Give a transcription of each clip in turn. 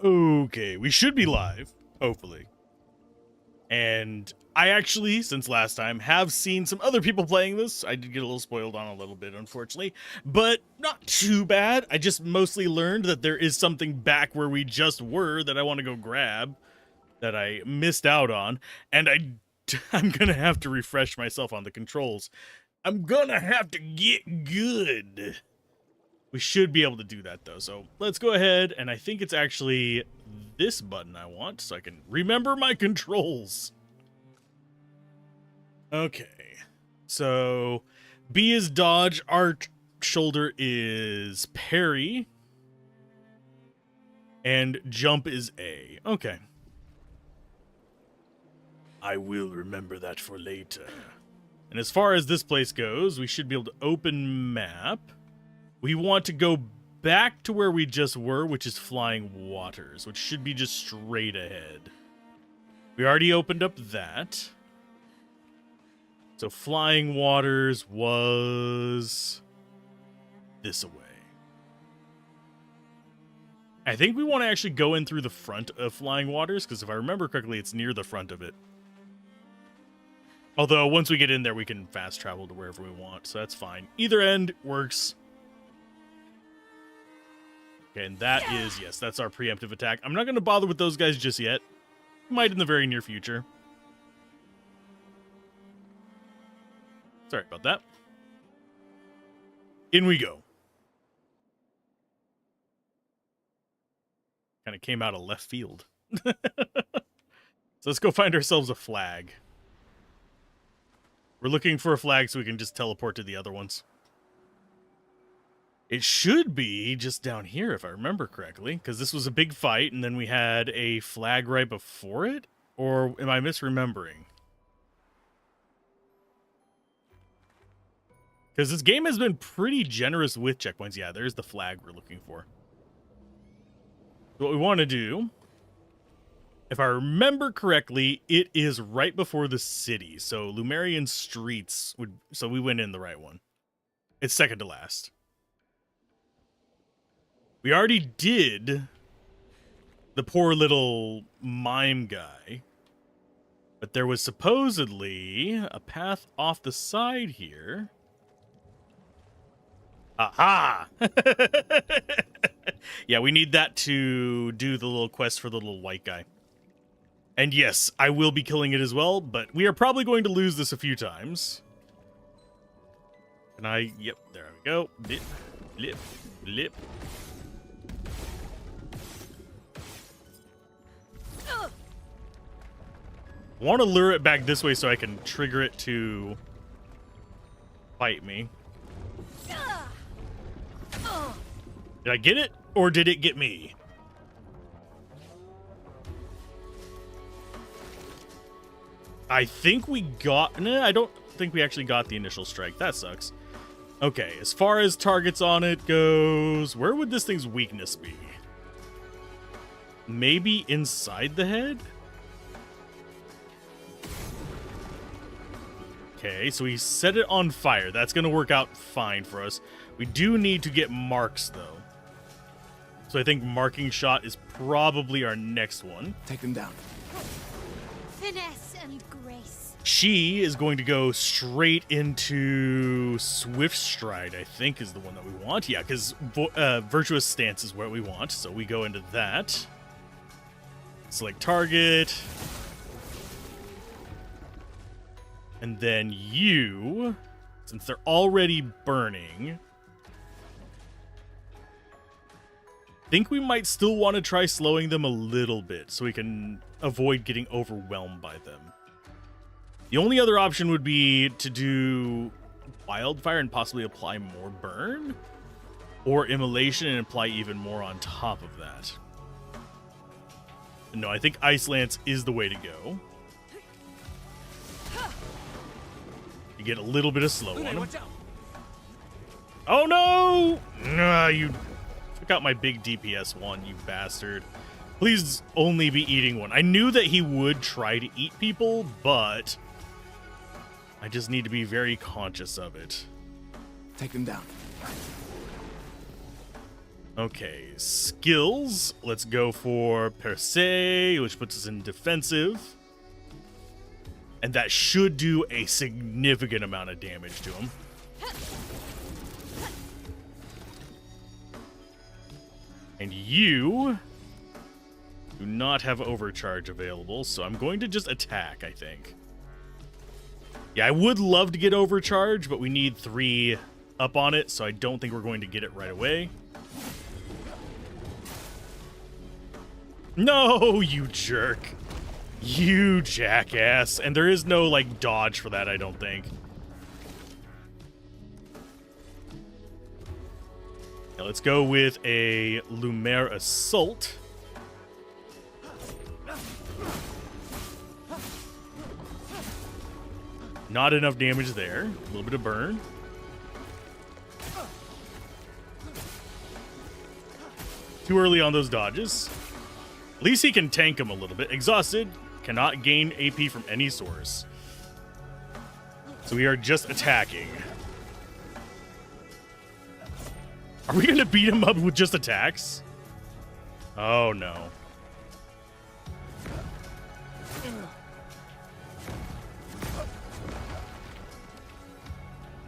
Okay, we should be live, hopefully. And I actually, since last time, have seen some other people playing this. I did get a little spoiled on a little bit, unfortunately, but not too bad. I just mostly learned that there is something back where we just were that I want to go grab that I missed out on, and I'm gonna have to refresh myself on the controls. I'm gonna have to get good. We should be able to do that, though. So let's go ahead, and I think it's actually this button I want, so I can remember my controls. Okay. So B is dodge, R shoulder is parry, and jump is A. Okay. I will remember that for later. And as far as this place goes, we should be able to open map. We want to go back to where we just were, which is Flying Waters, which should be just straight ahead. We already opened up that. So Flying Waters was this away. I think we want to actually go in through the front of Flying Waters, because if I remember correctly, it's near the front of it. Although, once we get in there, we can fast travel to wherever we want, so that's fine. Either end works. Okay, and that is, yes, that's our preemptive attack. I'm not going to bother with those guys just yet. Might in the very near future. Sorry about that. In we go. Kind of came out of left field. So let's go find ourselves a flag. We're looking for a flag so we can just teleport to the other ones. It should be just down here, if I remember correctly, because this was a big fight, and then we had a flag right before it? Or am I misremembering? Because this game has been pretty generous with checkpoints. Yeah, there's the flag we're looking for. So what we want to do, if I remember correctly, it is right before the city. So Lumerian Streets would... So we went in the right one. It's second to last. We already did the poor little mime guy, but there was supposedly a path off the side here. Aha! Yeah, we need that to do the little quest for the little white guy. And yes, I will be killing it as well, but we are probably going to lose this a few times. And yep, there we go. Blip, blip, blip. I want to lure it back this way so I can trigger it to fight me. Did I get it, or did it get me? I think we got... Nah, I don't think we actually got the initial strike. That sucks. Okay, as far as targets on it goes, where would this thing's weakness be? Maybe inside the head? Okay, so we set it on fire. That's going to work out fine for us. We do need to get marks, though. So I think marking shot is probably our next one. Take them down. Finesse and grace. She is going to go straight into Swift Stride, I think, is the one that we want. Yeah, because Virtuous Stance is what we want, so we go into that. Select target. And then you, since they're already burning, I think we might still want to try slowing them a little bit so we can avoid getting overwhelmed by them. The only other option would be to do Wildfire and possibly apply more burn, or Immolation and apply even more on top of that. No, I think Ice Lance is the way to go. You get a little bit of slow on him. Oh no! Nah, you took out my big DPS one, you bastard. Please only be eating one. I knew that he would try to eat people, but I just need to be very conscious of it. Take them down. Okay, skills. Let's go for per se, which puts us in defensive. And that should do a significant amount of damage to him. And you do not have overcharge available, so I'm going to just attack, I think. Yeah, I would love to get overcharge, but we need 3 up on it, so I don't think we're going to get it right away. No, you jerk. You jackass. And there is no, like, dodge for that, I don't think. Now, let's go with a Lumiere Assault. Not enough damage there. A little bit of burn. Too early on those dodges. At least he can tank him a little bit. Exhausted. Cannot gain AP from any source. So we are just attacking. Are we going to beat him up with just attacks? Oh, no.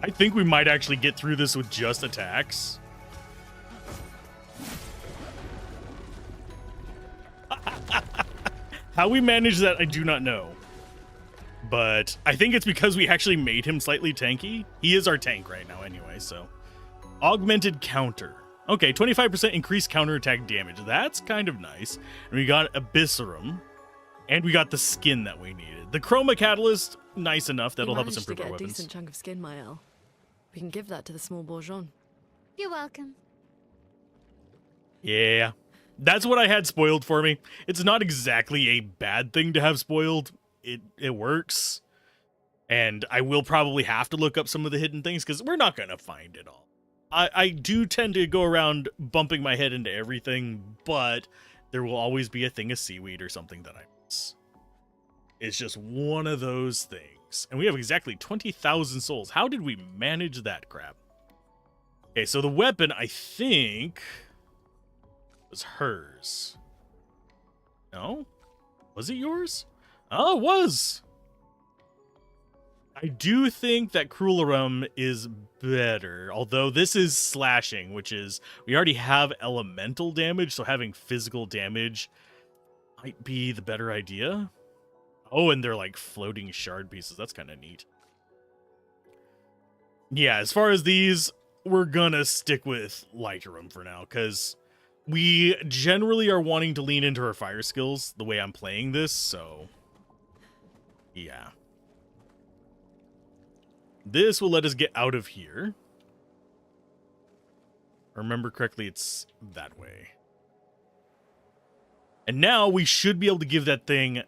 I think we might actually get through this with just attacks. How we manage that, I do not know. But I think it's because we actually made him slightly tanky. He is our tank right now anyway, so. Augmented counter. Okay, 25% increased counterattack damage. That's kind of nice. And we got Abyssarum. And we got the skin that we needed. The Chroma Catalyst, nice enough. That'll help us improve our weapons. You managed to get a decent chunk of skin, Maëlle. We can give that to the small bourgeon. You're welcome. Yeah. That's what I had spoiled for me. It's not exactly a bad thing to have spoiled. It works. And I will probably have to look up some of the hidden things because we're not going to find it all. I do tend to go around bumping my head into everything, but there will always be a thing of seaweed or something that I miss. It's just one of those things. And we have exactly 20,000 souls. How did we manage that crap? Okay, so the weapon, I think, was hers. No? Was it yours? Oh, it was. I do think that Cruelarum is better, although this is slashing, which is, we already have elemental damage, so having physical damage might be the better idea. Oh, and they're like floating shard pieces. That's kind of neat. Yeah, as far as these, we're gonna stick with Lightroom for now, because we generally are wanting to lean into her fire skills the way I'm playing this, so yeah. This will let us get out of here. Remember correctly, it's that way. And now we should be able to give that thing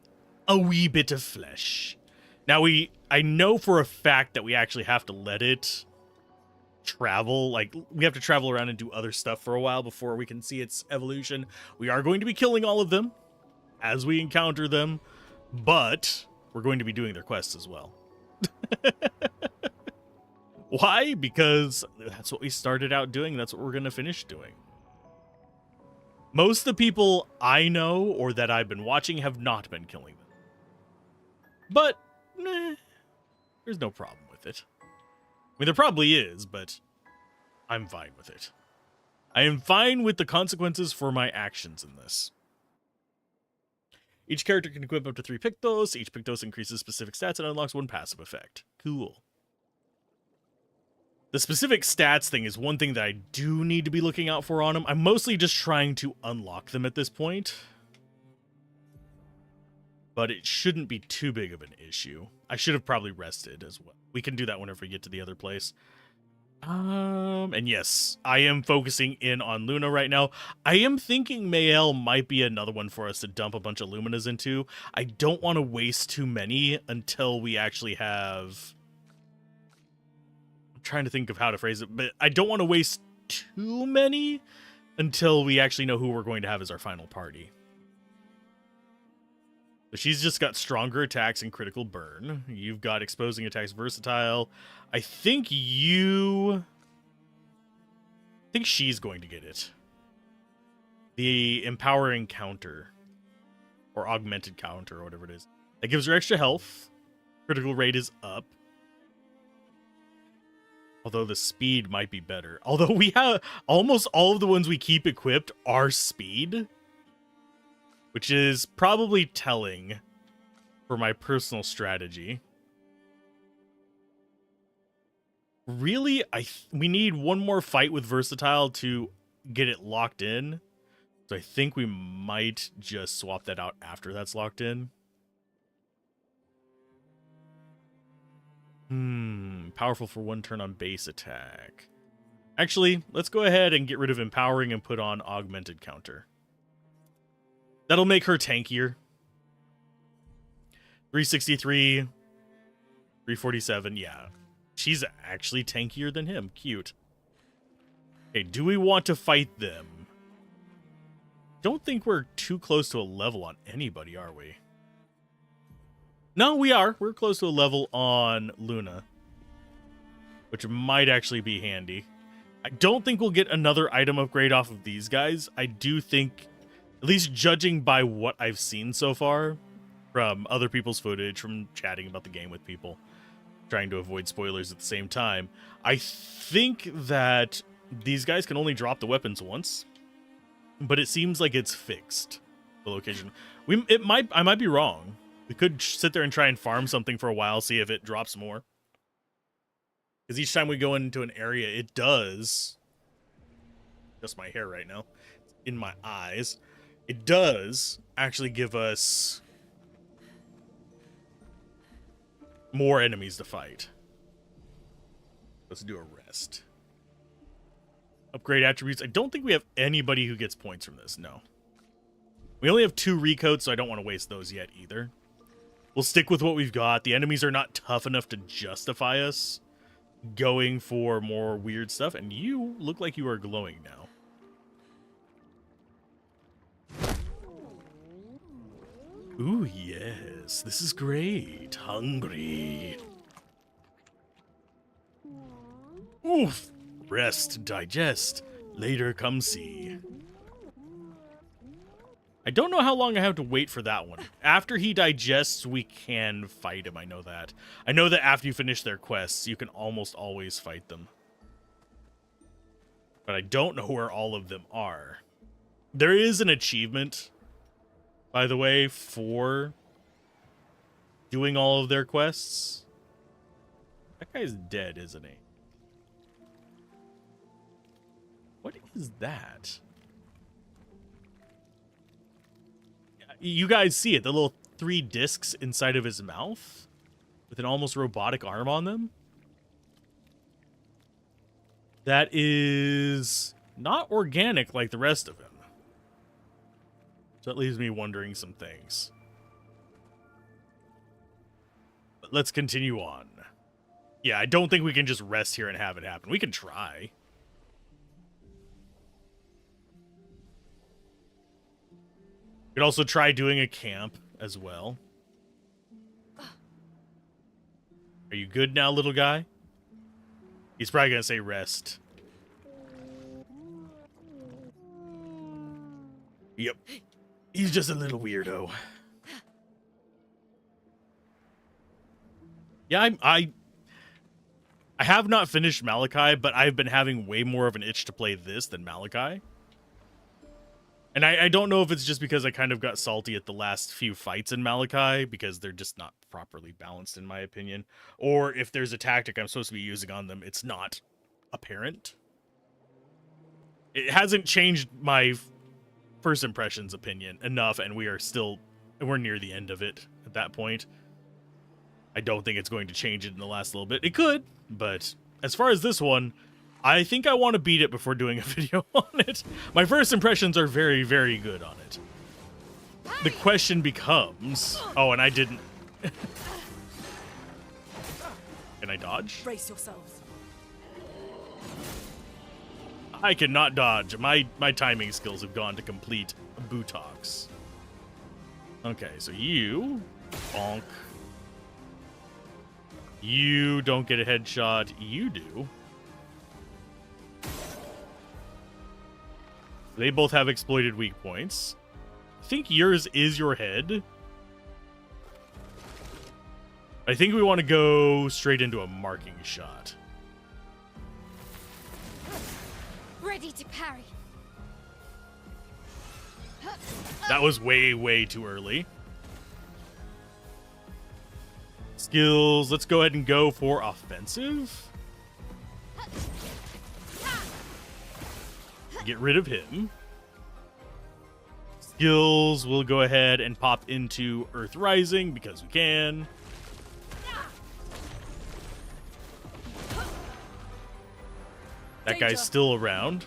a wee bit of flesh. Now I know for a fact that we actually have to let it travel. Like, we have to travel around and do other stuff for a while before we can see its evolution. We are going to be killing all of them as we encounter them, but we're going to be doing their quests as well. Why? Because that's what we started out doing. That's what we're going to finish doing. Most of the people I know or that I've been watching have not been killing them. But, there's no problem with it. I mean, there probably is, but I'm fine with it. I am fine with the consequences for my actions in this. Each character can equip up to 3 Pictos. Each Pictos increases specific stats and unlocks 1 passive effect. Cool. The specific stats thing is one thing that I do need to be looking out for on them. I'm mostly just trying to unlock them at this point. But it shouldn't be too big of an issue. I should have probably rested as well. We can do that whenever we get to the other place. And yes, I am focusing in on Luna right now. I am thinking Maëlle might be another one for us to dump a bunch of Luminas into. I don't want to waste too many until we actually have... I'm trying to think of how to phrase it, but I don't want to waste too many until we actually know who we're going to have as our final party. So she's just got stronger attacks and critical burn. You've got exposing attacks, versatile. I think she's going to get it. the empowering counter or augmented counter or whatever it is. That gives her extra health. Critical rate is up. Although the speed might be better. Although we have almost all of the ones we keep equipped are speed, which is probably telling for my personal strategy. Really, we need one more fight with Versatile to get it locked in. So I think we might just swap that out after that's locked in. Powerful for one turn on base attack. Actually, let's go ahead and get rid of empowering and put on augmented counter. That'll make her tankier. 363, 347, yeah. She's actually tankier than him. Cute. Okay, do we want to fight them? Don't think we're too close to a level on anybody, are we? No, we are. We're close to a level on Luna, which might actually be handy. I don't think we'll get another item upgrade off of these guys. I do think, at least judging by what I've seen so far from other people's footage, from chatting about the game with people, trying to avoid spoilers at the same time, I think that these guys can only drop the weapons once, but it seems like it's fixed, the location. I might be wrong. We could sit there and try and farm something for a while, see if it drops more. Because each time we go into an area, it does. Just my hair right now. It's in my eyes. It does actually give us more enemies to fight. Let's do a rest. Upgrade attributes. I don't think we have anybody who gets points from this. No. We only have 2 recoats, so I don't want to waste those yet either. We'll stick with what we've got. The enemies are not tough enough to justify us going for more weird stuff. And you look like you are glowing now. Ooh, yes. This is great. Hungry. Oof. Rest, digest. Later come see. I don't know how long I have to wait for that one. After he digests, we can fight him. I know that. I know that after you finish their quests, you can almost always fight them. But I don't know where all of them are. There is an achievement, by the way, for doing all of their quests. That guy's dead, isn't he? What is that? You guys see it, the little 3 discs inside of his mouth with an almost robotic arm on them. That is not organic like the rest of him. So that leaves me wondering some things. But let's continue on. Yeah, I don't think we can just rest here and have it happen. We can try. We could also try doing a camp as well. Are you good now, little guy? He's probably gonna say rest. Yep. He's just a little weirdo. Yeah, I have not finished Malachi, but I've been having way more of an itch to play this than Malachi. And I don't know if it's just because I kind of got salty at the last few fights in Malachi, because they're just not properly balanced, in my opinion. Or if there's a tactic I'm supposed to be using on them, it's not apparent. It hasn't changed my first impressions opinion enough, and we're near the end of it at that point. I don't think it's going to change it in the last little bit. It could, but as far as this one, I think I want to beat it before doing a video on it. My first impressions are very, very good on it. The question becomes... Oh, and I didn't... Can I dodge? Brace yourselves. I cannot dodge. My timing skills have gone to complete buttocks. Okay, so you... Bonk. You don't get a headshot. You do. They both have exploited weak points. I think yours is your head. I think we want to go straight into a marking shot. Ready to parry. That was way, way too early. Skills. Let's go ahead and go for offensive. Get rid of him. Skills. We'll go ahead and pop into Earth Rising because we can. That guy's still around.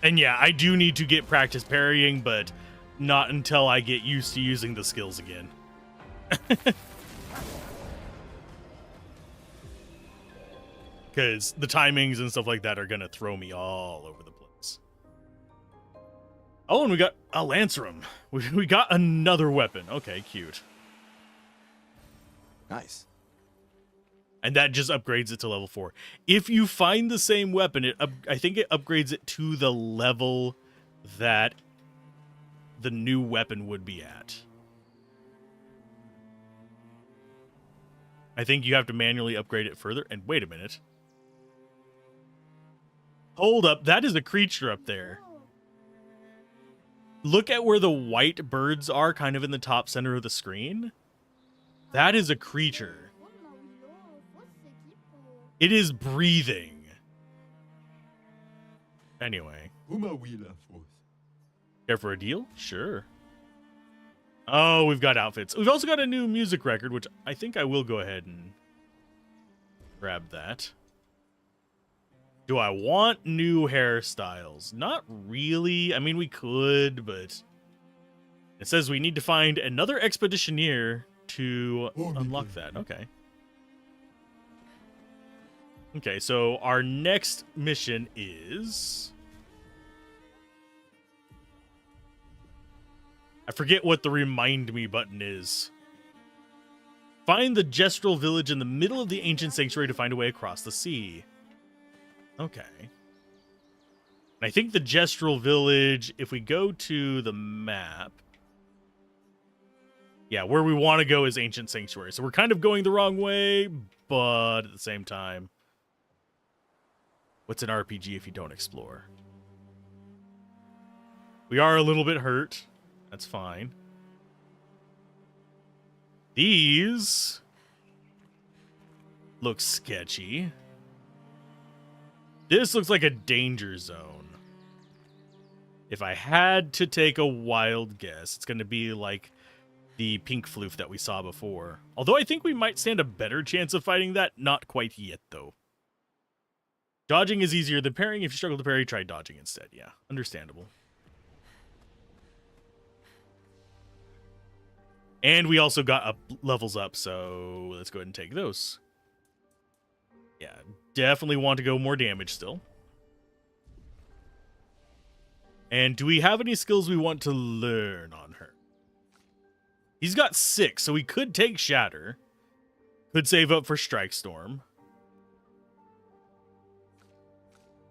And yeah, I do need to get practice parrying, but not until I get used to using the skills again. Because the timings and stuff like that are going to throw me all over the place. Oh, and we got a Lancerum. We got another weapon. Okay, cute. Nice. And that just upgrades it to level 4. If you find the same weapon, I think it upgrades it to the level that the new weapon would be at. I think you have to manually upgrade it further. And wait a minute. Hold up. That is a creature up there. Look at where the white birds are, kind of in the top center of the screen. That is a creature. It is breathing. Anyway. Care for a deal? Sure. Oh, we've got outfits. We've also got a new music record, which I think I will go ahead and grab that. Do I want new hairstyles? Not really. I mean, we could, but it says we need to find another expeditioneer to unlock that. Okay. Okay, so our next mission is... I forget what the remind me button is. Find the Gestural village in the middle of the ancient sanctuary to find a way across the sea. Okay. And I think the Gestural village, if we go to the map... Yeah, where we want to go is ancient sanctuary. So we're kind of going the wrong way, but at the same time... What's an RPG if you don't explore? We are a little bit hurt. That's fine. These look sketchy. This looks like a danger zone. If I had to take a wild guess, it's going to be like the pink floof that we saw before. Although I think we might stand a better chance of fighting that. Not quite yet, though. Dodging is easier than parrying. If you struggle to parry, try dodging instead. Yeah, understandable. And we also got levels up, so let's go ahead and take those. Yeah, definitely want to go more damage still. And do we have any skills we want to learn on her? He's got 6, so we could take Shatter. Could save up for Strike Storm.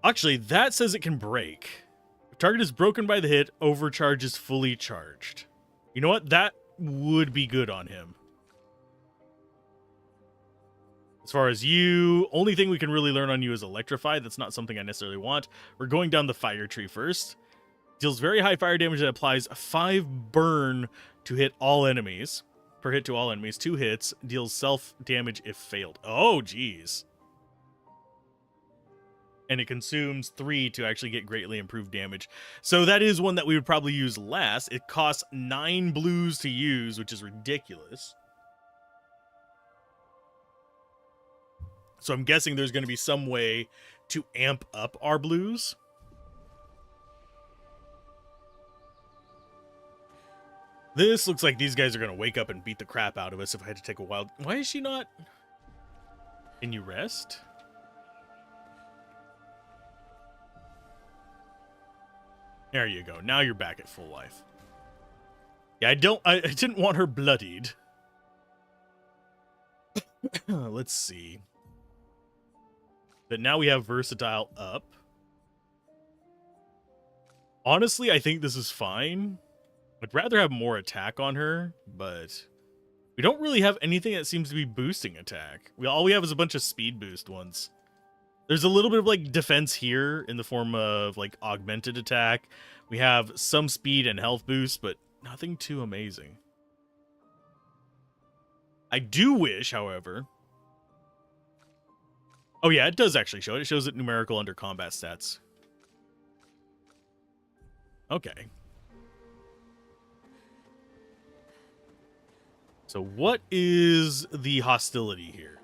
Actually, that says it can break. If target is broken by the hit, overcharge is fully charged. You know what? That would be good on him. As far as you, only thing we can really learn on you is Electrify. That's not something I necessarily want. We're going down the Fire Tree first. Deals very high fire damage that applies 5 burn to hit all enemies. Per hit to all enemies. 2 hits. Deals self damage if failed. Oh, geez. And it consumes 3 to actually get greatly improved damage. So that is one that we would probably use last. It costs 9 blues to use, which is ridiculous. So I'm guessing there's going to be some way to amp up our blues. This looks like these guys are going to wake up and beat the crap out of us if I had to take a wild... Why is she not... Can you rest? There you go. Now you're back at full life. Yeah, I didn't want her bloodied. Let's see. But now we have versatile up. Honestly, I think this is fine. I'd rather have more attack on her, but we don't really have anything that seems to be boosting attack. All we have is a bunch of speed boost ones. There's a little bit of like defense here in the form of like augmented attack. We have some speed and health boost, but nothing too amazing. I do wish, however... Oh yeah, it does actually show it. It shows it numerical under combat stats. Okay. So what is the hostility here?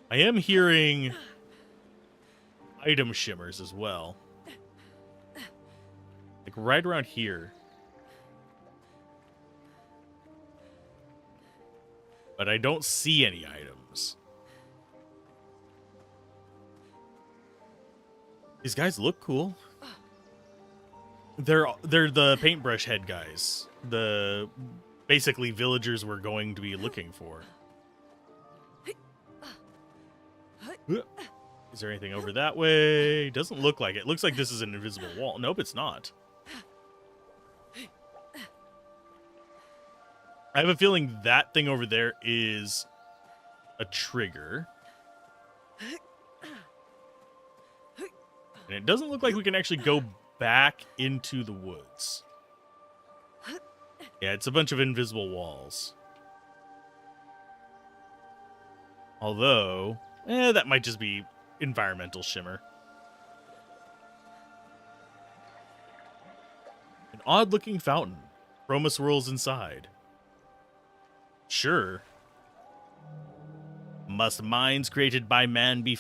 I am hearing item shimmers as well. Like right around here. But I don't see any items. These guys look cool. They're the paintbrush head guys. The basically villagers we're going to be looking for. Is there anything over that way? Doesn't look like it. Looks like this is an invisible wall. Nope, it's not. I have a feeling that thing over there is a trigger. And it doesn't look like we can actually go back into the woods. Yeah, it's a bunch of invisible walls. Although, that might just be environmental shimmer. An odd-looking fountain. Chroma swirls inside. Sure. Must minds created by man be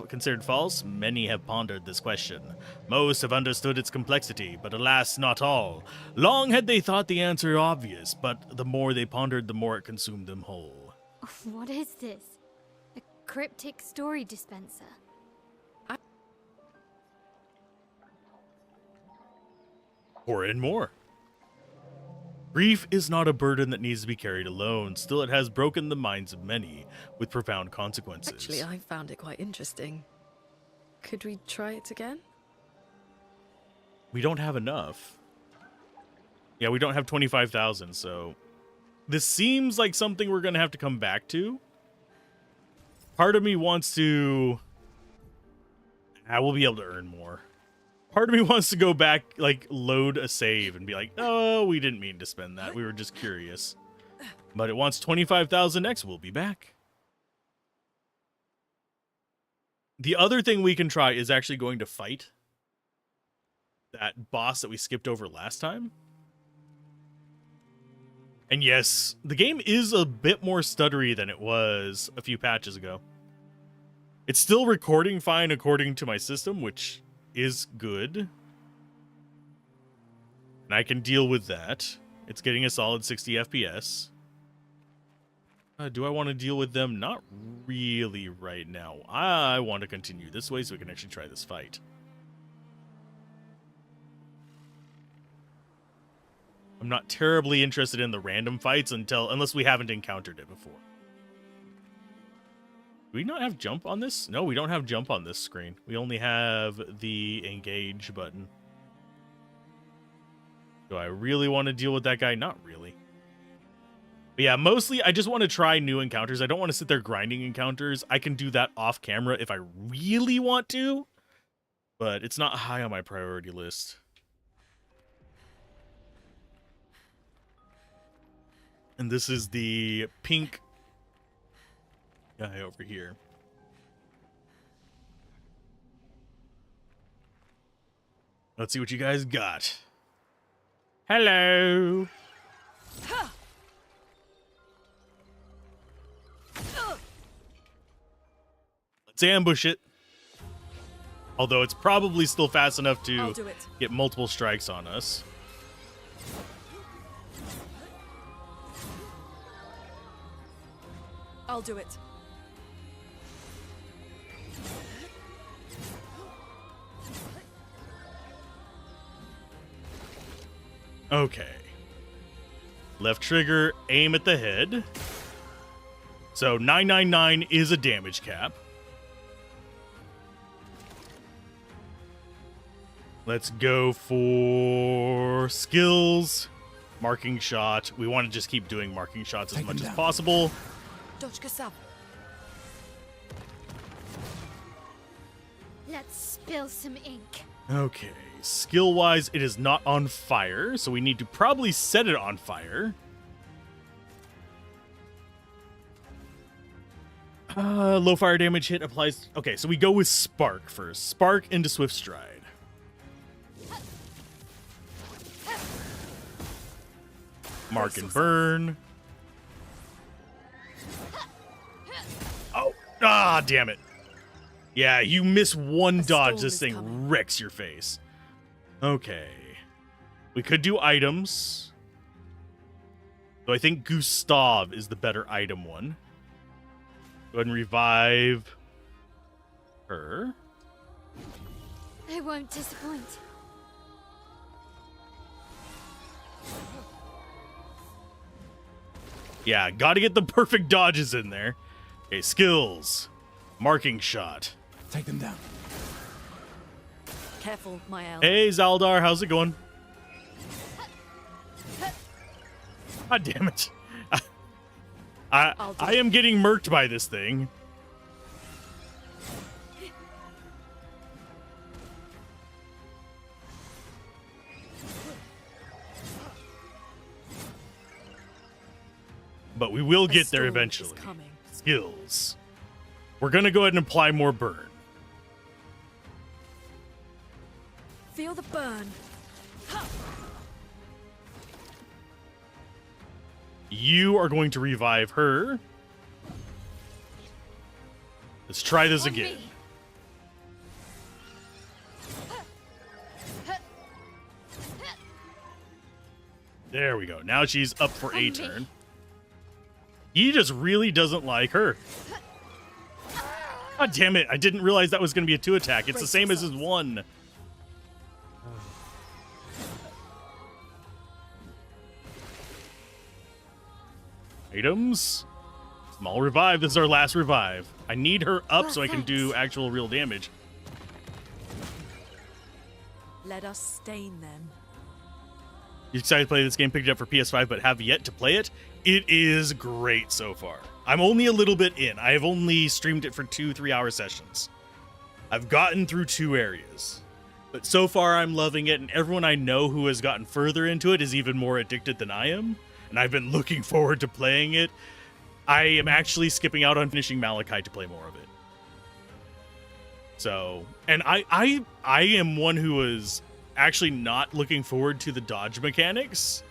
considered false? Many have pondered this question. Most have understood its complexity, but alas, not all. Long had they thought the answer obvious, but the more they pondered, the more it consumed them whole. What is this? A cryptic story dispenser? Pour in more. Grief is not a burden that needs to be carried alone. Still, it has broken the minds of many with profound consequences. Actually, I found it quite interesting. Could we try it again? We don't have enough. Yeah, we don't have 25,000, so... This seems like something we're going to have to come back to. Part of me wants to... I will be able to earn more. Part of me wants to go back, like, load a save and be like, oh, we didn't mean to spend that. We were just curious. But it wants 25,000 X. We'll be back. The other thing we can try is actually going to fight that boss that we skipped over last time. And yes, the game is a bit more stuttery than it was a few patches ago. It's still recording fine according to my system, which is good. And I can deal with that. It's getting a solid 60 FPS. Do I want to deal with them? Not really right now. I want to continue this way so we can actually try this fight. I'm not terribly interested in the random fights unless we haven't encountered it before. Do we not have jump on this? No, we don't have jump on this screen. We only have the engage button. Do I really want to deal with that guy? Not really. But yeah, mostly I just want to try new encounters. I don't want to sit there grinding encounters. I can do that off camera if I really want to, but it's not high on my priority list. And this is the pink guy over here. Let's see what you guys got. Hello. Let's ambush it. Although it's probably still fast enough to get multiple strikes on us. I'll do it. Okay. Left trigger, aim at the head. So 999 is a damage cap. Let's go for skills. Marking shot. We want to just keep doing marking shots as much as possible. Let's spill some ink. Okay. Skill-wise, it is not on fire, so we need to probably set it on fire. Low fire damage hit applies. Okay, so we go with Spark first. Spark into Swift Stride. Mark and burn. Oh, damn it. Yeah, you miss one dodge, this thing wrecks your face. Okay. We could do items. So I think Gustav is the better item one. Go ahead and revive her. I won't disappoint. Yeah, gotta get the perfect dodges in there. Okay, skills. Marking shot. Take them down. Careful, my elf. Hey, Zaldar, how's it going? God damn it. I am getting murked by this thing. But we will get there eventually. Skills. We're going to go ahead and apply more burn. Feel the burn. You are going to revive her. Let's try this again. There we go. Now she's up for a turn. He just really doesn't like her. God damn it. I didn't realize that was going to be a 2 attack. It's the same as his 1. Items. Small revive. This is our last revive. I need her up so I can do actual real damage. Let us stain them. You excited to play this game? Picked it up for PS5 but have yet to play it? It is great so far. I'm only a little bit in. I have only streamed it for 2-3 hour sessions. I've gotten through 2 areas. But so far I'm loving it, and everyone I know who has gotten further into it is even more addicted than I am. And I've been looking forward to playing it. I am actually skipping out on finishing Malachite to play more of it. So, and I am one who is actually not looking forward to the dodge mechanics.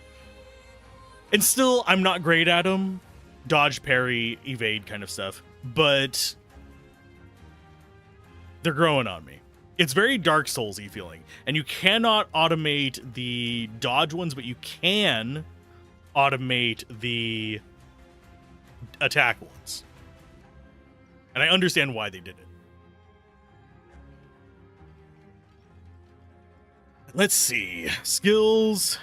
And still, I'm not great at them. Dodge, parry, evade kind of stuff. But they're growing on me. It's very Dark Souls-y feeling. And you cannot automate the dodge ones, but you can automate the attack ones. And I understand why they did it. Let's see. Skills.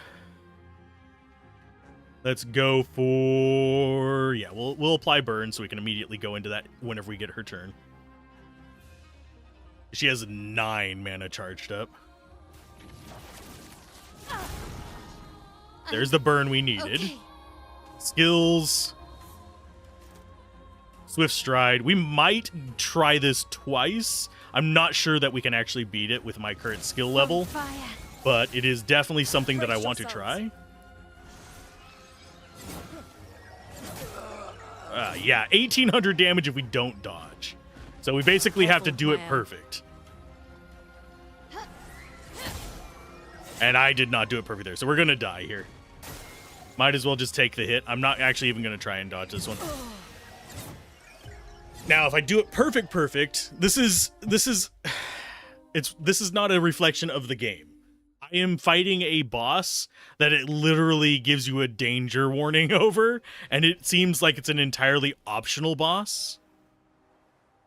Let's go for... Yeah, we'll apply burn so we can immediately go into that whenever we get her turn. She has 9 mana charged up. There's the burn we needed. Okay. Skills. Swift Stride. We might try this twice. I'm not sure that we can actually beat it with my current skill level. But it is definitely something that I want to try. Yeah, 1800 damage if we don't dodge. So we basically have to do it perfect. And I did not do it perfect there, so we're going to die here. Might as well just take the hit. I'm not actually even going to try and dodge this one. Now, if I do it perfect, this is not a reflection of the game. I am fighting a boss that it literally gives you a danger warning over, and it seems like it's an entirely optional boss.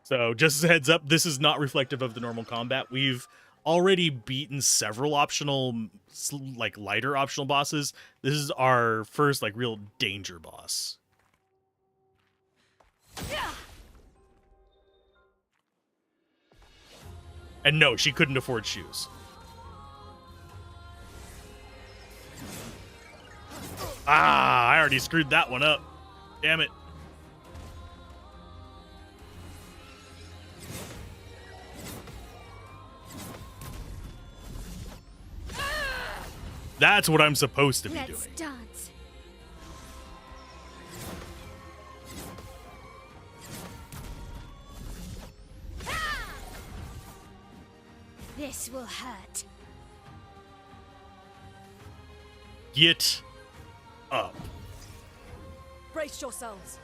So just as a heads up, this is not reflective of the normal combat. We've already beaten several optional, like lighter optional bosses. This is our first like real danger boss. And no, she couldn't afford shoes. Ah, I already screwed that one up. Damn it. That's what I'm supposed to be Let's doing. dance. This will hurt. Get up. Brace yourselves.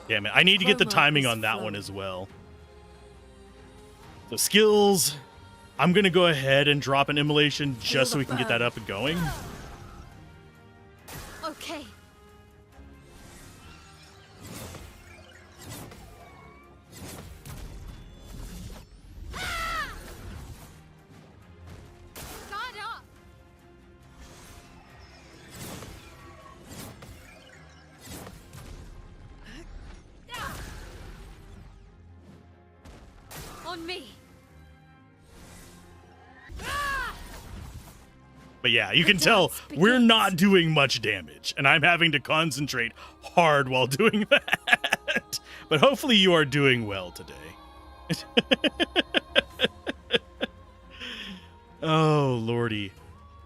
Damn it. I need to get the Chroma timing is on that flowing. one as well. So skills. I'm going to go ahead and drop an immolation just so we can get that up and going. Okay. Guard up. On me. But yeah, you can tell we're not doing much damage, and I'm having to concentrate hard while doing that. But hopefully you are doing well today. Oh, lordy.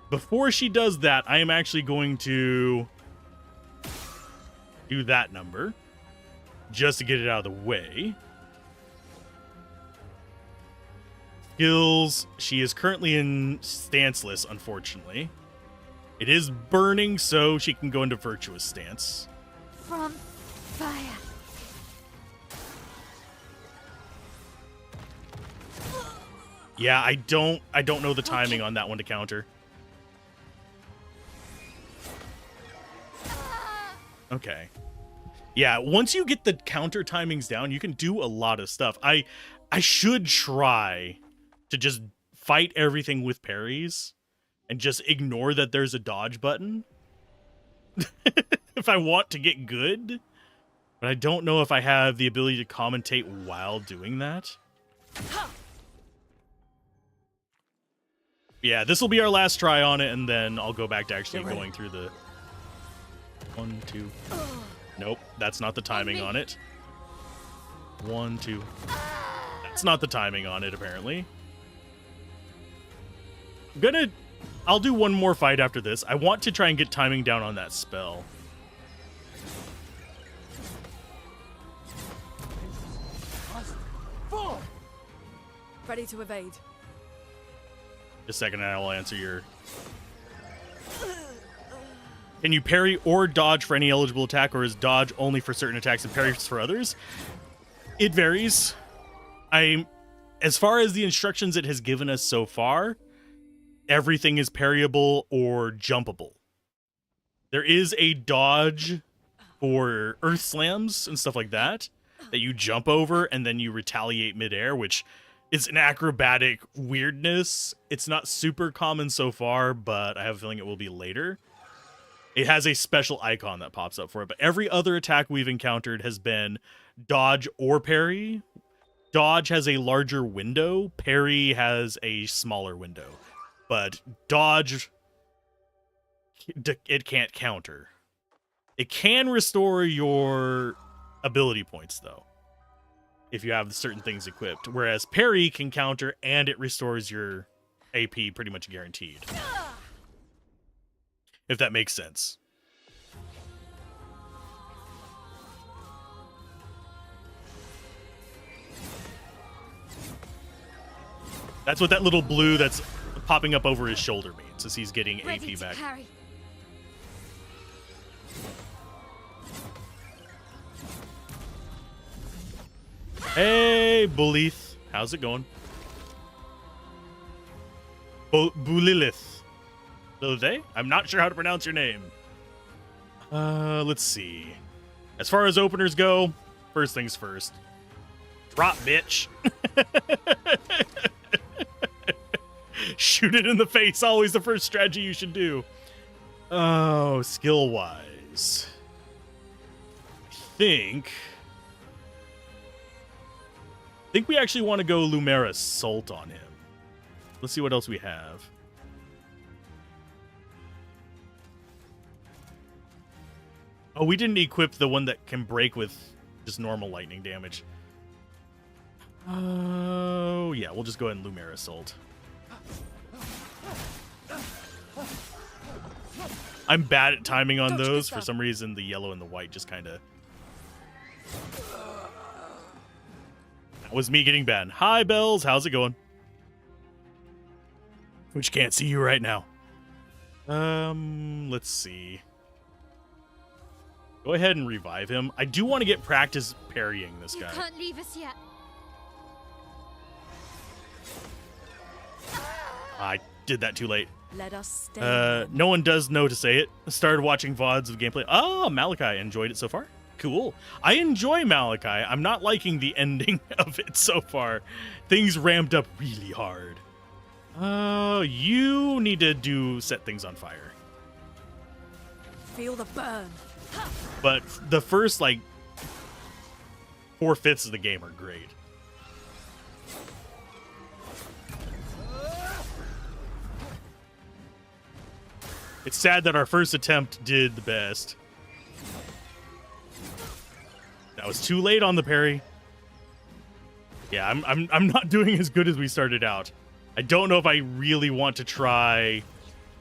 Before she does that, I am actually going to do that number just to get it out of the way. Skills. She is currently in stanceless, unfortunately. It is burning, so she can go into virtuous stance. From fire. Yeah, I don't know the timing on that one to counter. Okay. Yeah, once you get the counter timings down, you can do a lot of stuff. I should try to just fight everything with parries and just ignore that there's a dodge button if I want to get good. But I don't know if I have the ability to commentate while doing that. Yeah, this will be our last try on it, and then I'll go back to actually going through the 1, 2. Nope, that's not the timing on it. 1, 2. That's not the timing on it, apparently. I'll do one more fight after this. I want to try and get timing down on that spell. Ready to evade. Just a second, and I will answer your... Can you parry or dodge for any eligible attack, or is dodge only for certain attacks and parry for others? It varies. As far as the instructions it has given us so far, everything is parryable or jumpable. There is a dodge for earth slams and stuff like that you jump over and then you retaliate midair, which is an acrobatic weirdness. It's not super common so far, but I have a feeling it will be later. It has a special icon that pops up for it, but every other attack we've encountered has been dodge or parry. Dodge has a larger window, parry has a smaller window. But dodge, it can't counter. It can restore your ability points, though, if you have certain things equipped. Whereas parry can counter, and it restores your AP pretty much guaranteed. If that makes sense. That's what that little blue that's popping up over his shoulder means, as he's getting Ready AP to back. parry. Hey, Bulith. How's it going? Bulilith. Lilith? I'm not sure how to pronounce your name. Let's see. As far as openers go, first things first. Drop, bitch. Shoot it in the face. Always the first strategy you should do. Oh, skill-wise. think we actually want to go Lumera Salt on him. Let's see what else we have. Oh, we didn't equip the one that can break with just normal lightning damage. Oh, yeah, we'll just go ahead and Lumera Salt. I'm bad at timing on those. For some reason, the yellow and the white just kind of... That was me getting banned. Hi, Bells. How's it going? Which can't see you right now. Let's see. Go ahead and revive him. I do want to get practice parrying this guy. You can't leave us yet. I did that too late. Let us stay. No one does know to say it. Started watching VODs of gameplay. Oh, Malachi enjoyed it so far. Cool. I enjoy Malachi. I'm not liking the ending of it so far. Things ramped up really hard. You need to set things on fire. Feel the burn. But the first, like, 4/5 of the game are great. It's sad that our first attempt did the best. That was too late on the parry. Yeah, I'm not doing as good as we started out. I don't know if I really want to try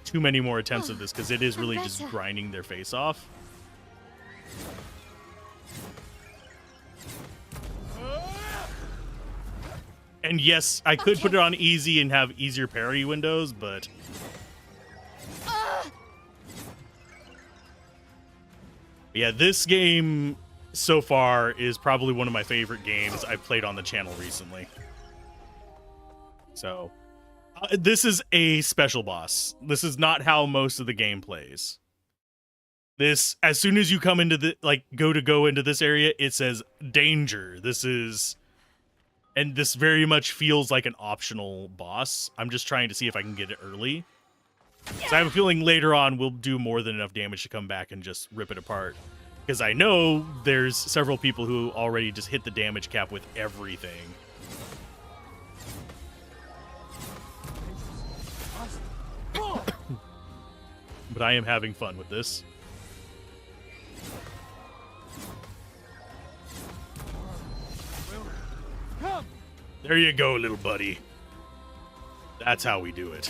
too many more attempts of this because it is really just grinding their face off. And yes, I could put it on easy and have easier parry windows, but... Yeah, this game so far is probably one of my favorite games I've played on the channel recently. So, this is a special boss. This is not how most of the game plays. This, as soon as you come into the, like, go into this area, it says danger. This is, and this very much feels like an optional boss. I'm just trying to see if I can get it early. So I have a feeling later on we'll do more than enough damage to come back and just rip it apart. Because I know there's several people who already just hit the damage cap with everything. But I am having fun with this. There you go, little buddy. That's how we do it.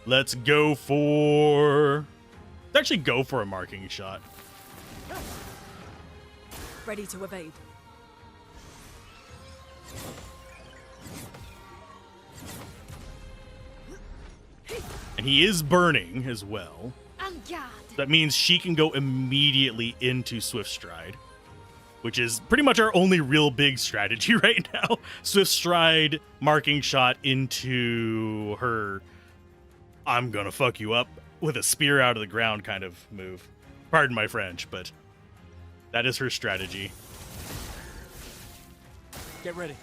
Let's go for... Let's actually go for a marking shot. Ready to evade. And he is burning as well. En garde. That means she can go immediately into Swift Stride, which is pretty much our only real big strategy right now. Swift Stride, marking shot into her... I'm gonna fuck you up with a spear out of the ground kind of move. Pardon my French, but that is her strategy. Get ready.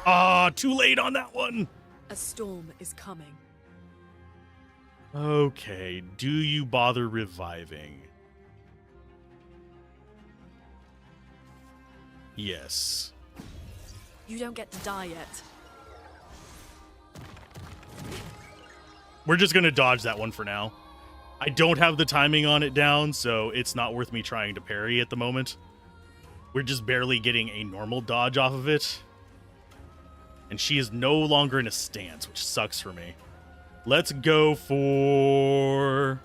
Ah, too late on that one. A storm is coming. Okay, do you bother reviving? Yes. You don't get to die yet. We're just going to dodge that one for now. I don't have the timing on it down, so it's not worth me trying to parry at the moment. We're just barely getting a normal dodge off of it. And she is no longer in a stance, which sucks for me. Let's go for...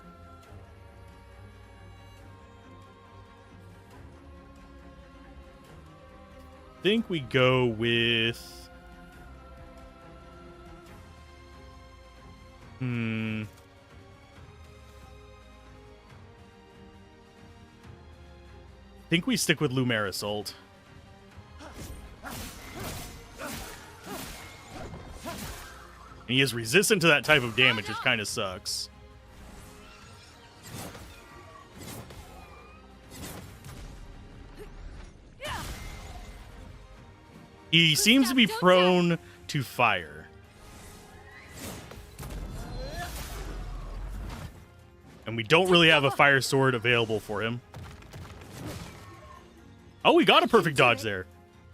I think we go with... I think we stick with Lumera Salt. And he is resistant to that type of damage, which kind of sucks. He seems to be prone to fire. And we don't really have a fire sword available for him. Oh, we got a perfect dodge there.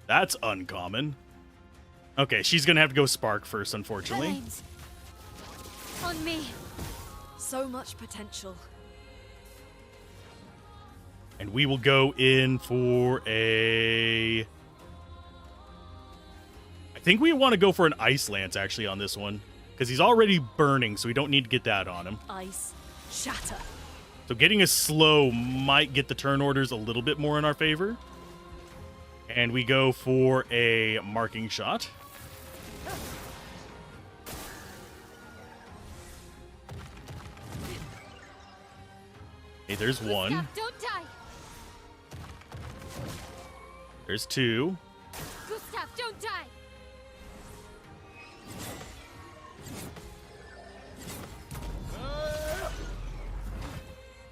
That's uncommon. Okay, she's gonna have to go Spark first, unfortunately. Helene's on me. So much potential. And we will go in for a... I think we want to go for an Ice Lance, actually, on this one. Because he's already burning, so we don't need to get that on him. Ice. Shatter. So getting a slow might get the turn orders a little bit more in our favor. And we go for a marking shot. Hey, there's one. Gustav, don't die. There's two. Gustav, don't die.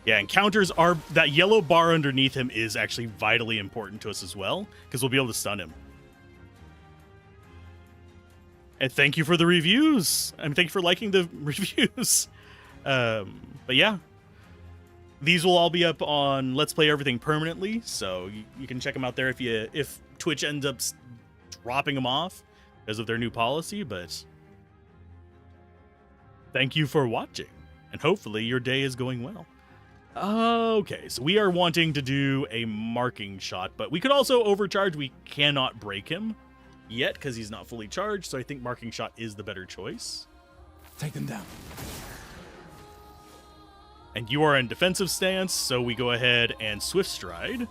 Yeah, encounters are... That yellow bar underneath him is actually vitally important to us as well, because we'll be able to stun him. And thank you for the reviews. I mean, thank you for liking the reviews. But yeah. These will all be up on Let's Play Everything permanently, so you can check them out there if Twitch ends up dropping them off because of their new policy, but thank you for watching, and hopefully your day is going well. Okay, so we are wanting to do a marking shot, but we could also overcharge. We cannot break him yet because he's not fully charged, so I think marking shot is the better choice. Take them down. And you are in defensive stance, so we go ahead and Swift Stride.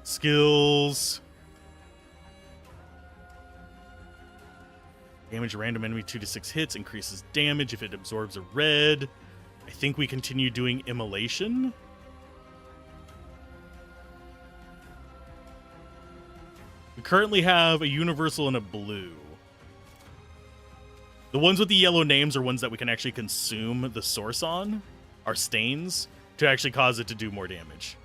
Skills. Damage a random enemy 2 to 6 hits, increases damage if it absorbs a red. I think we continue doing Immolation. We currently have a universal and a blue. The ones with the yellow names are ones that we can actually consume the source on, our stains, to actually cause it to do more damage.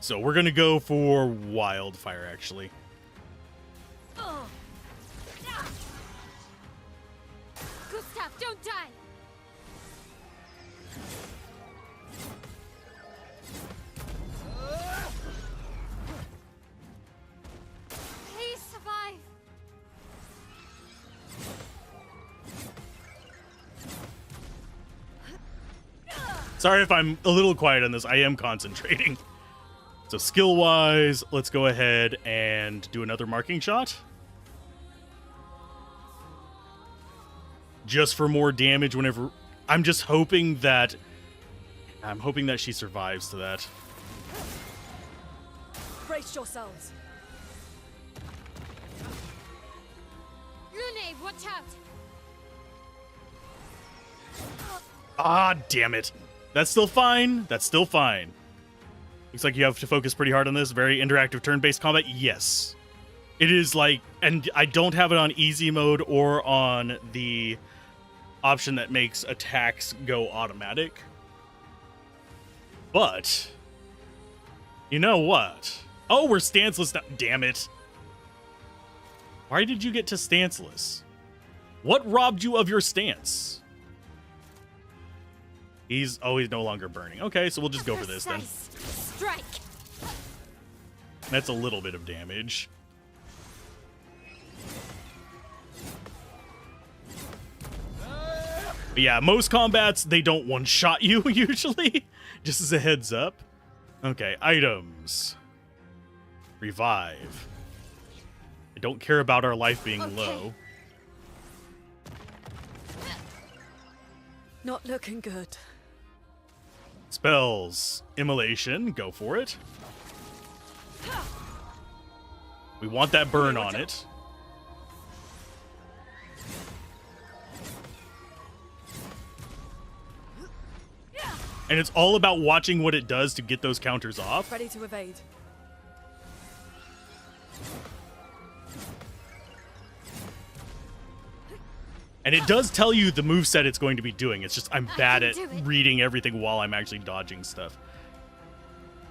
So we're going to go for Wildfire, actually. Gustav, don't die. Please survive. Sorry if I'm a little quiet on this. I am concentrating. So skill-wise, let's go ahead and do another marking shot. Just for more damage whenever... I'm just hoping that... I'm hoping that she survives to that. Brace yourselves. Lune, watch out. Ah, damn it. That's still fine. That's still fine. Looks like you have to focus pretty hard on this. Very interactive turn-based combat. Yes. It is like... And I don't have it on easy mode or on the option that makes attacks go automatic. But... You know what? Oh, we're stanceless now. Damn it. Why did you get to stanceless? What robbed you of your stance? He's no longer burning. Okay, so we'll just go for this then. Strike. That's a little bit of damage. But yeah, most combats, they don't one-shot you, usually. Just as a heads up. Okay, items. Revive. I don't care about our life being low. Not looking good. Spells. Immolation. Go for it. We want that burn on it. And it's all about watching what it does to get those counters off. Ready to evade. And it does tell you the moveset it's going to be doing. It's just I'm bad at can do it. reading everything while I'm actually dodging stuff.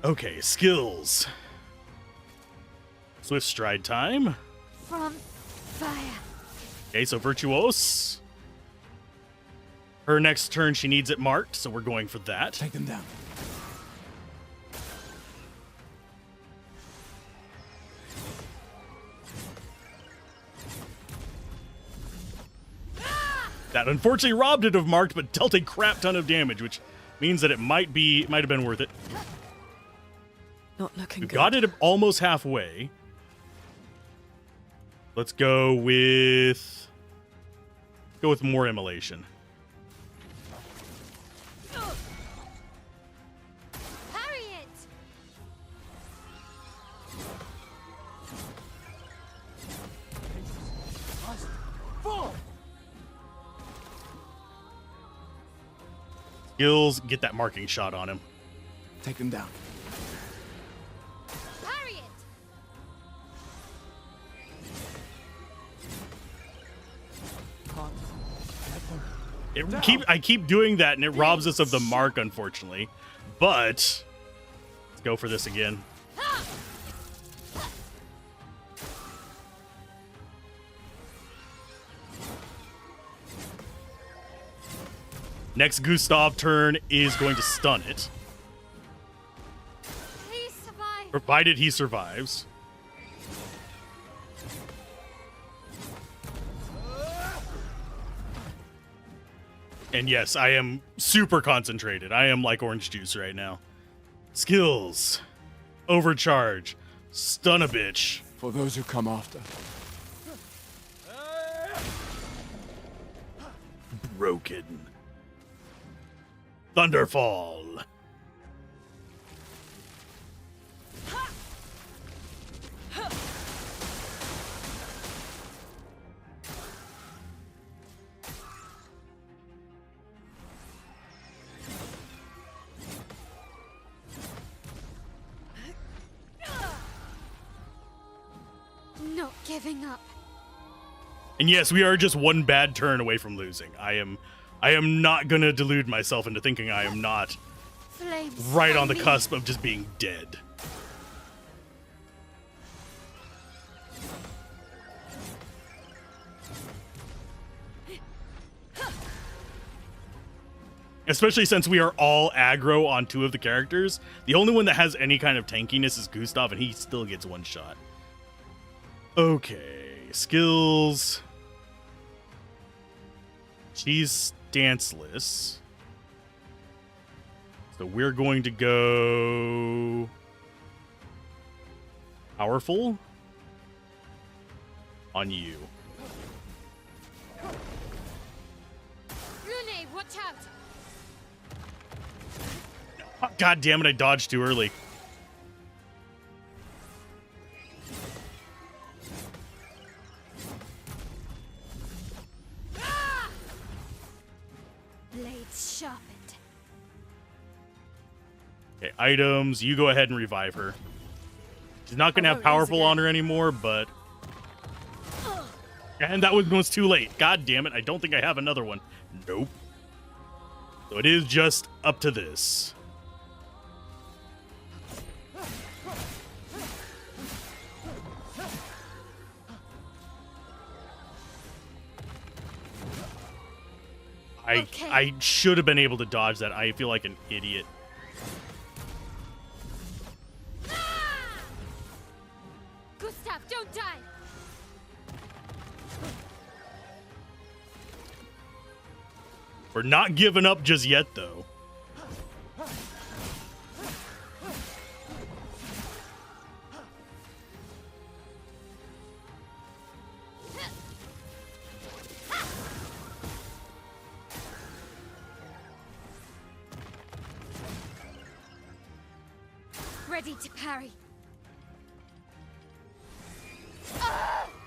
Okay, skills. Swift stride time. From fire. Okay, so Virtuose. Her next turn, she needs it marked, so we're going for that. Take them down. That unfortunately robbed it of marked, but dealt a crap ton of damage, which means that it might have been worth it. Not looking We good. got it almost halfway. Let's go with more immolation. Parry it. Skills, get that marking shot on him. Take them down. Parry it. I keep doing that, and it robs us of the mark, unfortunately. But let's go for this again. Next Gustav turn is going to stun it, Please survive. provided he survives. And yes, I am super concentrated. I am like orange juice right now. Skills. Overcharge. Stun a bitch. For those who come after. Broken. Thunderfall. Not giving up. And yes, we are just one bad turn away from losing. I am not gonna delude myself into thinking I am not Flames right on the me. cusp of just being dead. Especially since we are all aggro on two of the characters. The only one that has any kind of tankiness is Gustav, and he still gets one shot. Okay, skills. She's stanceless. So we're going to go powerful on you. Rune, watch out. Oh, God damn it, I dodged too early. Blades sharpened. Okay, items. You go ahead and revive her. She's not going to have Oh, powerful again. on her anymore, but... And that one was too late. God damn it, I don't think I have another one. Nope. So it is just up to this. Okay. I should have been able to dodge that. I feel like an idiot. Gustav, don't die. We're not giving up just yet, though. Ready to parry.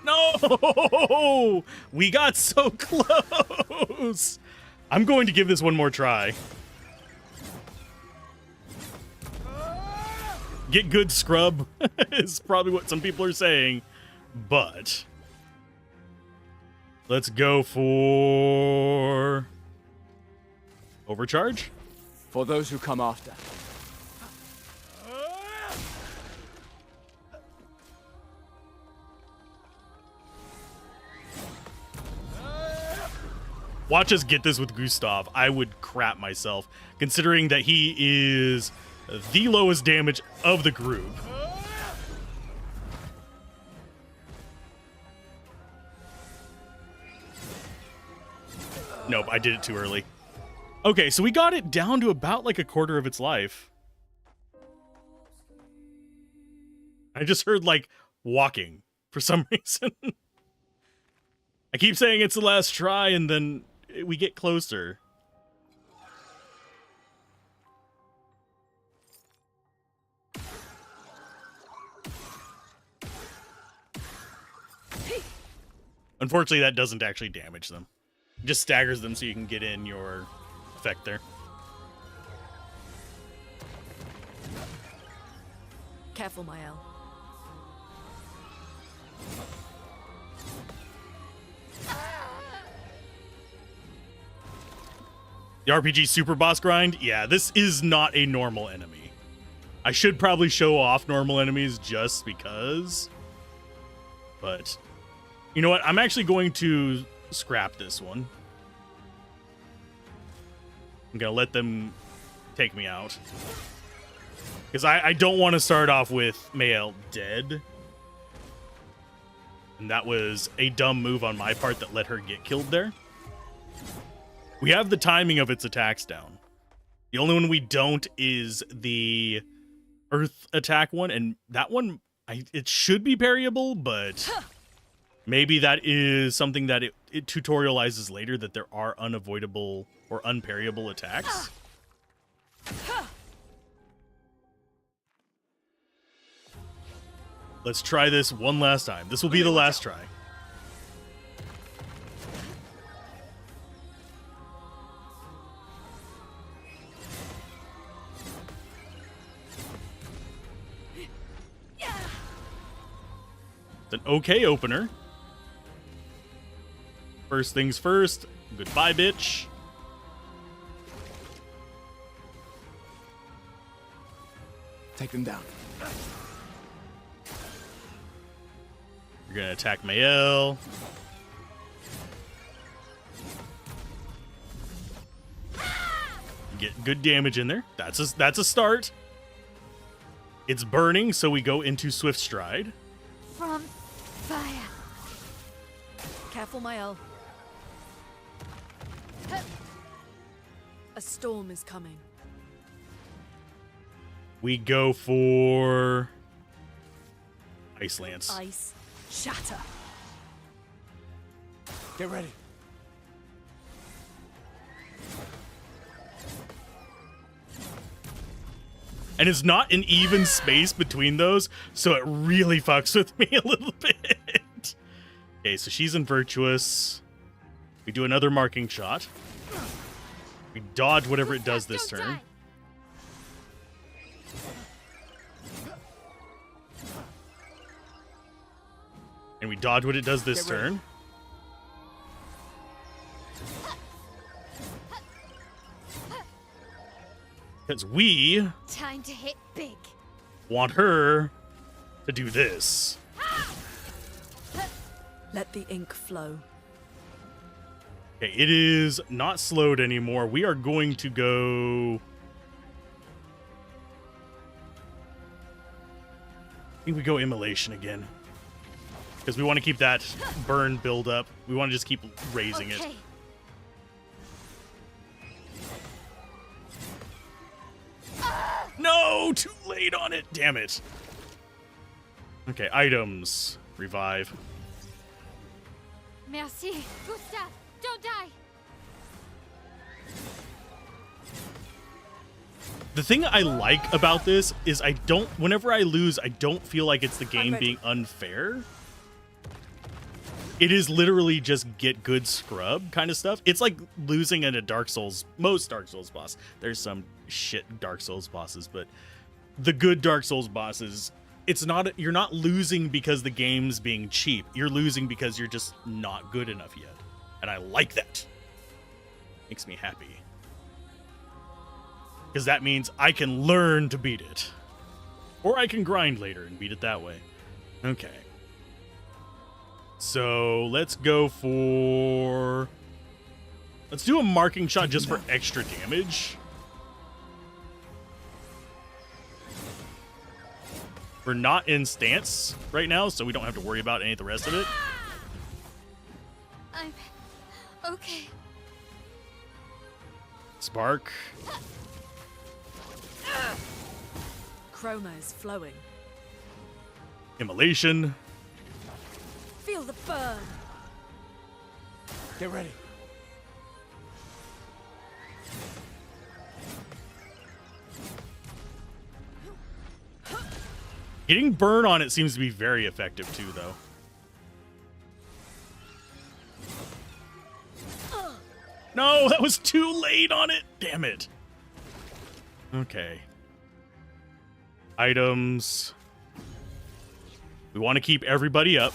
No! We got so close! I'm going to give this one more try. Get good, scrub, is probably what some people are saying. But let's go for overcharge. For those who come after. Watch us get this with Gustav. I would crap myself, considering that he is the lowest damage of the group. Nope, I did it too early. Okay, so we got it down to about like a quarter of its life. I just heard like walking for some reason. I keep saying it's the last try and then we get closer. Unfortunately, that doesn't actually damage them. It just staggers them so you can get in your effect there. Careful, Mael. The RPG super boss grind? Yeah, this is not a normal enemy. I should probably show off normal enemies just because. But, you know what? I'm actually going to scrap this one. I'm going to let them take me out. Because I don't want to start off with Mael dead. And that was a dumb move on my part that let her get killed there. We have the timing of its attacks down. The only one we don't is the earth attack one. And that one, it should be parryable, but maybe that is something that it tutorializes later, that there are unavoidable or unparryable attacks. Let's try this one last time. This will be the last try. It's an okay opener. First things first. Goodbye, bitch. Take them down. You're gonna attack Mael. Get good damage in there. That's a start. It's burning, so we go into Swift Stride. From fire. Careful, Mael. A storm is coming. We go for Ice Lance. Ice shatter. Get ready. And it's not an even space between those, so it really fucks with me a little bit. Okay, so she's in Virtuous. We do another marking shot. We dodge whatever it does this turn. And we dodge what it does this turn. Because we Time to hit big. want her to do this. Let the ink flow. Okay, it is not slowed anymore. We are going to go... I think we go Immolation again. Because we want to keep that burn build up. We want to just keep raising it. No! Too late on it! Damn it. Okay, items. Revive. Merci. Gustav, don't die. The thing I like about this is whenever I lose, I don't feel like it's the game being unfair. It is literally just get good scrub kind of stuff. It's like losing in a Dark Souls, most Dark Souls boss. There's some shit Dark Souls bosses, but the good Dark Souls bosses, you're not losing because the game's being cheap. You're losing because you're just not good enough yet. And I like that. Makes me happy. Because that means I can learn to beat it. Or I can grind later and beat it that way. Okay. So let's go for Let's do a marking shot just for extra damage. We're not in stance right now, so we don't have to worry about any of the rest of it. I'm okay. Spark. Chroma is flowing. Immolation. Feel the burn. Get ready. Getting burn on it seems to be very effective too, though. No, that was too late on it. Damn it. Okay. Items. We want to keep everybody up.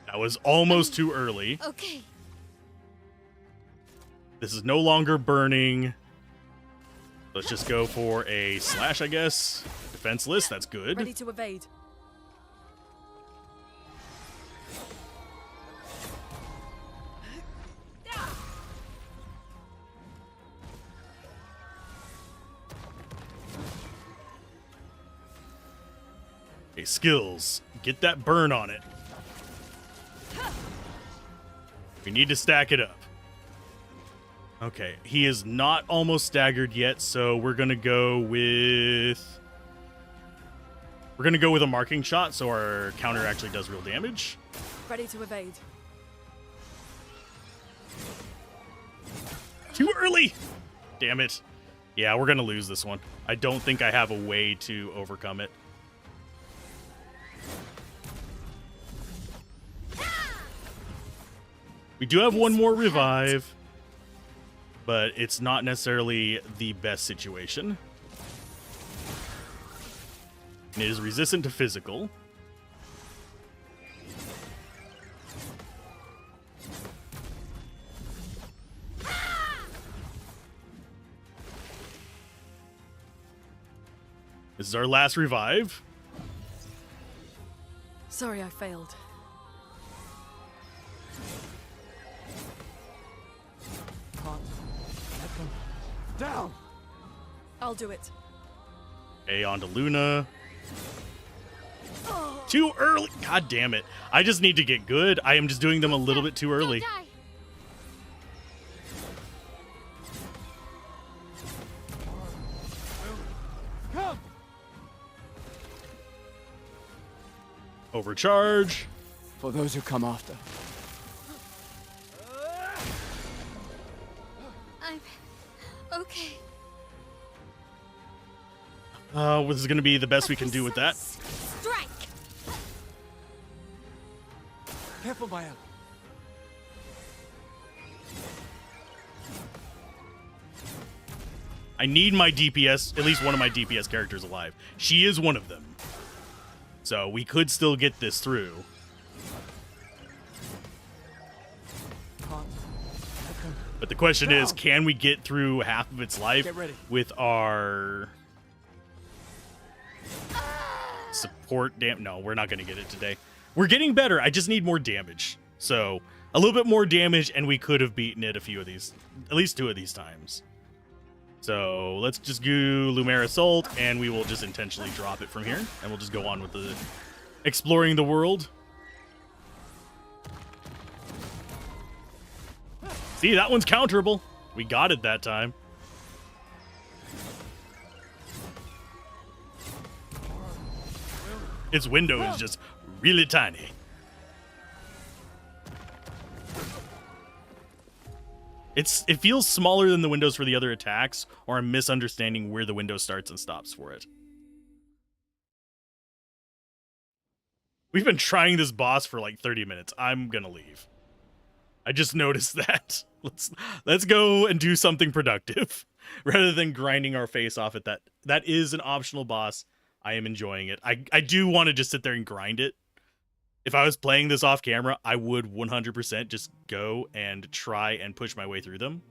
That was almost too early. Okay. This is no longer burning. Let's just go for a slash, I guess. Defenseless, that's good. Ready to evade. Okay, skills. Get that burn on it. We need to stack it up. Okay, he is not almost staggered yet, so we're gonna go with a marking shot, so our counter actually does real damage. Ready to evade. Too early! Damn it. Yeah, we're gonna lose this one. I don't think I have a way to overcome it. We do have one more revive, but it's not necessarily the best situation. It is resistant to physical. This is our last revive. Sorry I failed. Down! I'll do it. Okay, on to Luna. Too early. God damn it. I just need to get good. I am just doing them a little bit too early. Don't die. Come! Overcharge. For those who come after. I'm okay. This is going to be the best we can do with that. Strike. Careful, Maya. I need my DPS, at least one of my DPS characters alive. She is one of them. So we could still get this through. But the question is, can we get through half of its life with our support No, we're not going to get it today. We're getting better. I just need more damage. So a little bit more damage, and we could have beaten it a few of these, at least 2 of these times. So let's just do Lumer Assault, and we will just intentionally drop it from here, and we'll just go on with the exploring the world. See, that one's counterable. We got it that time. Its window is just really tiny. It feels smaller than the windows for the other attacks, or I'm misunderstanding where the window starts and stops for it. We've been trying this boss for like 30 minutes. I'm gonna leave. I just noticed that. Let's go and do something productive rather than grinding our face off at that. That is an optional boss. I am enjoying it. I do want to just sit there and grind it. If I was playing this off camera, I would 100% just go and try and push my way through them.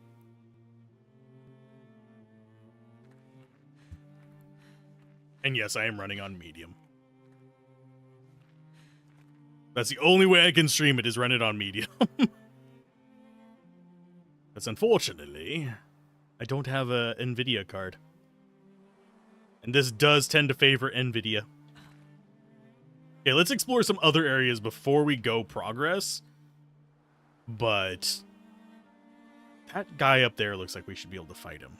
And yes, I am running on medium. That's the only way I can stream it, is run it on medium. Because unfortunately, I don't have a NVIDIA card. And this does tend to favor NVIDIA. Okay, let's explore some other areas before we go progress. But that guy up there looks like we should be able to fight him.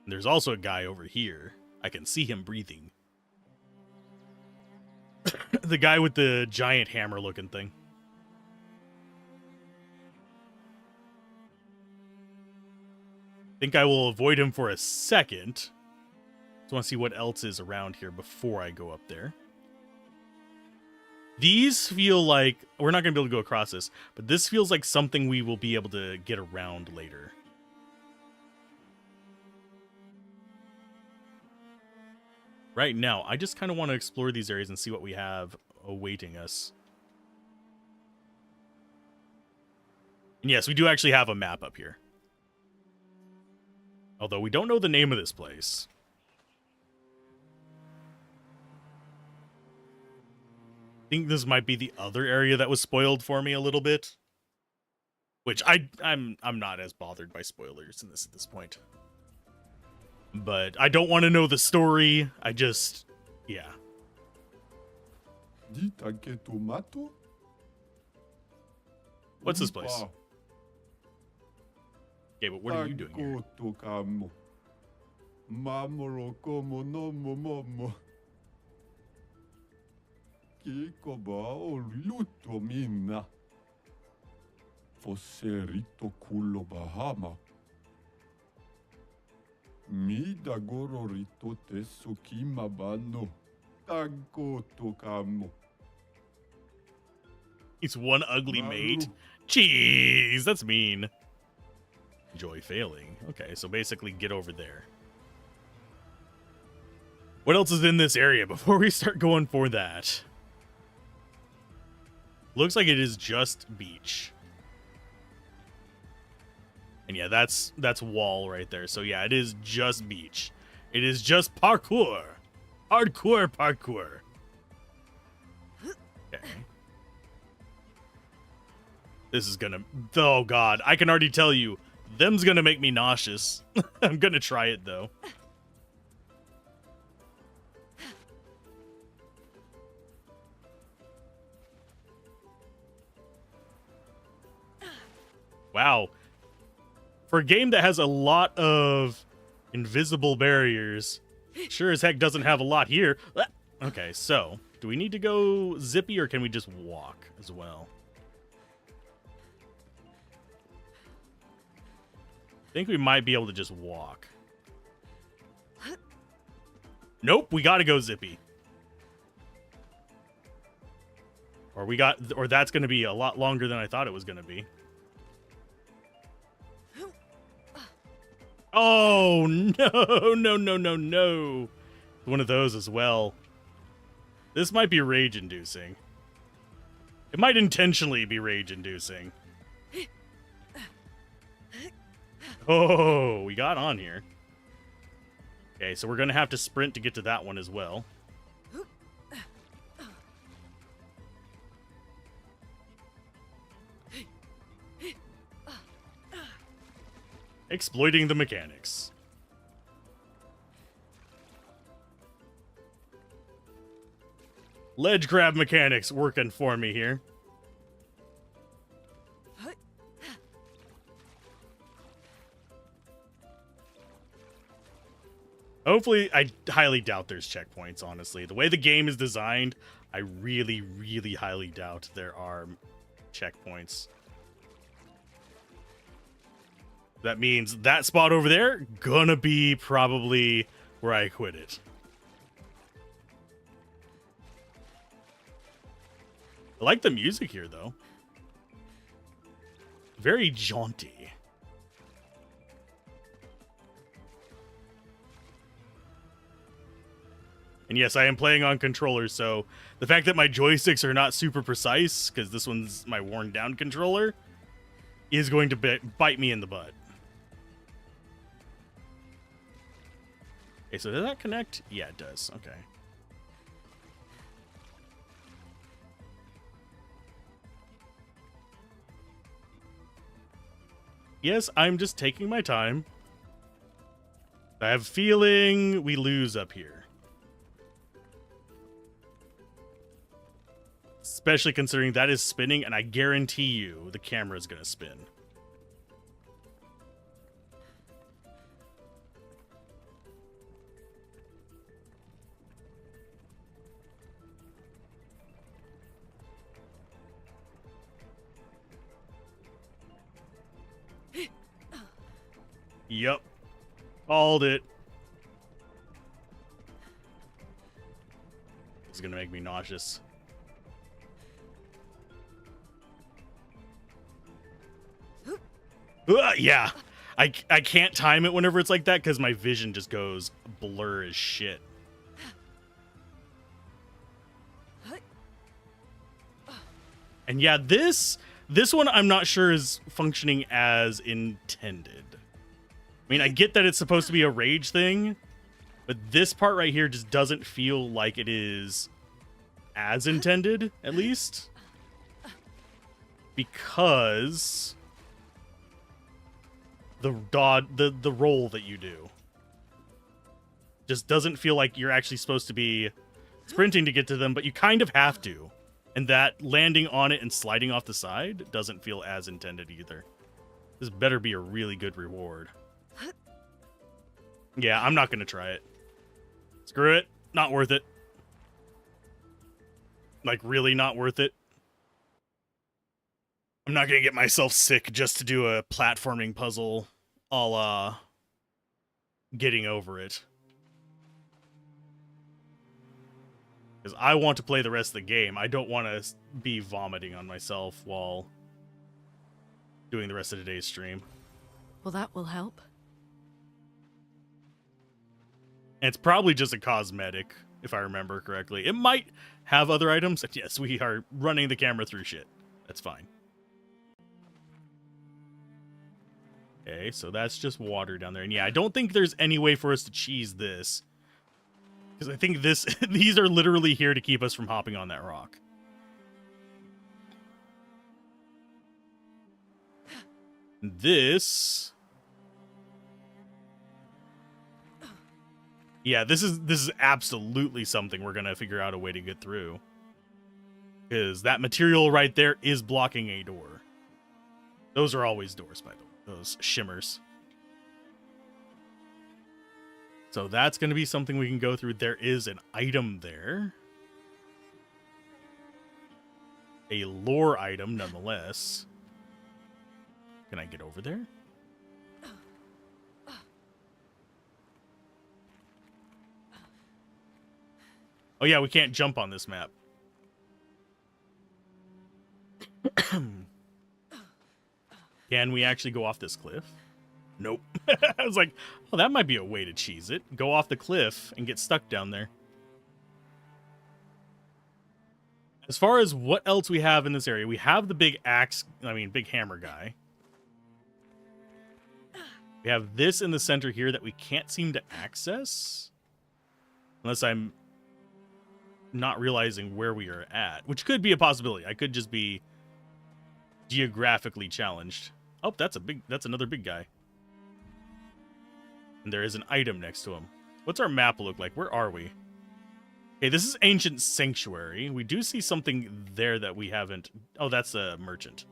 And there's also a guy over here. I can see him breathing. The guy with the giant hammer looking thing. Think I will avoid him for a second. Just want to see what else is around here before I go up there. These feel like, we're not going to be able to go across this, but this feels like something we will be able to get around later. Right now, I just kind of want to explore these areas and see what we have awaiting us. And yes, we do actually have a map up here. Although we don't know the name of this place. I think this might be the other area that was spoiled for me a little bit. Which I'm not as bothered by spoilers in this at this point. But I don't want to know the story. I just, yeah. What's this place? Okay, but what are you doing here? He's one ugly mate? Jeez, that's mean. Enjoy failing. Okay, so basically get over there. What else is in this area before we start going for that? Looks like it is just beach. And yeah, that's wall right there. So yeah, it is just beach. It is just parkour. Hardcore parkour. Okay. This is gonna... Oh god, I can already tell you. Them's gonna make me nauseous. I'm gonna try it though. Wow. For a game that has a lot of invisible barriers, sure as heck doesn't have a lot here. Okay, so, do we need to go zippy or can we just walk as well? I think we might be able to just walk. Nope, we gotta go zippy. Or that's gonna be a lot longer than I thought it was gonna be. Oh, no, no, no, no, no. One of those as well. This might be rage-inducing. It might intentionally be rage-inducing. Oh, we got on here. Okay, so we're going to have to sprint to get to that one as well. Exploiting the mechanics. Ledge grab mechanics working for me here. Hopefully, I highly doubt there's checkpoints, honestly. The way the game is designed, I really, really highly doubt there are checkpoints. That means that spot over there, gonna be probably where I quit it. I like the music here, though. Very jaunty. And yes, I am playing on controllers, so the fact that my joysticks are not super precise, because this one's my worn down controller, is going to bite me in the butt. Okay, so does that connect? Yeah, it does. Okay. Yes, I'm just taking my time. I have a feeling we lose up here. Especially considering that is spinning, and I guarantee you the camera is going to spin. Yup. Called it. This is going to make me nauseous. Yeah. I can't time it whenever it's like that because my vision just goes blur as shit. And yeah, this one I'm not sure is functioning as intended. I mean, I get that it's supposed to be a rage thing, but this part right here just doesn't feel like it is as intended, at least. Because the roll that you do just doesn't feel like you're actually supposed to be sprinting to get to them, but you kind of have to. And that landing on it and sliding off the side doesn't feel as intended either. This better be a really good reward. Yeah, I'm not going to try it. Screw it. Not worth it. Like, really not worth it. I'm not going to get myself sick just to do a platforming puzzle a la Getting Over It. Because I want to play the rest of the game. I don't want to be vomiting on myself while doing the rest of today's stream. Well, that will help. And it's probably just a cosmetic, if I remember correctly. It might have other items. Yes, we are running the camera through shit. That's fine. Okay, so that's just water down there. And yeah, I don't think there's any way for us to cheese this. Because I think these are literally here to keep us from hopping on that rock. This... Yeah, this is absolutely something we're going to figure out a way to get through. Because that material right there is blocking a door. Those are always doors, by the way. Those shimmers. So that's going to be something we can go through. There is an item there. A lore item, nonetheless. Can I get over there? Oh yeah, we can't jump on this map. Can we actually go off this cliff? Nope. I was like, oh, that might be a way to cheese it. Go off the cliff and get stuck down there. As far as what else we have in this area, we have the big big hammer guy. We have this in the center here that we can't seem to access. Unless I'm not realizing where we are at, which could be a possibility. I could just be geographically challenged. Oh, that's another big guy. And there is an item next to him. What's our map look like? Where are we? Okay, this is Ancient Sanctuary. We do see something there that we haven't... Oh, that's a merchant.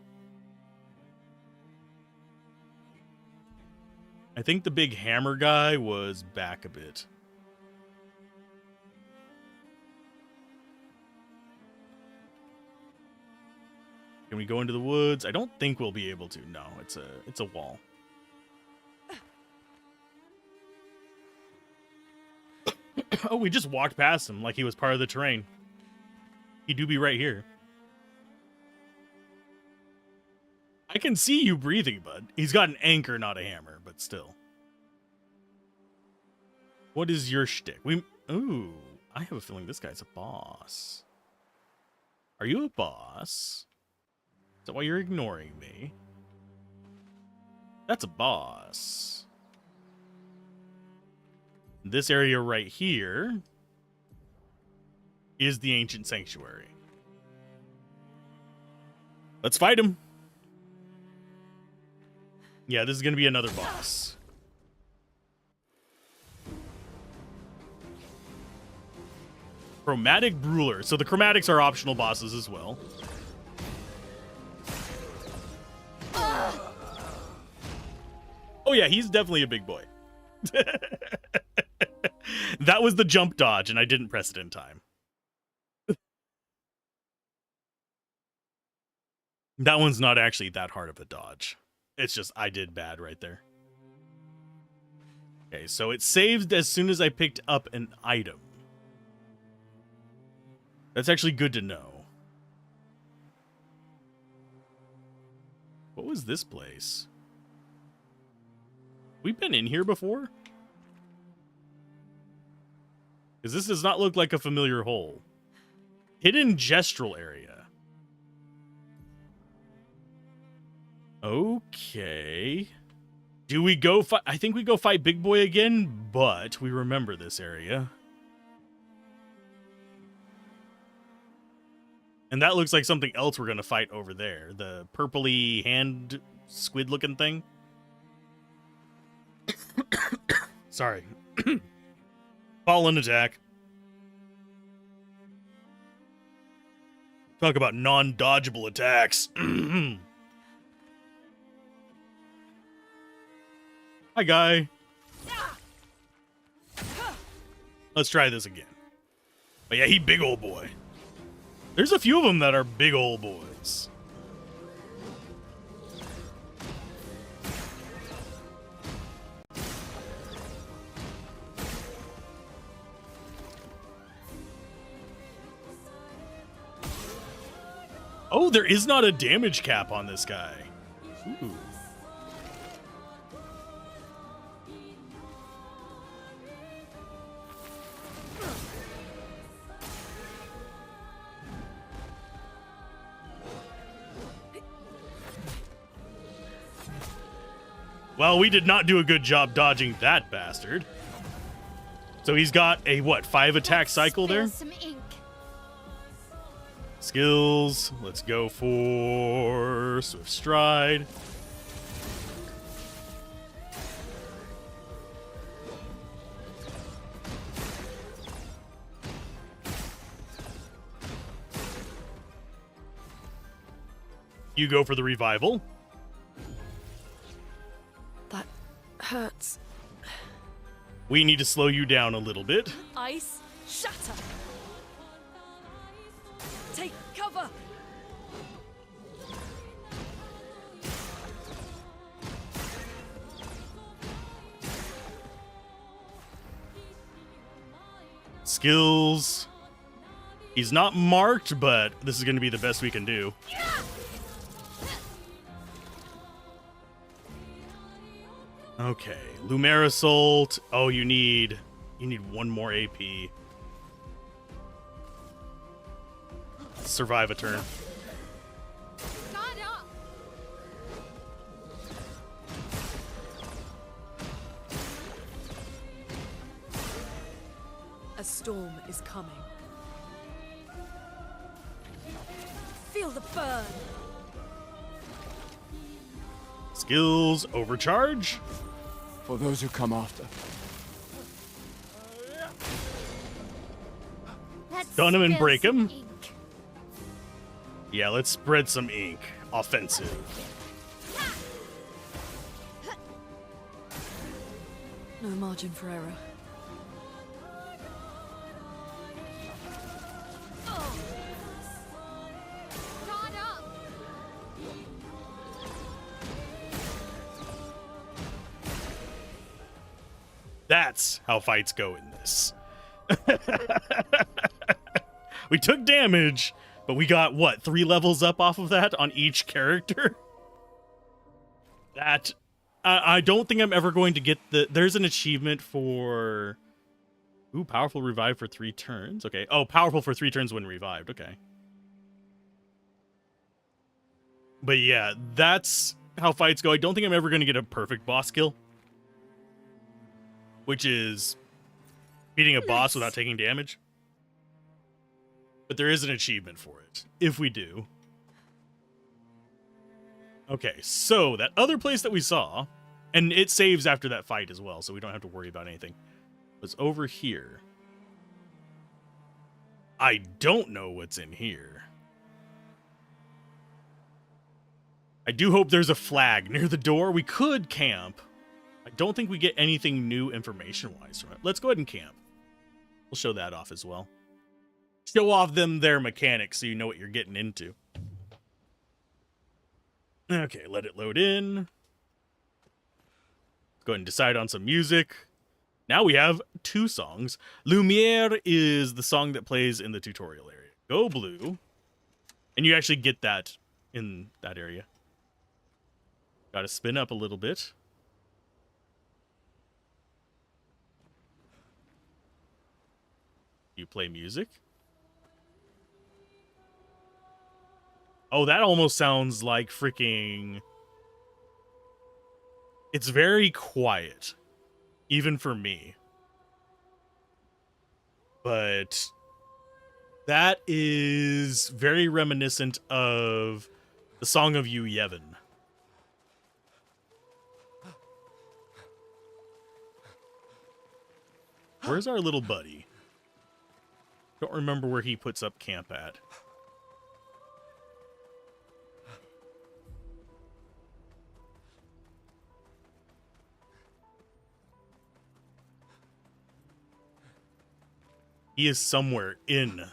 I think the big hammer guy was back a bit. Can we go into the woods? I don't think we'll be able to. No, it's a wall. Oh, we just walked past him like he was part of the terrain. He do be right here. I can see you breathing, bud. He's got an anchor, not a hammer, but still. What is your shtick? Ooh, I have a feeling this guy's a boss. Are you a boss? Is that why you're ignoring me? That's a boss. This area right here is the Ancient Sanctuary. Let's fight him. Yeah, this is going to be another boss. Chromatic Brawler. So the chromatics are optional bosses as well. Oh yeah, he's definitely a big boy. That was the jump dodge, and I didn't press it in time. That one's not actually that hard of a dodge. It's just I did bad right there. Okay, so it saved as soon as I picked up an item. That's actually good to know. What was this place? We've been in here before? Because this does not look like a familiar hole. Hidden gestural area. Okay. Do we go fight? I think we go fight Big Boy again, but we remember this area. And that looks like something else we're going to fight over there. The purpley hand squid looking thing. Sorry. Fallen attack. Talk about non-dodgeable attacks. Hi, guy. Let's try this again. But yeah, he big old boy. There's a few of them that are big old boys. Oh, there is not a damage cap on this guy. Ooh. Well, we did not do a good job dodging that bastard. So he's got a, what, 5 attack cycle there? Some ink. Skills. Let's go for Swift Stride. You go for the revival. That hurts. We need to slow you down a little bit. Ice, shatter. Take cover. Skills. He's not marked, but this is going to be the best we can do. Okay, Lumerisalt. Oh, you need one more AP. Survive a turn. Got up. A storm is coming. Feel the burn. Skills overcharge. For those who come after. Let's Stun him and spill break some him. ink. Yeah, let's spread some ink. Offensive. No margin for error. Got up. That's how fights go in this. We took damage, but we got, what, 3 levels up off of that on each character? That, I don't think I'm ever going to get there's an achievement for, ooh, powerful revive for 3 turns. Okay. Oh, powerful for 3 turns when revived. Okay. But yeah, that's how fights go. I don't think I'm ever going to get a perfect boss kill, which is beating a boss without taking damage. But there is an achievement for it, if we do. Okay, so that other place that we saw, and it saves after that fight as well, so we don't have to worry about anything, was over here. I don't know what's in here. I do hope there's a flag near the door. We could camp. I don't think we get anything new information-wise from it. Let's go ahead and camp. We'll show that off as well. Show off their mechanics so you know what you're getting into. Okay, let it load in. Let's go ahead and decide on some music. Now we have 2 songs. Lumiere is the song that plays in the tutorial area. Go blue. And you actually get that in that area. Gotta spin up a little bit. You play music. Oh, that almost sounds like freaking... It's very quiet. Even for me. But that is very reminiscent of the Song of Yu Yevon. Where's our little buddy? Don't remember where he puts up camp at. He is somewhere in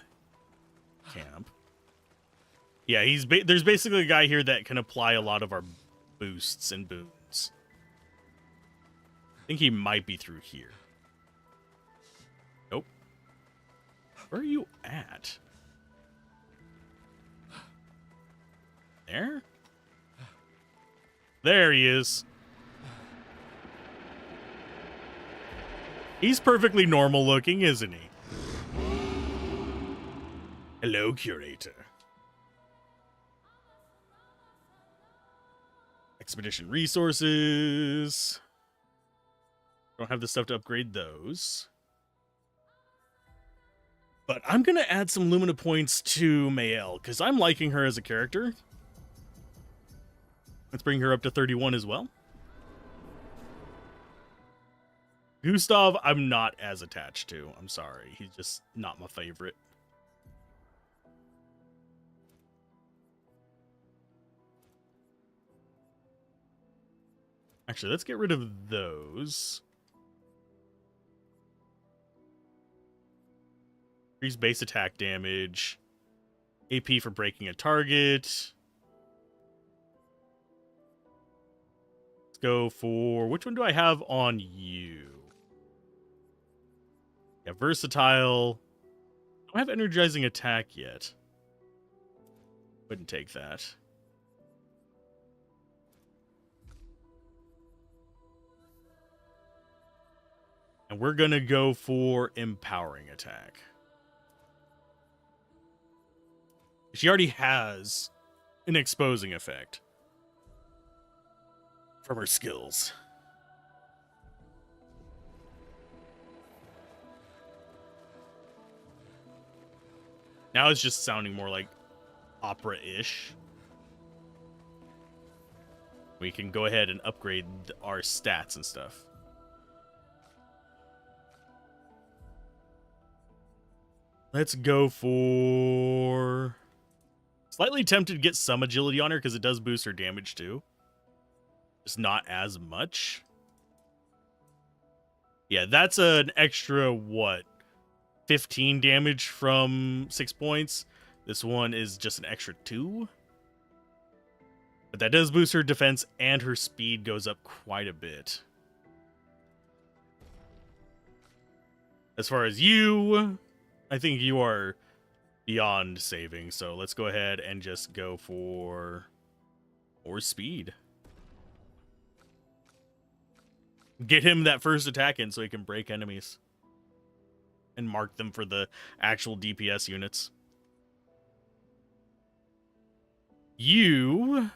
camp. Yeah, there's basically a guy here that can apply a lot of our boosts and boons. I think he might be through here. Nope. Where are you at? There? There he is. He's perfectly normal looking, isn't he? Hello, curator. Expedition resources. Don't have the stuff to upgrade those. But I'm going to add some Lumina points to Mael, because I'm liking her as a character. Let's bring her up to 31 as well. Gustav, I'm not as attached to. I'm sorry. He's just not my favorite. Actually, let's get rid of those. Increase base attack damage. AP for breaking a target. Let's go for... Which one do I have on you? Yeah, versatile. I don't have energizing attack yet. Wouldn't take that. And we're going to go for empowering attack. She already has an exposing effect from her skills. Now it's just sounding more like opera-ish. We can go ahead and upgrade our stats and stuff. Let's go for... Slightly tempted to get some agility on her because it does boost her damage too. Just not as much. Yeah, that's an extra, what? 15 damage from 6 points. This one is just an extra 2. But that does boost her defense and her speed goes up quite a bit. As far as you... I think you are beyond saving, so let's go ahead and just go for more speed. Get him that first attack in so he can break enemies. And mark them for the actual DPS units. You...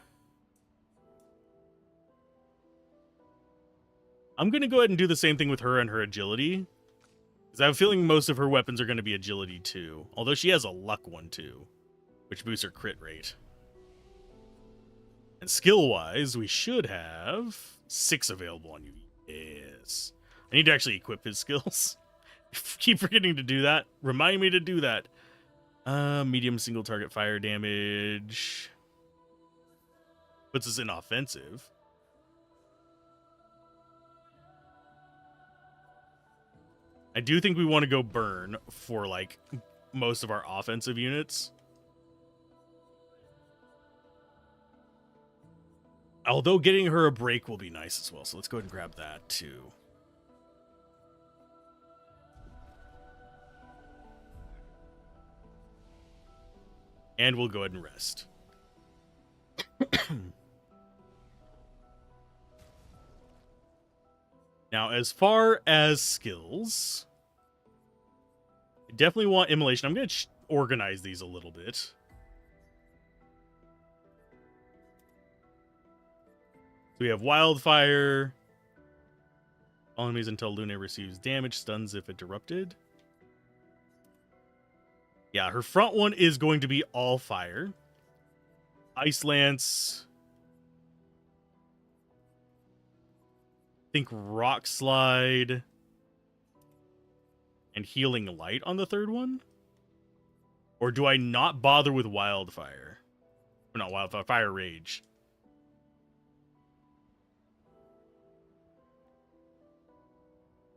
I'm going to go ahead and do the same thing with her and her agility. Because I have a feeling most of her weapons are going to be agility too. Although she has a luck one too. Which boosts her crit rate. And skill-wise, we should have 6 available on you. Yes. I need to actually equip his skills. Keep forgetting to do that. Remind me to do that. Medium single target fire damage. Puts us in offensive. I do think we want to go burn for, like, most of our offensive units. Although getting her a break will be nice as well. So let's go ahead and grab that too. And we'll go ahead and rest. Now, as far as skills, I definitely want immolation. I'm going to organize these a little bit. So we have wildfire. All enemies until Luna receives damage, stuns if interrupted. Yeah, her front one is going to be all fire. Ice Lance. I think Rock Slide. And Healing Light on the third one? Or do I not bother with Wildfire? Or not Wildfire, Fire Rage.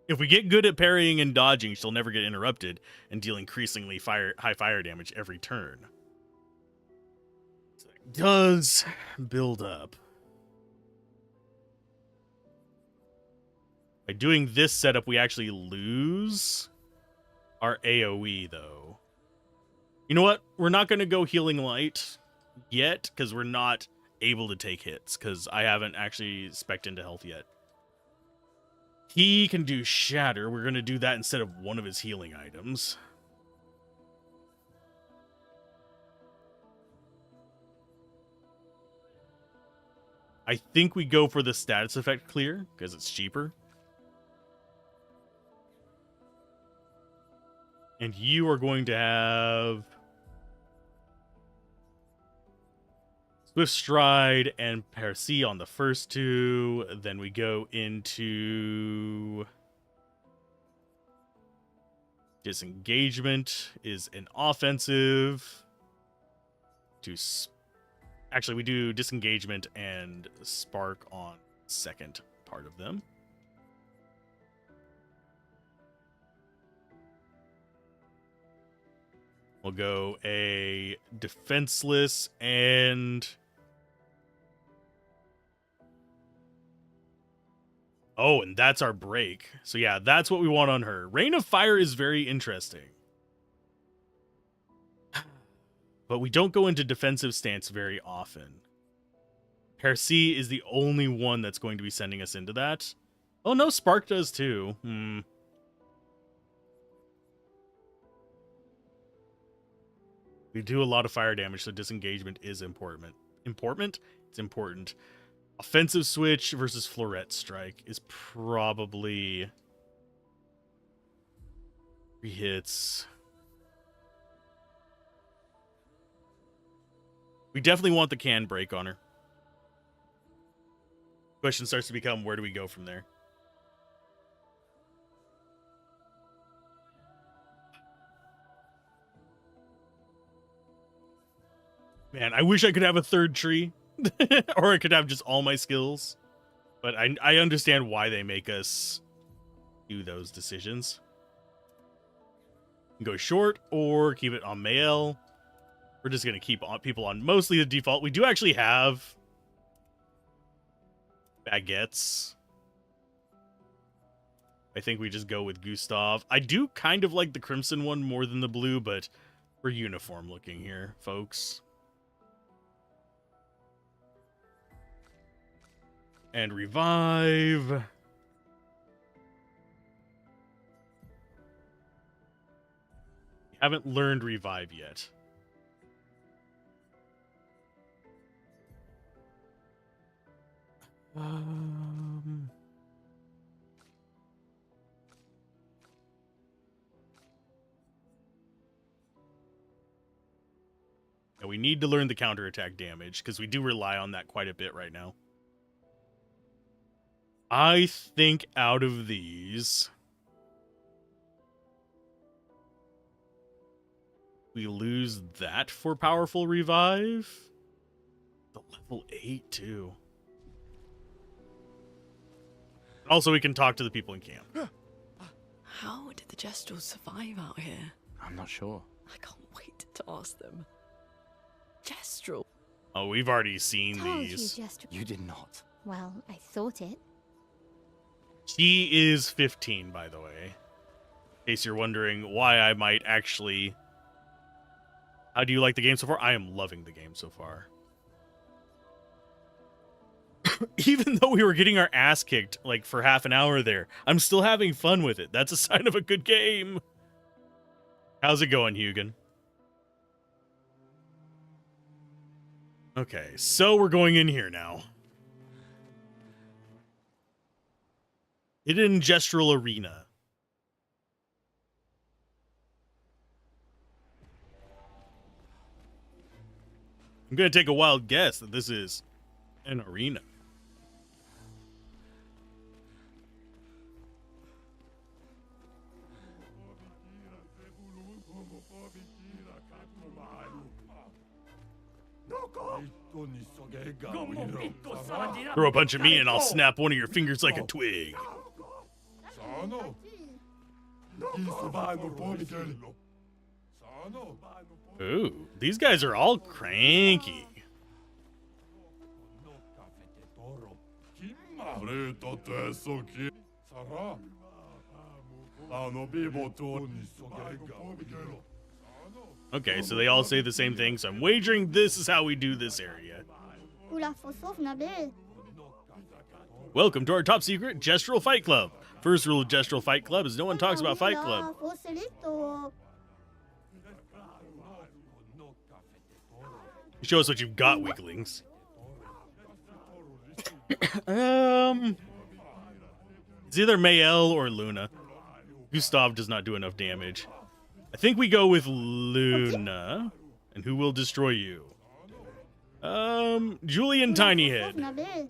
If we get good at parrying and dodging, she'll never get interrupted and deal increasingly high fire damage every turn. So it does build up. By doing this setup, we actually lose our AoE, though. You know what? We're not going to go Healing Light yet, because we're not able to take hits, because I haven't actually spec'd into health yet. He can do Shatter. We're going to do that instead of one of his healing items. I think we go for the status effect clear, because it's cheaper. And you are going to have Swift Stride and Parsi on the first two. Then we go into Disengagement is an offensive. Actually, we do Disengagement and Spark on second part of them. We'll go a Defenseless and... Oh, and that's our break. So yeah, that's what we want on her. Rain of Fire is very interesting. But we don't go into defensive stance very often. Parsi is the only one that's going to be sending us into that. Oh no, Spark does too. We do a lot of fire damage, so disengagement is important. It's important. Offensive switch versus Floret Strike is probably 3 hits. We definitely want the can break on her. Question starts to become, where do we go from there? Man, I wish I could have a third tree. Or I could have just all my skills. But I understand why they make us do those decisions. Go short or keep it on Mael. We're just going to keep people on mostly the default. We do actually have baguettes. I think we just go with Gustav. I do kind of like the crimson one more than the blue, but we're uniform looking here, folks. And revive. Haven't learned revive yet. And we need to learn the counterattack damage, because we do rely on that quite a bit right now. I think out of these, we lose that for Powerful Revive. The level 8, too. Also, we can talk to the people in camp. How did the Jestrels survive out here? I'm not sure. I can't wait to ask them. Jestrel. Oh, we've already seen Told these. you just. You did not. Well, I thought it. She is 15, by the way. In case you're wondering why I might actually... How do you like the game so far? I am loving the game so far. Even though we were getting our ass kicked, like, for half an hour there, I'm still having fun with it. That's a sign of a good game. How's it going, Hugin? Okay, so we're going in here now. Hidden Gestural Arena. I'm going to take a wild guess that this is an arena. Throw a punch at me and I'll snap one of your fingers like a twig. Ooh, these guys are all cranky. Okay, so they all say the same thing, so I'm wagering this is how we do this area. Welcome to our top secret Gestural Fight Club. First rule of Gestural Fight Club is no one talks about Fight Club. Show us what you've got, weaklings. It's either Mael or Luna. Gustav does not do enough damage. I think we go with Luna. And who will destroy you? Julian Tinyhead.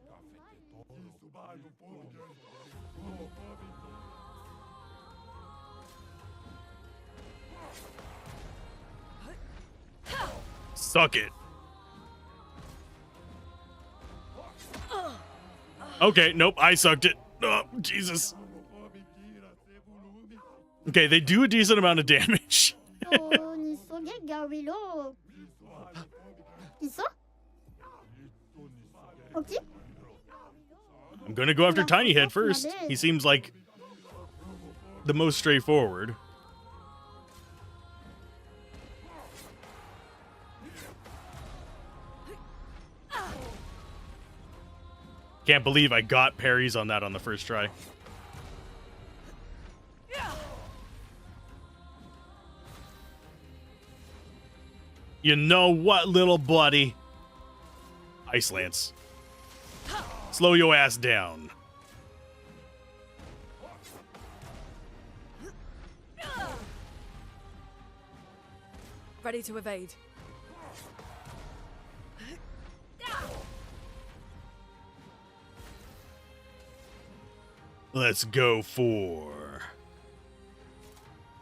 Suck it. Okay, nope, I sucked it. Oh, Jesus. Okay, they do a decent amount of damage. I'm gonna go after Tinyhead first. He seems like the most straightforward. Can't believe I got parries on that on the first try. You know what, little buddy? Ice Lance. Slow your ass down. Ready to evade. Let's go for...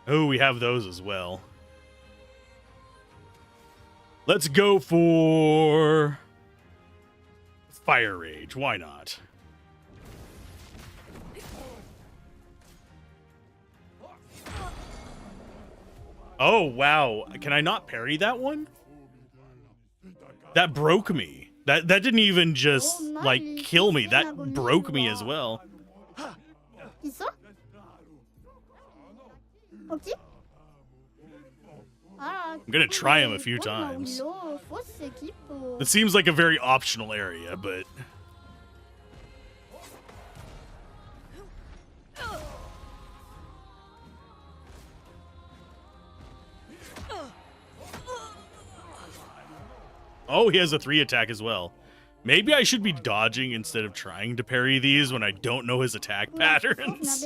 Oh, we have those as well. Let's go for... Fire Rage. Why not? Oh, wow. Can I not parry that one? That broke me. That didn't even just, like, kill me. That broke me as well. I'm gonna try him a few times. It seems like a very optional area, but... Oh, he has a 3 attack as well. Maybe I should be dodging instead of trying to parry these when I don't know his attack patterns.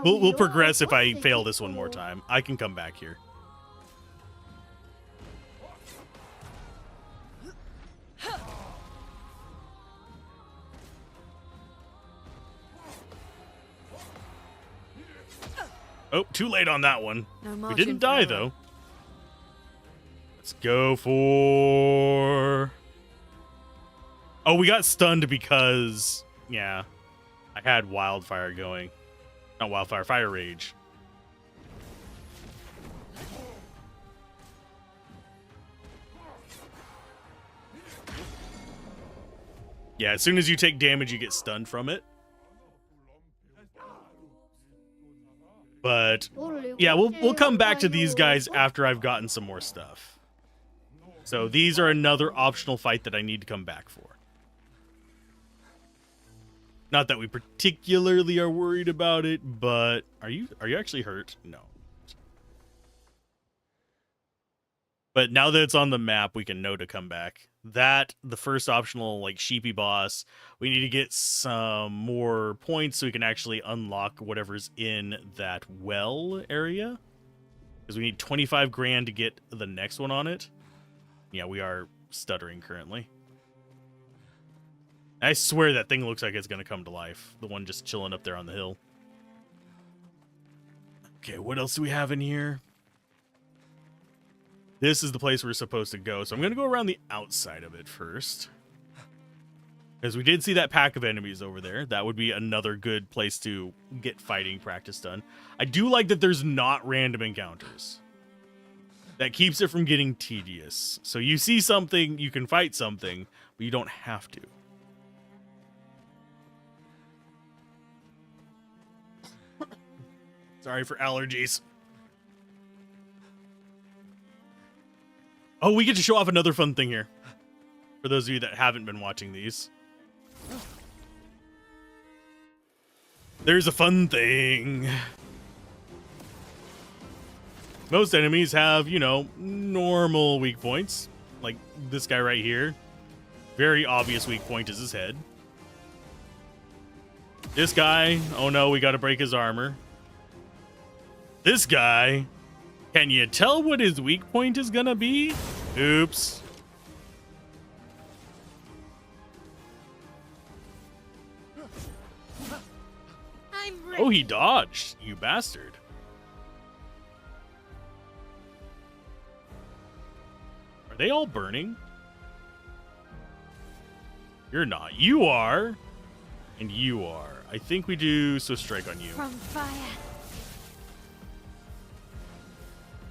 We'll progress if I fail this one more time. I can come back here. Oh, too late on that one. No We margin didn't for die, error. though. Let's go for... Oh, we got stunned because... Yeah. I had Wildfire going. Not Wildfire, Fire Rage. Yeah, as soon as you take damage, you get stunned from it. But yeah, we'll come back to these guys after I've gotten some more stuff. So these are another optional fight that I need to come back for. Not that we particularly are worried about it, but are you actually hurt? No. But now that it's on the map, we can know to come back. That, the first optional, like, sheepy boss, we need to get some more points so we can actually unlock whatever's in that well area. Because we need 25 grand to get the next one on it. Yeah, we are stuttering currently. I swear that thing looks like it's going to come to life. The one just chilling up there on the hill. Okay, what else do we have in here? This is the place we're supposed to go, so I'm going to go around the outside of it first. Because we did see that pack of enemies over there. That would be another good place to get fighting practice done. I do like that there's not random encounters. That keeps it from getting tedious. So you see something, you can fight something, but you don't have to. Sorry for allergies. Oh, we get to show off another fun thing here. For those of you that haven't been watching these. There's a fun thing. Most enemies have, you know, normal weak points. Like this guy right here. Very obvious weak point is his head. This guy, oh no, we gotta break his armor. This guy, can you tell what his weak point is gonna be? Oops. I'm ready. Oh, he dodged, you bastard. Are they all burning? You're not. You are. And you are. I think we do so strike on you. From fire.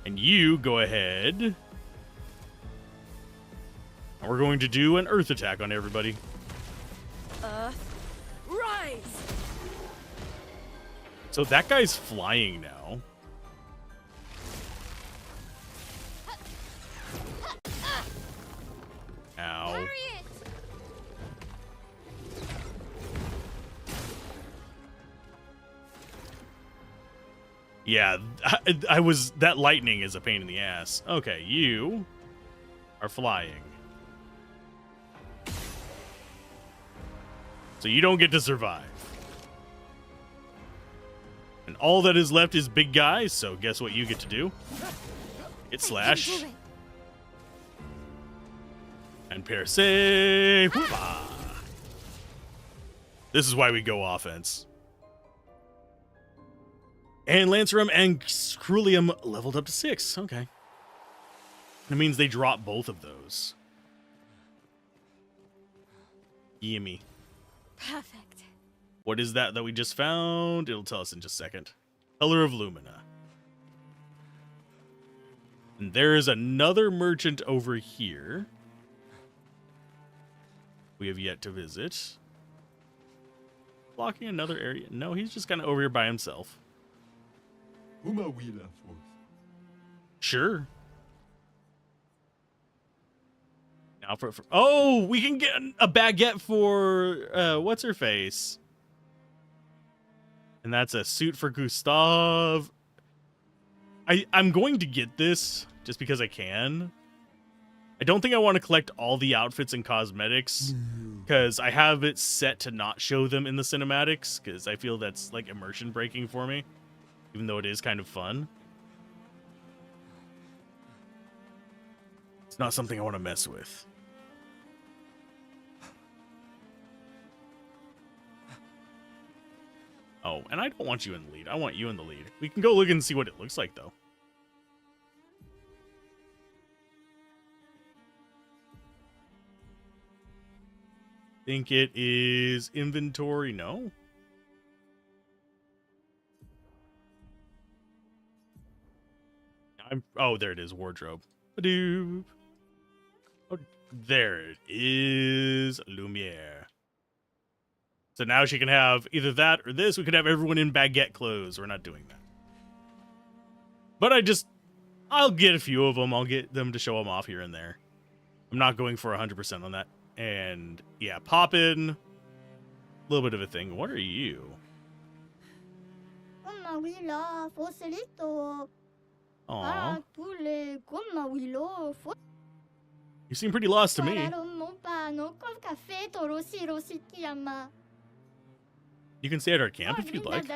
And you go ahead. And we're going to do an earth attack on everybody. Earth, rise! So that guy's flying now. Ow. Hurry it. Yeah, I was... That lightning is a pain in the ass. Okay, you are flying. So you don't get to survive. And all that is left is big guys, so guess what you get to do? Get slash. I can do it. And Perse. This is why we go offense. And Lancerum and Crulium leveled up to 6. Okay. That means they drop both of those. Yummy. Perfect. What is that we just found? It'll tell us in just a second. Color of Lumina. And there is another merchant over here. We have yet to visit. Blocking another area. No, he's just kind of over here by himself. Sure. Now for oh, we can get a baguette for what's her face, and that's a suit for Gustav. I'm going to get this just because I can. I don't think I want to collect all the outfits and cosmetics because I have it set to not show them in the cinematics because I feel that's like immersion breaking for me, even though it is kind of fun. It's not something I want to mess with. Oh, and I don't want you in the lead. I want you in the lead. We can go look and see what it looks like, though. Think it is inventory? No. Oh, there it is. Wardrobe. Ba-doop. Oh, there it is. Lumiere. So now she can have either that or this. We could have everyone in baguette clothes. We're not doing that. But I'll get a few of them. I'll get them to show them off here and there. I'm not going for 100% on that. And yeah, pop in. A little bit of a thing. What are you? Aww. You seem pretty lost to me. You can stay at our camp if you'd like.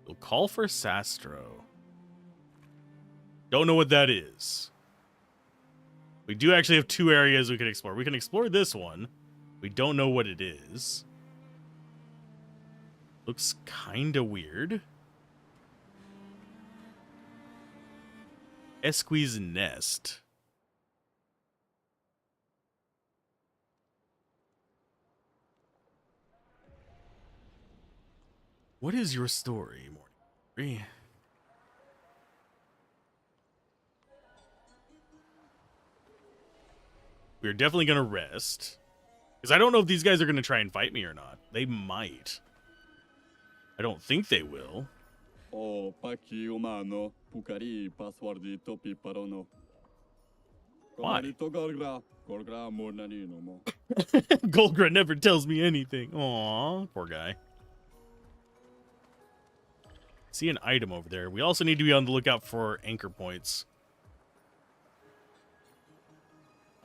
We'll call for Sastro. Don't know what that is. We do actually have 2 areas we can explore. We can explore this one. We don't know what it is. Looks kinda weird. Esqui's Nest. What is your story, Morning? We're definitely going to rest. Because I don't know if these guys are going to try and fight me or not. They might. I don't think they will. Oh, paki umano, pukari password topi parono. Why? Mornani no mo. Golgra never tells me anything. Aw, poor guy. See an item over there. We also need to be on the lookout for anchor points.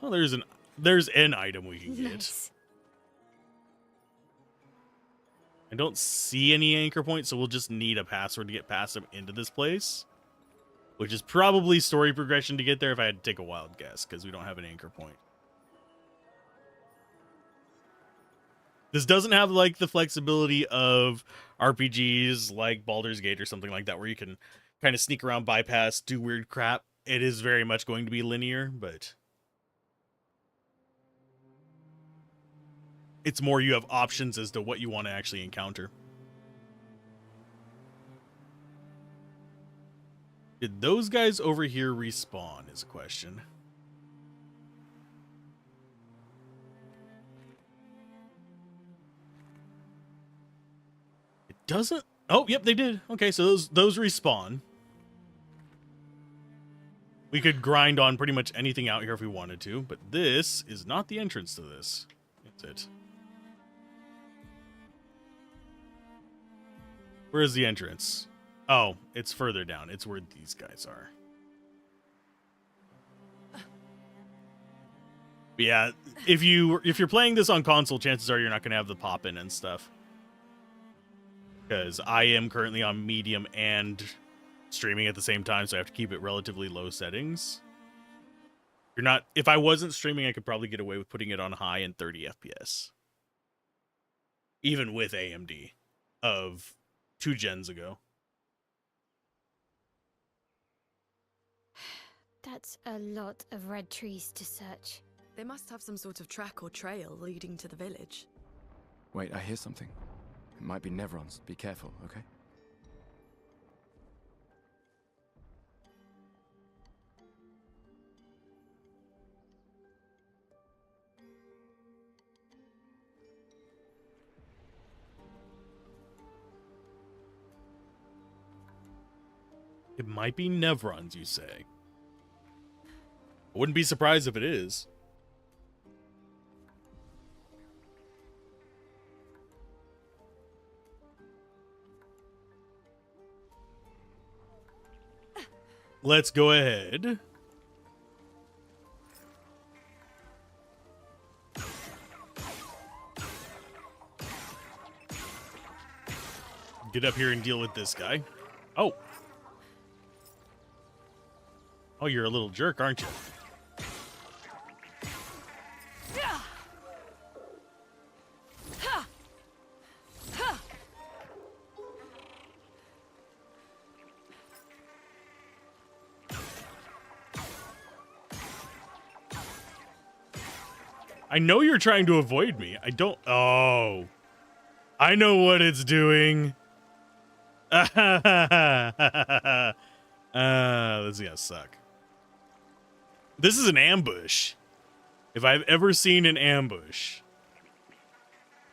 Oh, there's an item we can get. Nice. I don't see any anchor points, so we'll just need a password to get past them into this place. Which is probably story progression to get there if I had to take a wild guess, because we don't have an anchor point. This doesn't have like the flexibility of RPGs like Baldur's Gate or something like that, where you can kind of sneak around, bypass, do weird crap. It is very much going to be linear, but it's more you have options as to what you want to actually encounter. Did those guys over here respawn is a question. It doesn't. Oh, yep, they did. Okay, so those respawn. We could grind on pretty much anything out here if we wanted to, but this is not the entrance to this. That's it. Where is the entrance? Oh, it's further down. It's where these guys are. But yeah, if you're playing this on console, chances are you're not going to have the pop-in and stuff. Because I am currently on medium and streaming at the same time, so I have to keep it relatively low settings. If I wasn't streaming, I could probably get away with putting it on high and 30 FPS. Even with AMD of 2 gens ago. That's a lot of red trees to search. They must have some sort of track or trail leading to the village. Wait, I hear something. It might be Nevrons. Be careful, okay? It might be Nevrons, you say? I wouldn't be surprised if it is. let's go ahead. Get up here and deal with this guy. Oh. Oh, you're a little jerk, aren't you? I know you're trying to avoid me. I don't... Oh. I know what it's doing. This is gonna suck. This is an ambush. If I've ever seen an ambush.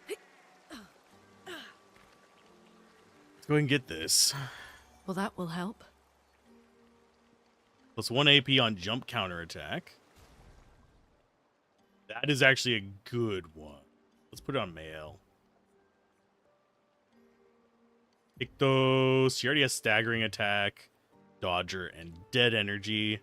Let's go ahead and get this. Well, that will help. Plus 1 AP on jump counterattack. That is actually a good one. Let's put it on male. Ictos. She already has staggering attack, dodger, and dead energy.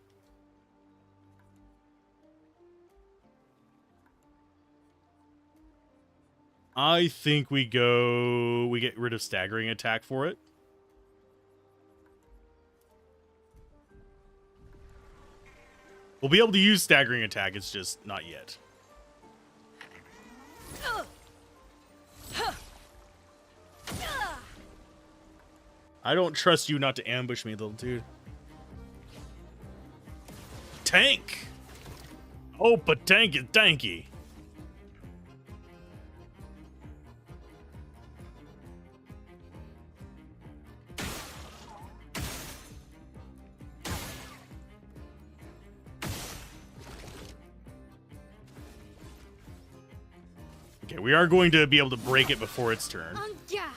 I think we get rid of staggering attack for it. We'll be able to use staggering attack, it's just not yet. I don't trust you not to ambush me, little dude. Tank! Oh, but tank is tanky. Okay, we are going to be able to break it before its turn. On guard.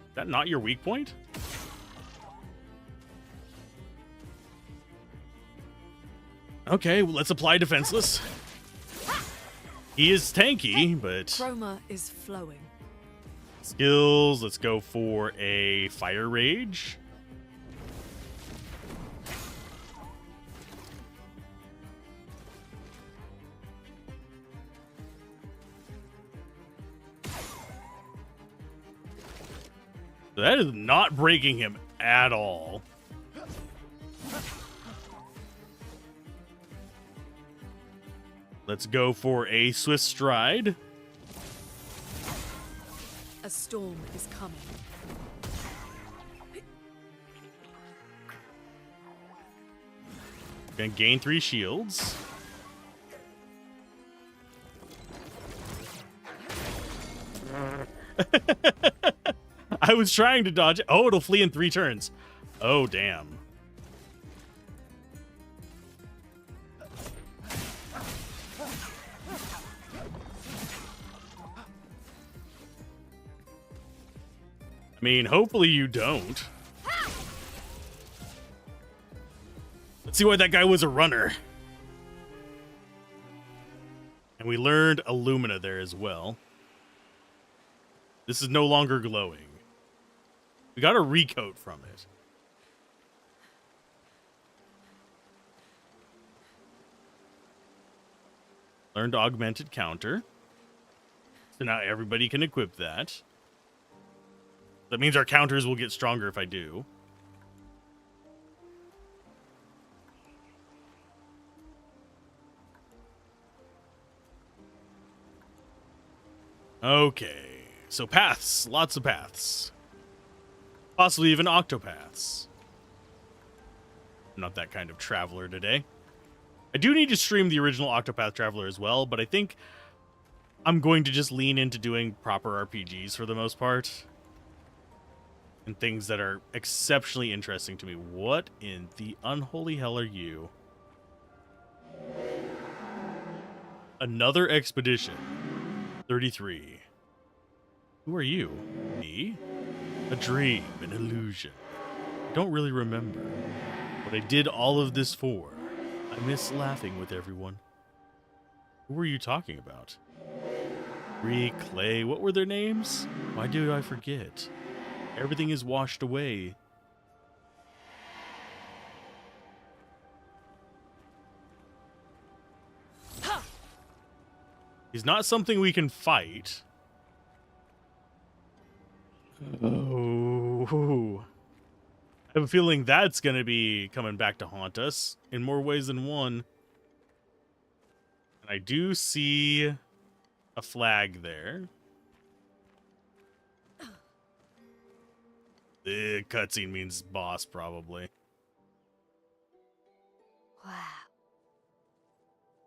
Is that not your weak point? Okay, well, let's apply defenseless. He is tanky, but... Chroma is flowing. Skills, let's go for a Fire Rage. So that is not breaking him at all. Let's go for a Swift Stride. A storm is coming. Gonna gain 3 shields. I was trying to dodge it. Oh, it'll flee in 3 turns. Oh, damn. I mean, hopefully you don't. Let's see why that guy was a runner. And we learned Illumina there as well. This is no longer glowing. We got a recoat from it. Learned Augmented Counter. So now everybody can equip that. That means our counters will get stronger if I do. Okay, so paths, lots of paths. Possibly even octopaths. I'm not that kind of traveler today. I do need to stream the original Octopath Traveler as well, but I think I'm going to just lean into doing proper RPGs for the most part. And things that are exceptionally interesting to me. What in the unholy hell are you? Another expedition. 33. Who are you? Me? A dream, an illusion. I don't really remember what I did all of this for. I miss laughing with everyone. Who were you talking about? Clay. What were their names? Why do I forget? Everything is washed away. He's not something we can fight. Oh. I have a feeling that's going to be coming back to haunt us in more ways than one. And I do see a flag there. The cutscene means boss, probably. Wow.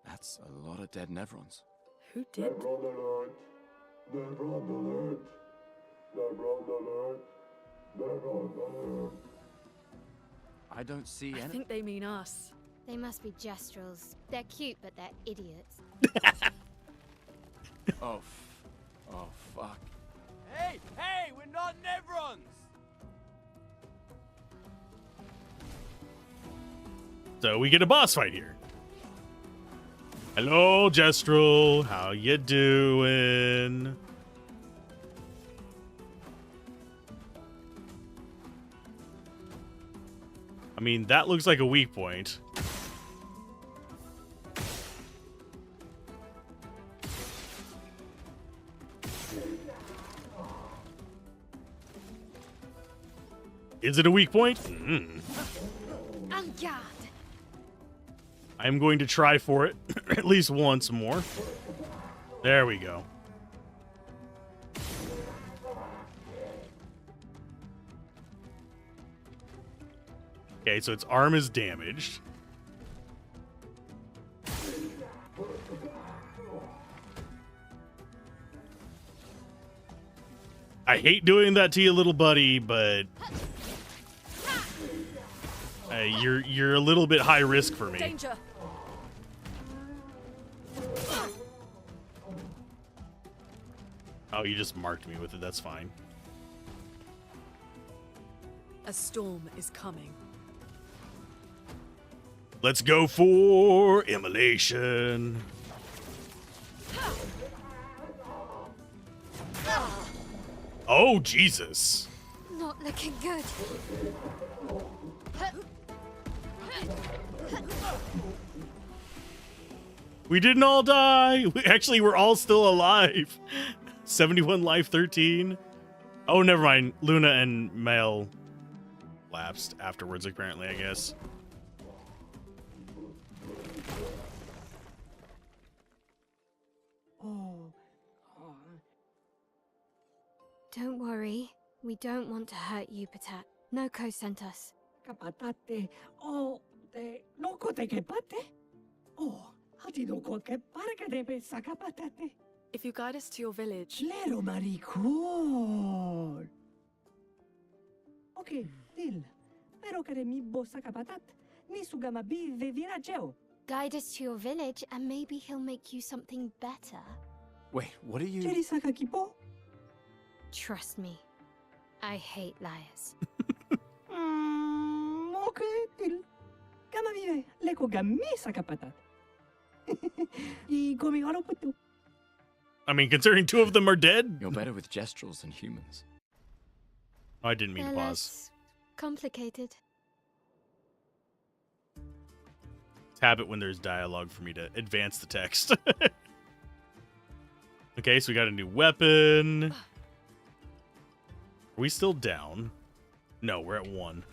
That's a lot of dead Nevrons. Who did? I don't see I any. think they mean us. They must be gestrels. They're cute, but they're idiots. Oh, oh, fuck. Hey, we're not Nevrons! So we get a boss fight here. Hello, Gestrel. How you doing? I mean, that looks like a weak point. Is it a weak point? En garde! I'm going to try for it at least once more. There we go. Okay, so its arm is damaged. I hate doing that to you, little buddy, but you're a little bit high risk for me. Danger! Oh, you just marked me with it. That's fine. A storm is coming. Let's go for immolation. Oh, Jesus. Not looking good. We didn't all die. Actually, we're all still alive. 71 life, 13. Oh, never mind. Luna and Mel lapsed afterwards, apparently, I guess. Don't worry. We don't want to hurt you, Patat. Noko sent us. Kapatate, oh, de noko te kepate? Oh, hati noko ke parka debe sakapatate. If you guide us to your village, Claro, maricón. Okay, dil. Pero kare mi bo sakapatat. Ni sugama bi ve virageo. Guide us to your village, and maybe he'll make you something better. Wait, what are you? Cheri sakakipo? Trust me. I hate liars. Okay, dil. Kama vive, leko gami sakapatat. I gomi haro putu. I mean, considering two of them are dead. You're better with gestrels than humans. Oh, I didn't mean to They're pause. less complicated. Tap it when there's dialogue for me to advance the text. Okay, so we got a new weapon. Are we still down? No, we're at 1.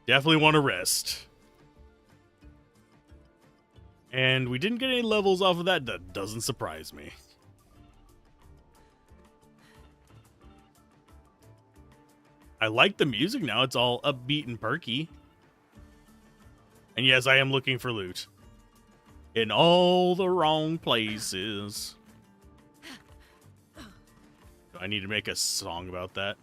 Definitely want to rest. And we didn't get any levels off of that. That doesn't surprise me. I like the music now. It's all upbeat and perky. And yes, I am looking for loot. In all the wrong places. Do I need to make a song about that?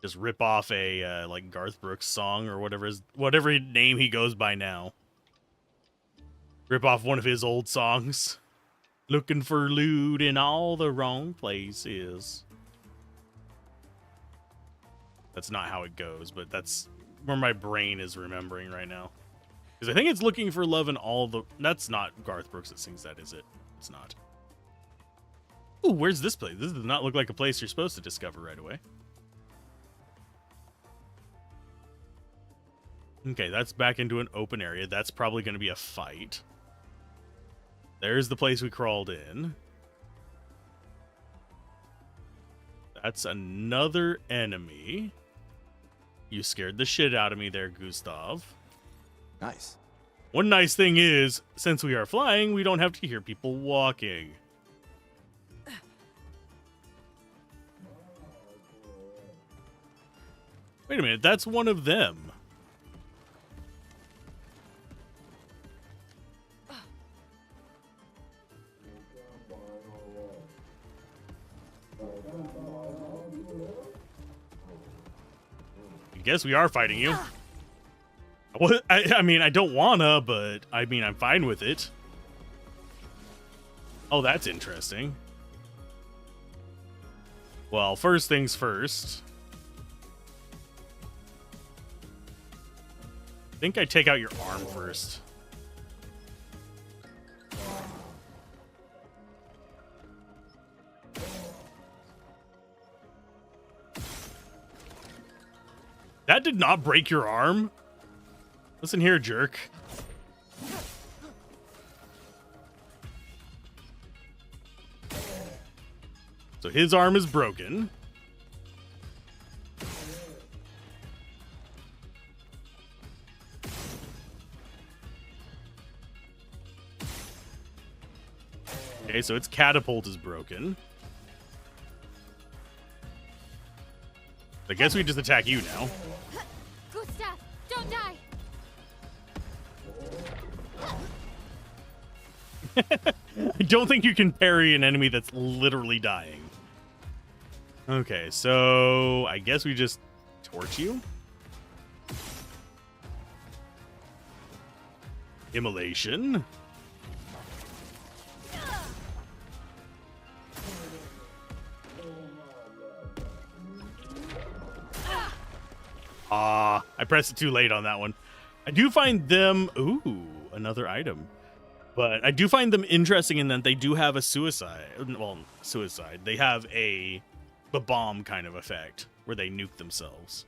Just rip off a like Garth Brooks song or whatever name he goes by now. Rip off one of his old songs. Looking for loot in all the wrong places. That's not how it goes, but that's where my brain is remembering right now. Because I think it's looking for love in all the... That's not Garth Brooks that sings that, is it? It's not. Ooh, where's this place? This does not look like a place you're supposed to discover right away. Okay, that's back into an open area. That's probably going to be a fight. There's the place we crawled in. That's another enemy. You scared the shit out of me there, Gustav. Nice. One nice thing is, since we are flying, we don't have to hear people walking. Wait a minute, that's one of them. I guess we are fighting you. What? I mean, I don't wanna, but I mean, I'm fine with it. Oh, that's interesting. Well, first things first. I think I take out your arm first. That did not break your arm. Listen here, jerk. So his arm is broken. Okay, so its catapult is broken. I guess we just attack you now. Gustav, don't die! I don't think you can parry an enemy that's literally dying. Okay, so I guess we just torch you. Immolation. I pressed it too late on that one. I do find them... Ooh, another item. But I do find them interesting in that they do have a suicide. Well, suicide. They have the bomb kind of effect where they nuke themselves.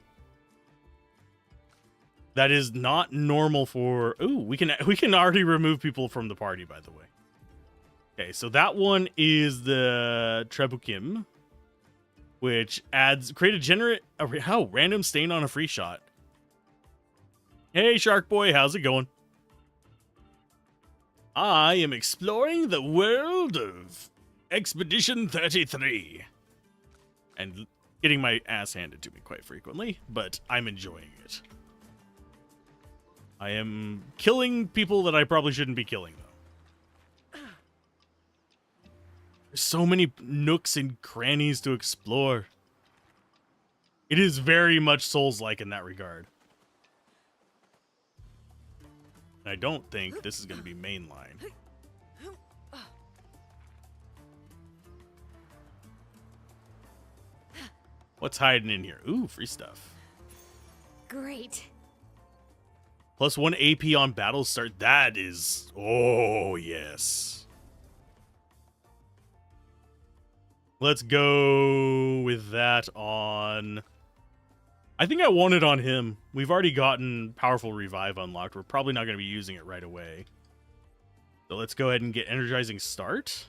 That is not normal for... Ooh, we can already remove people from the party, by the way. Okay, so that one is the Trebuchem, which create a random stain on a free shot. Hey, Shark Boy, how's it going? I am exploring the world of Expedition 33. And getting my ass handed to me quite frequently, but I'm enjoying it. I am killing people that I probably shouldn't be killing, though. There's so many nooks and crannies to explore. It is very much Souls-like in that regard. I don't think this is going to be mainline. What's hiding in here? Ooh, free stuff. Great. +1 AP on battle start. That is... Oh, yes. Let's go with that on... I think I want it on him. We've already gotten Powerful Revive unlocked. We're probably not going to be using it right away. So let's go ahead and get Energizing Start.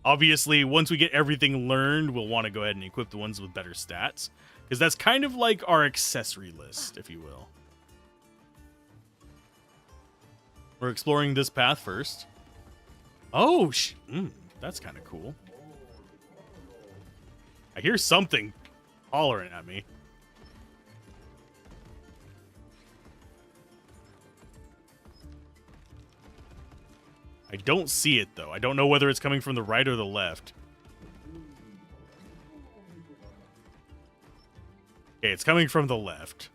Obviously, once we get everything learned, we'll want to go ahead and equip the ones with better stats. Because that's kind of like our accessory list, if you will. We're exploring this path first. Oh, that's kind of cool. I hear something hollering at me. I don't see it, though. I don't know whether it's coming from the right or the left. Okay, it's coming from the left.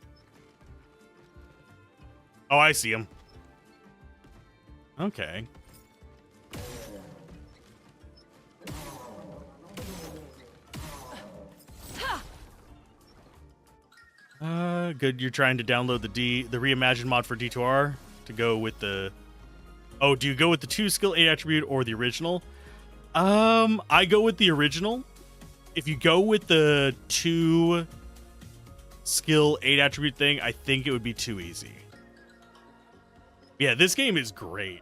Oh, I see him. Okay. good you're trying to download the reimagined mod for D2R to go with the... Oh, do you go with the 2 skill 8 attribute or the original? I go with the original. If you go with the 2 skill 8 attribute thing, I think it would be too easy. Yeah, this game is great.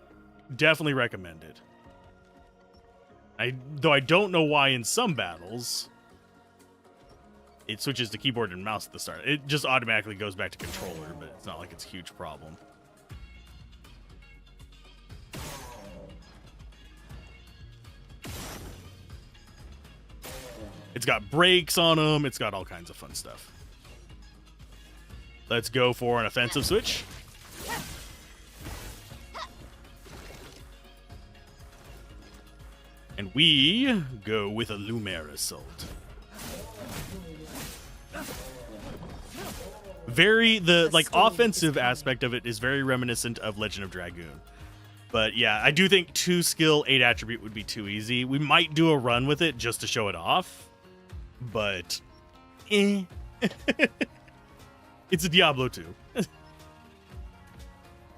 Definitely recommend it. Though I don't know why in some battles it switches to keyboard and mouse at the start. It just automatically goes back to controller, but it's not like it's a huge problem. It's got brakes on them. It's got all kinds of fun stuff. Let's go for an offensive switch. And we go with a Lumer Assault. The offensive aspect of it is very reminiscent of Legend of Dragoon. But yeah, I do think 2 skill 8 attribute would be too easy. We might do a run with it just to show it off. But it's a Diablo 2.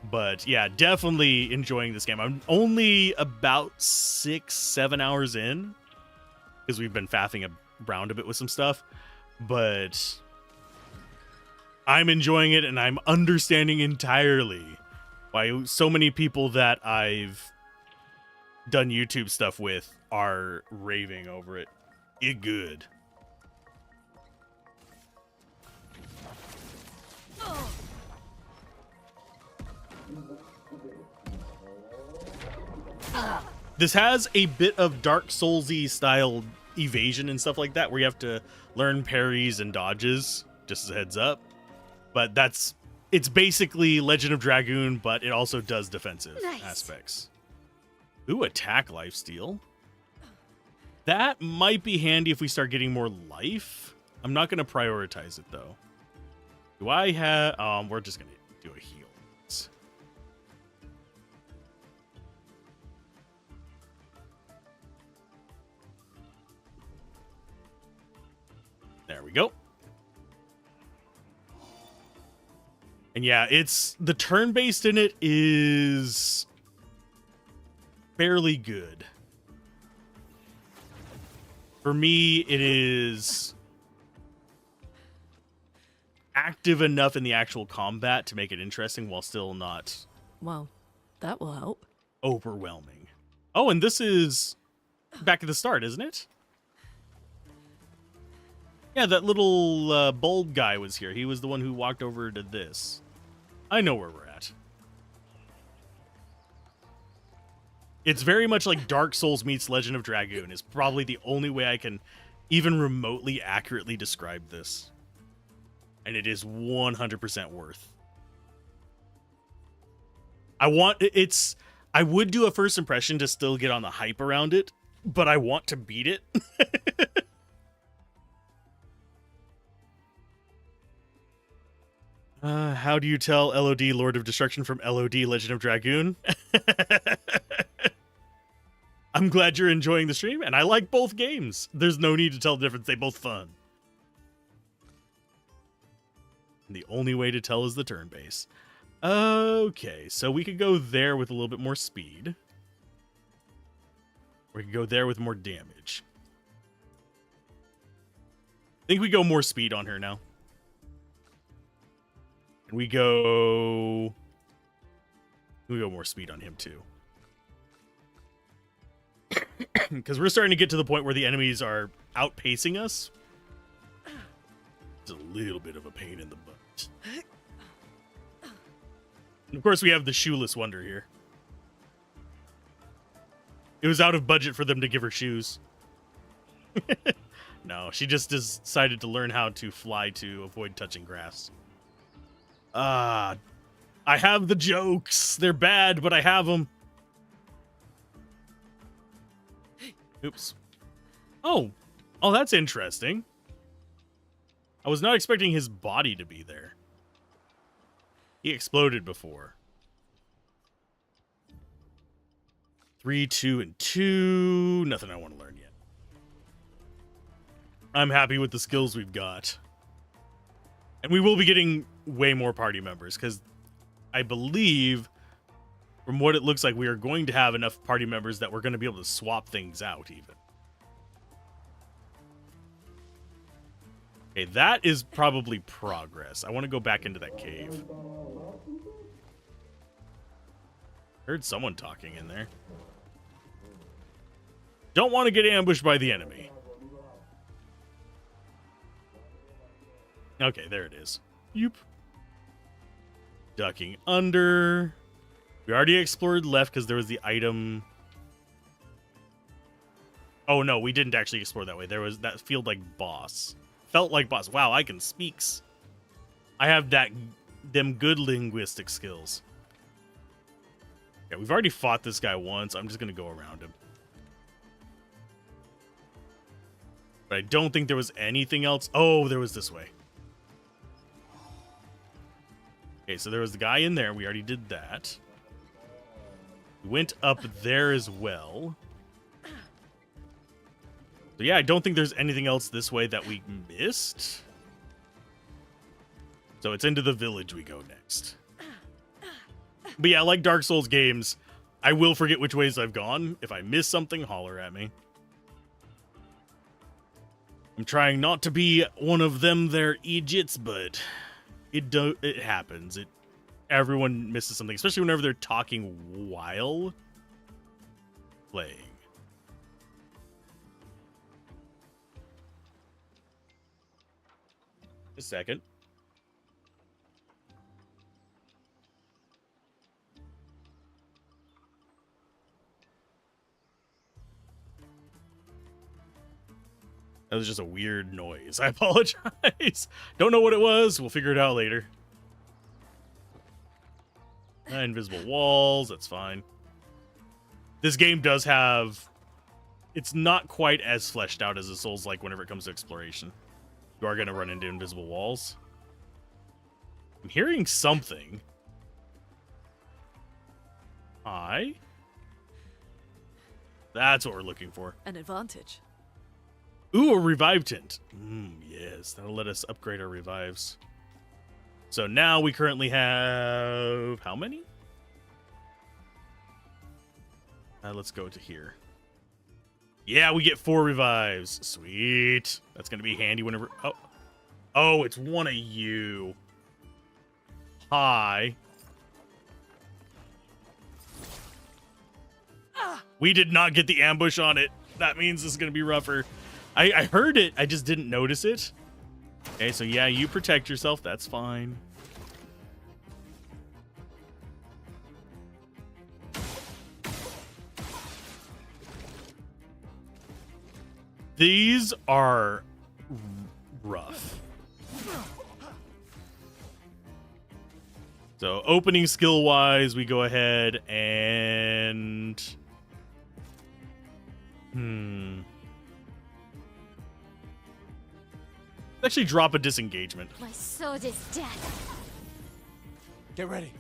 But yeah, definitely enjoying this game. I'm only about 6-7 hours in because we've been faffing around a bit with some stuff, but I'm enjoying it and I'm understanding entirely why so many people that I've done YouTube stuff with are raving over it. It good. This has a bit of Dark Souls-y style evasion and stuff like that, where you have to learn parries and dodges, just as a heads up. But it's basically Legend of Dragoon, but it also does defensive aspects. Ooh, attack lifesteal. That might be handy if we start getting more life. I'm not going to prioritize it, though. Do I have... we're just going to do a heal. There we go. And yeah, it's the turn-based in it is fairly good. For me, it is active enough in the actual combat to make it interesting while still not... Well, that will help. Overwhelming. Oh, and this is back at the start, isn't it? Yeah, that little bulb guy was here. He was the one who walked over to this. I know where we're at. It's very much like Dark Souls meets Legend of Dragoon. Is probably the only way I can even remotely accurately describe this. And it is 100% worth. I would do a first impression to still get on the hype around it, but I want to beat it. How do you tell LOD Lord of Destruction from LOD Legend of Dragoon? I'm glad you're enjoying the stream, and I like both games. There's no need to tell the difference. They both fun. And the only way to tell is the turn base. Okay, so we could go there with a little bit more speed. Or we could go there with more damage. I think we go more speed on her now. And we go more speed on him too. Because we're starting to get to the point where the enemies are outpacing us. It's a little bit of a pain in the butt. And of course, we have the shoeless wonder here. It was out of budget for them to give her shoes. No, she just decided to learn how to fly to avoid touching grass. I have the jokes. They're bad, but I have them. Oops. Oh, that's interesting. I was not expecting his body to be there. He exploded before. 3, 2, and 2. Nothing I want to learn yet. I'm happy with the skills we've got. And we will be getting way more party members, because I believe, from what it looks like, we are going to have enough party members that we're going to be able to swap things out, even. Okay, that is probably progress. I want to go back into that cave. Heard someone talking in there. Don't want to get ambushed by the enemy. Okay, there it is. Yoop. Ducking under. We already explored left because there was the item. Oh no, we didn't actually explore that way. There was that field like boss. Felt like boss. Wow, I can speaks. I have them good linguistic skills. Yeah, we've already fought this guy once. I'm just gonna go around him. But I don't think there was anything else. Oh, there was this way. Okay, so there was the guy in there. We already did that. We went up there as well. So yeah, I don't think there's anything else this way that we missed. So it's into the village we go next. But yeah, like Dark Souls games, I will forget which ways I've gone. If I miss something, holler at me. I'm trying not to be one of them there idiots, but it happens. Everyone misses something, especially whenever they're talking while playing. A second. That was just a weird noise. I apologize. Don't know what it was. We'll figure it out later. Invisible walls. That's fine. This game does have... It's not quite as fleshed out as a Souls-like whenever it comes to exploration. You are going to run into invisible walls. I'm hearing something. Hi. That's what we're looking for. An advantage. Ooh, a revive tint. Yes, that'll let us upgrade our revives. So now we currently have... How many? Let's go to here. Yeah, we get 4 revives. Sweet. That's going to be handy whenever... Oh, it's one of you. Hi. We did not get the ambush on it. That means this is going to be rougher. I heard it. I just didn't notice it. Okay, so yeah, you protect yourself. That's fine. These are rough. So opening skill wise, we go ahead and actually drop a disengagement. My sword is death. Get ready.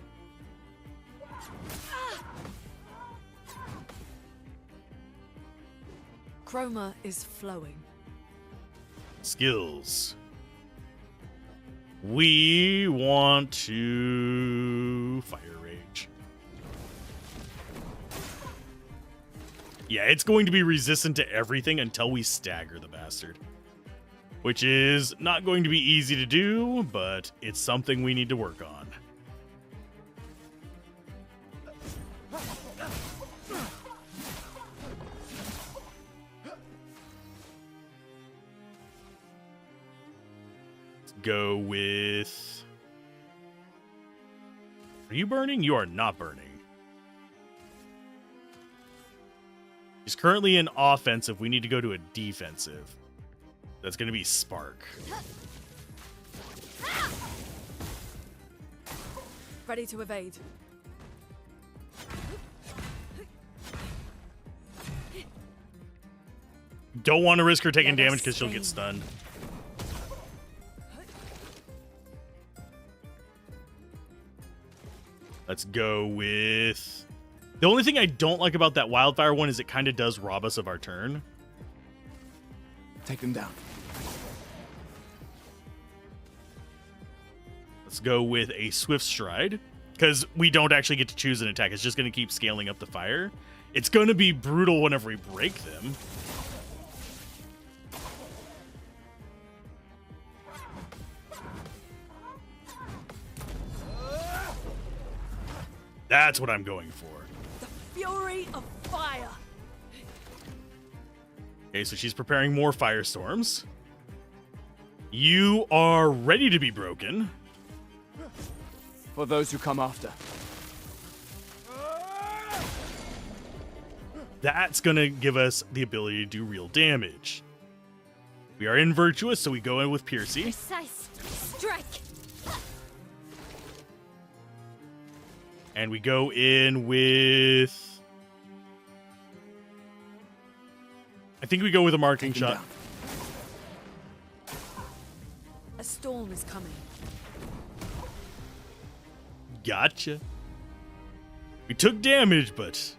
Chroma is flowing. Skills. We want to fire rage. Yeah, it's going to be resistant to everything until we stagger the bastard. Which is not going to be easy to do, but it's something we need to work on. Let's go with... Are you burning? You are not burning. He's currently in offensive. We need to go to a defensive. That's going to be Spark. Ready to evade. Don't want to risk her taking Let us damage because she'll get aim. stunned. Let's go with... The only thing I don't like about that wildfire one is it kind of does rob us of our turn. Take them down. Let's go with a swift stride, because we don't actually get to choose an attack. It's just going to keep scaling up the fire. It's going to be brutal whenever we break them. That's what I'm going for. The fury of fire. Okay, so she's preparing more firestorms. You are ready to be broken. For those who come after. That's going to give us the ability to do real damage. We are in Virtuous, so we go in with Piercy. Precise strike. And we go in with... I think we go with a marking Take him shot. down. A storm is coming. Gotcha. We took damage, but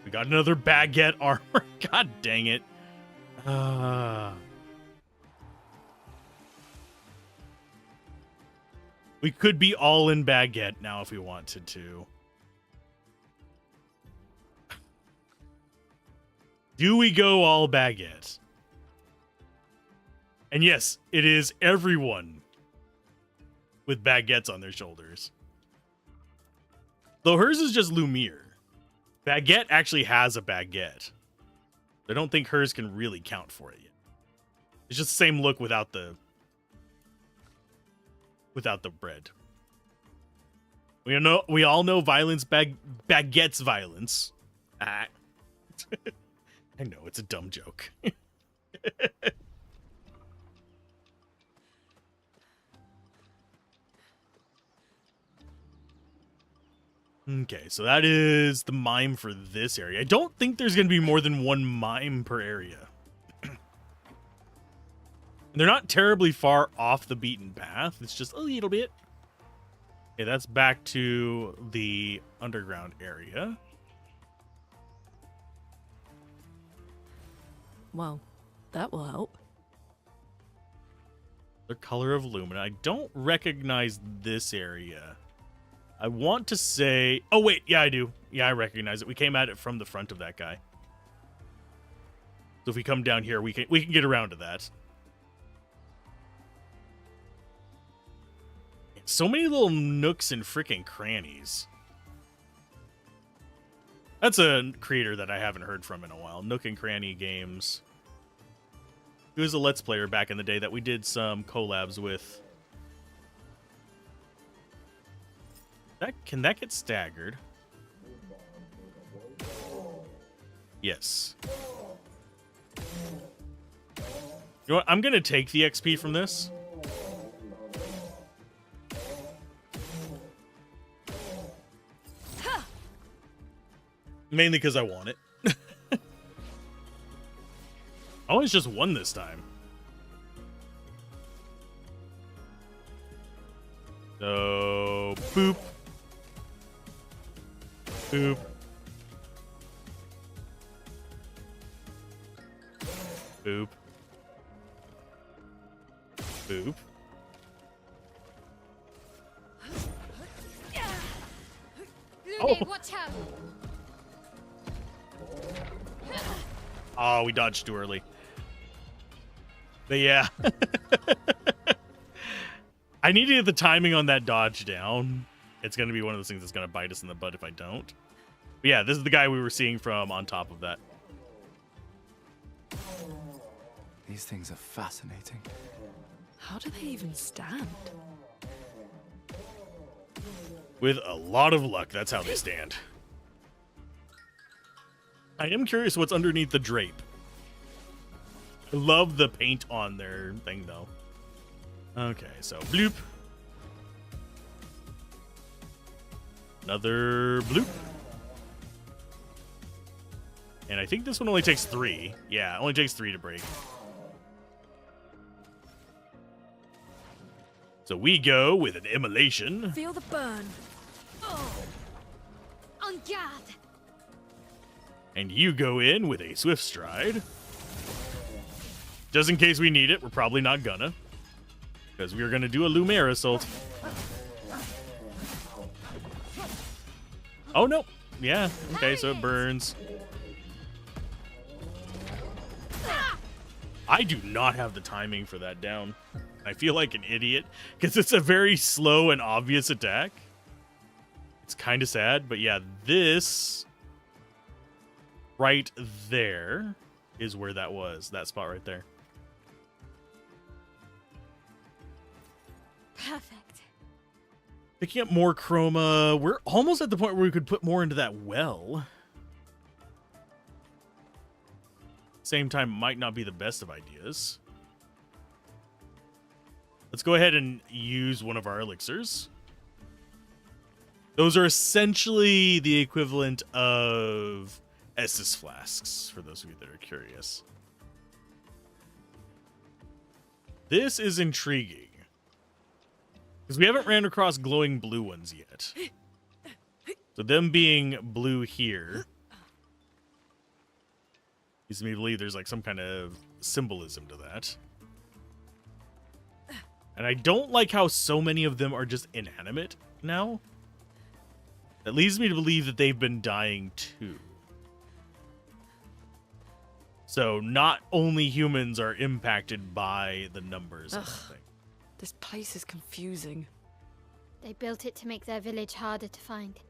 we got another baguette armor. God dang it. We could be all in baguette now if we wanted to. Do we go all baguette? And yes, it is everyone with baguettes on their shoulders. Though hers is just Lumiere. Baguette actually has a baguette. I don't think hers can really count for it yet. It's just the same look without the bread. We all know violence baguette's violence. I know it's a dumb joke. Okay, so that is the mime for this area. I don't think there's going to be more than one mime per area. They're not terribly far off the beaten path. It's just a little bit. Okay, that's back to the underground area. Well, that will help. The color of Lumina. I don't recognize this area. I want to say... Oh, wait. Yeah, I do. Yeah, I recognize it. We came at it from the front of that guy. So if we come down here, we can get around to that. So many little nooks and freaking crannies. That's a creator that I haven't heard from in a while. Nook and Cranny Games. He was a Let's Player back in the day that we did some collabs with. Can that get staggered? Yes. You know what? I'm going to take the XP from this. Mainly because I want it. I always just won this time. So, boop. Boop. Boop. Boop. Lume, watch out! Oh, we dodged too early. But yeah. I need to get the timing on that dodge down. It's going to be one of those things that's going to bite us in the butt if I don't. But yeah, this is the guy we were seeing from on top of that. These things are fascinating. How do they even stand? With a lot of luck, that's how they stand. I am curious what's underneath the drape. I love the paint on their thing, though. Okay, so bloop. Another bloop. And I think this one only takes 3. Yeah, it only takes 3 to break. So we go with an immolation. Feel the burn. Oh. En garde! And you go in with a swift stride. Just in case we need it, we're probably not gonna. Because we're gonna do a Lumiere assault. Oh, no. Yeah. Okay, so it burns. I do not have the timing for that down. I feel like an idiot because it's a very slow and obvious attack. It's kind of sad, but yeah, this right there is where that was. That spot right there. Perfect. Picking up more chroma. We're almost at the point where we could put more into that well. Same time, might not be the best of ideas. Let's go ahead and use one of our elixirs. Those are essentially the equivalent of Estus flasks, for those of you that are curious. This is intriguing, because we haven't ran across glowing blue ones yet. So them being blue here leads me to believe there's like some kind of symbolism to that. And I don't like how so many of them are just inanimate now. That leads me to believe that they've been dying too. So not only humans are impacted by the numbers of the thing. This place is confusing. They built it to make their village harder to find.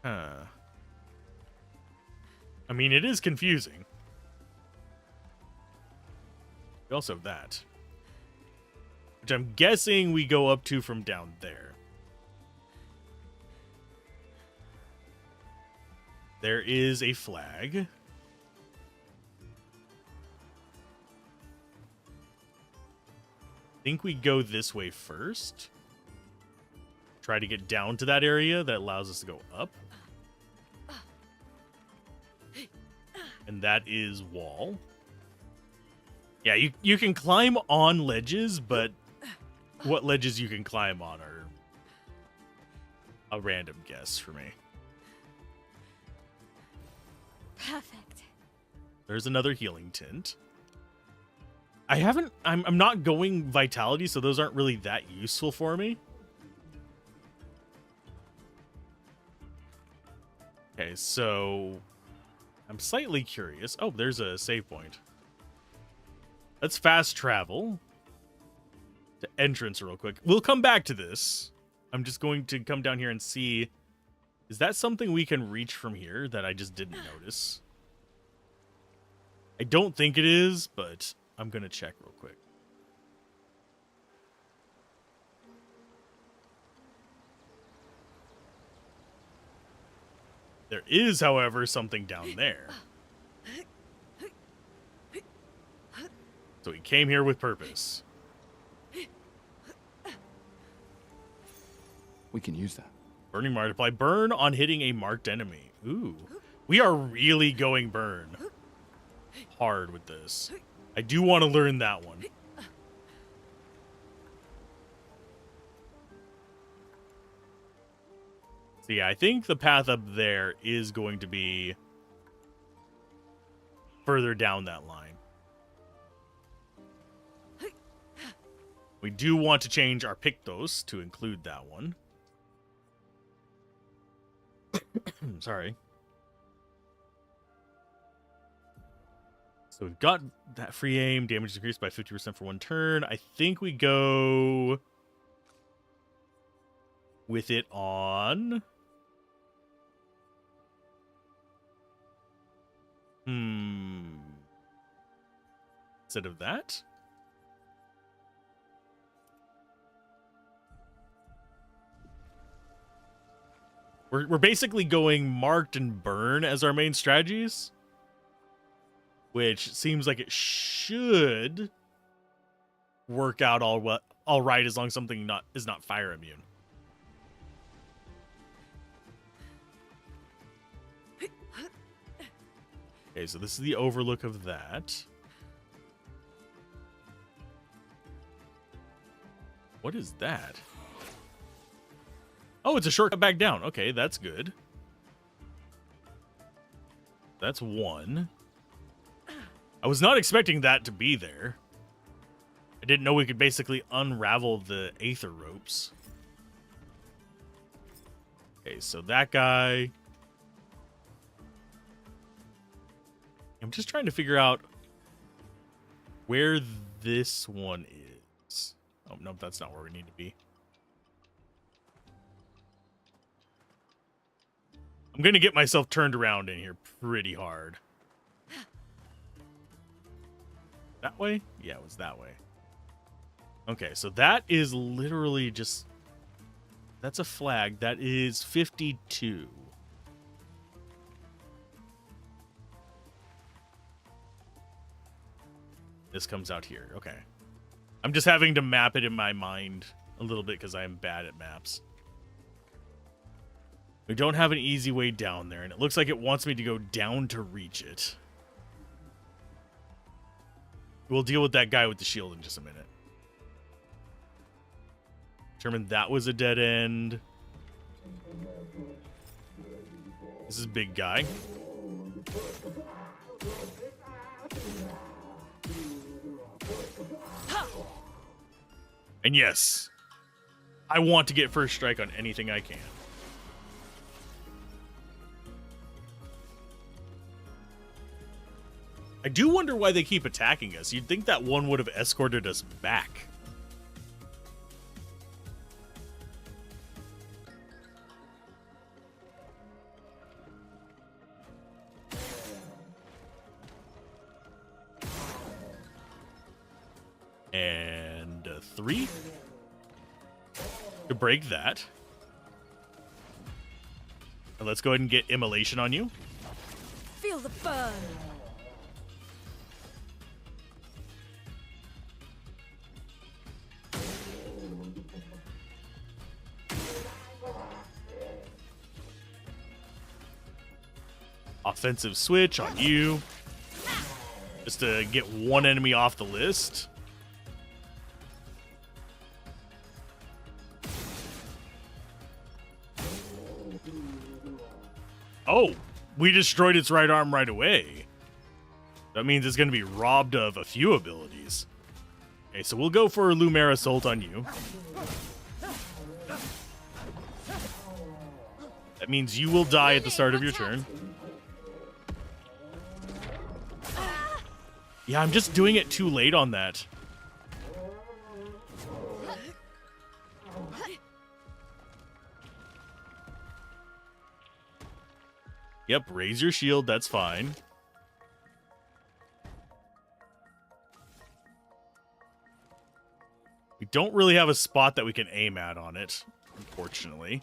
Huh. I mean, it is confusing. We also have that, which I'm guessing we go up to from down there. There is a flag. I think we go this way first. Try to get down to that area that allows us to go up. And that is wall. Yeah, you can climb on ledges, but what ledges you can climb on are a random guess for me. Perfect. There's another healing tint. I'm not going vitality, so those aren't really that useful for me. Okay, so I'm slightly curious. Oh, there's a save point. Let's fast travel to entrance real quick. We'll come back to this. I'm just going to come down here and see. Is that something we can reach from here that I just didn't notice? I don't think it is, but I'm going to check real quick. There is, however, something down there. So he came here with purpose. We can use that. Burning multiply. Burn on hitting a marked enemy. Ooh. We are really going burn hard with this. I do want to learn that one. So yeah, I think the path up there is going to be further down that line. We do want to change our Pictos to include that one. Sorry. So we've got that free aim. Damage decreased by 50% for one turn. I think we go with it on... Instead of that? We're basically going marked and burn as our main strategies, which seems like it should work out all right as long as something is not fire immune. Okay, so this is the overlook of that. What is that? Oh, it's a shortcut back down. Okay, that's good. That's one. I was not expecting that to be there. I didn't know we could basically unravel the aether ropes. Okay, so that guy. I'm just trying to figure out where this one is. Oh, nope, that's not where we need to be. I'm going to get myself turned around in here pretty hard. That way? Yeah, it was that way. Okay, so that is literally just... That's a flag. That is 52. This comes out here. Okay. I'm just having to map it in my mind a little bit because I am bad at maps. We don't have an easy way down there, and it looks like it wants me to go down to reach it. We'll deal with that guy with the shield in just a minute. Determined that was a dead end. This is big guy. And yes, I want to get first strike on anything I can. I do wonder why they keep attacking us. You'd think that one would have escorted us back. And 3 to break that. And let's go ahead and get immolation on you. Feel the burn. Offensive switch on you. Just to get one enemy off the list. Oh, we destroyed its right arm right away. That means it's going to be robbed of a few abilities. Okay, so we'll go for a Lumer Assault on you. That means you will die at the start of your turn. Yeah, I'm just doing it too late on that. Yep, raise your shield, that's fine. We don't really have a spot that we can aim at on it, unfortunately.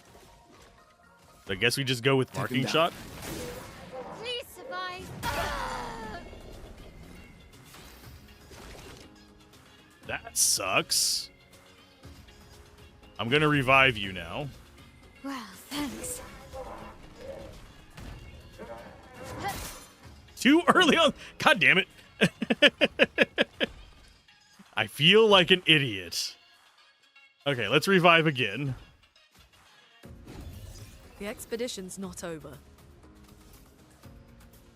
So I guess we just go with marking shot. Please survive. That sucks. I'm gonna revive you now. Well, thanks. Too early on. God damn it. I feel like an idiot. Okay, let's revive again. The expedition's not over.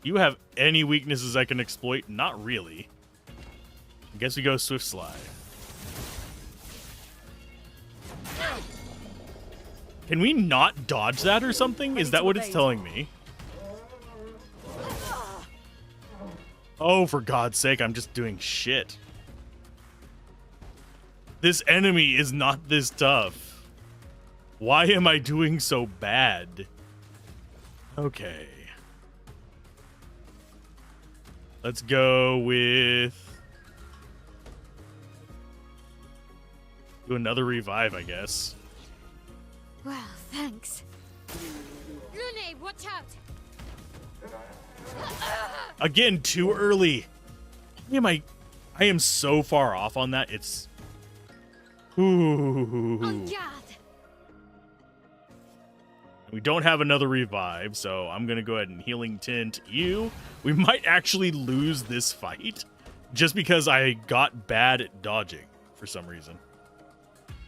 You have any weaknesses I can exploit? Not really. I guess we go Swift Slide. Can we not dodge that or something? Is that what it's telling me? Oh, for God's sake, I'm just doing shit. This enemy is not this tough. Why am I doing so bad? Okay. Let's go with... do another revive, I guess. Well, thanks. Lune, watch out! Again, too early. I am so far off on that. It's... Ooh. On guard! We don't have another revive, so I'm going to go ahead and healing tint you. We might actually lose this fight just because I got bad at dodging for some reason.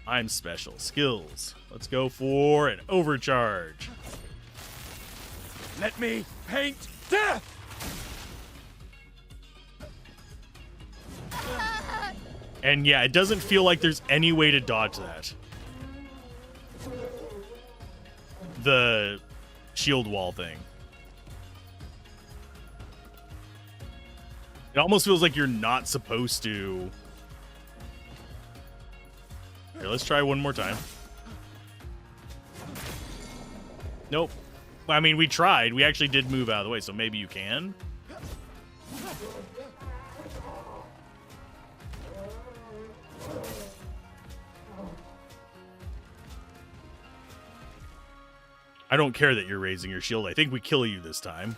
I'm special. Skills. Let's go for an overcharge. Let me paint death! And yeah, it doesn't feel like there's any way to dodge that. the shield wall thing. It almost feels like you're not supposed to. Here, let's try one more time. Nope. I mean, we tried. We actually did move out of the way, so maybe you can. I don't care that you're raising your shield. I think we kill you this time.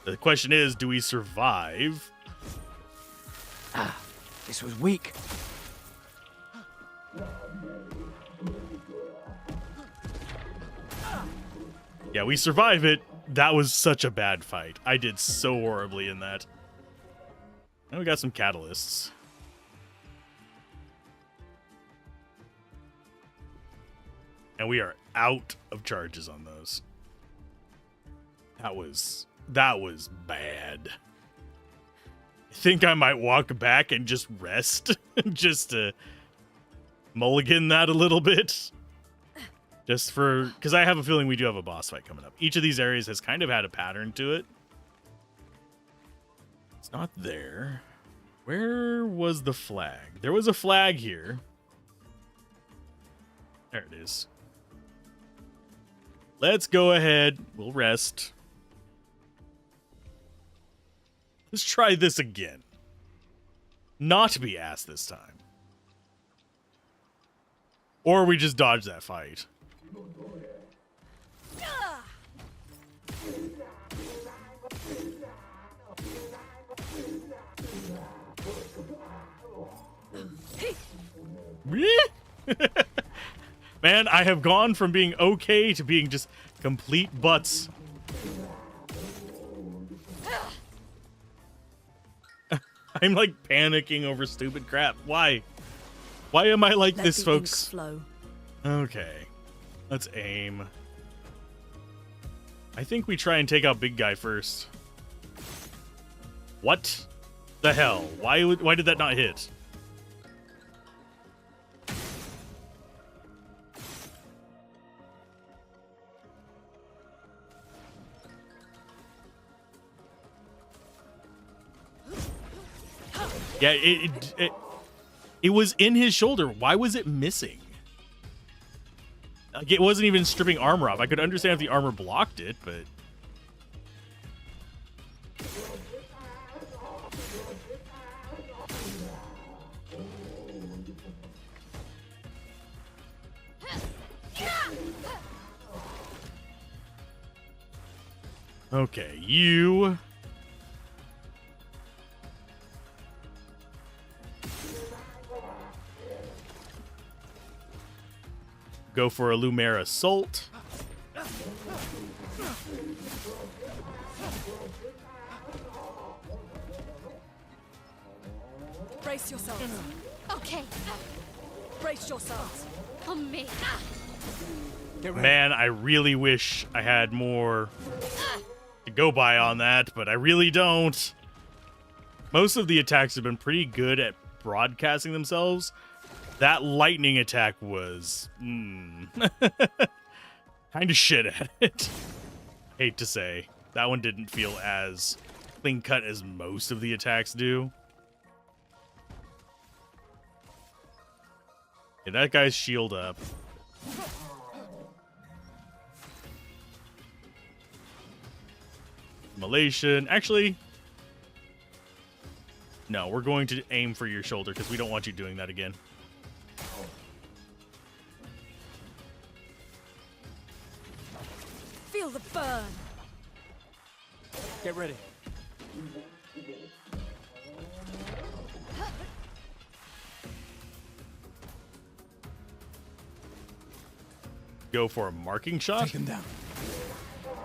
The question is, do we survive? Ah, this was weak. Yeah, we survive it. That was such a bad fight. I did so horribly in that. And we got some catalysts. And we are out of charges on those. That was bad. I think I might walk back and just rest. Just to mulligan that a little bit. Just for, because I have a feeling we do have a boss fight coming up. Each of these areas has kind of had a pattern to it. It's not there. Where was the flag? There was a flag here. There it is. Let's go ahead. We'll rest. Let's try this again. Not be asked this time. Or we just dodge that fight. Man, I have gone from being okay to being just complete butts. I'm like panicking over stupid crap. Why? Why am I like this, folks? Flow. Okay. Let's aim. I think we try and take out big guy first. What the hell? Why did that not hit? Yeah, it was in his shoulder. Why was it missing? Like, it wasn't even stripping armor off. I could understand if the armor blocked it, but... Okay, you... Go for a Lumer Assault. Brace yourselves. Okay, Brace yourselves. on me. Man, I really wish I had more to go by on that, but I really don't. Most of the attacks have been pretty good at broadcasting themselves. That lightning attack was kind of shit at it. Hate to say. That one didn't feel as clean cut as most of the attacks do. Okay, that guy's shield up. Immolation. Actually, no, we're going to aim for your shoulder because we don't want you doing that again. Feel the burn. Get ready. Go for a marking shot. Take him down.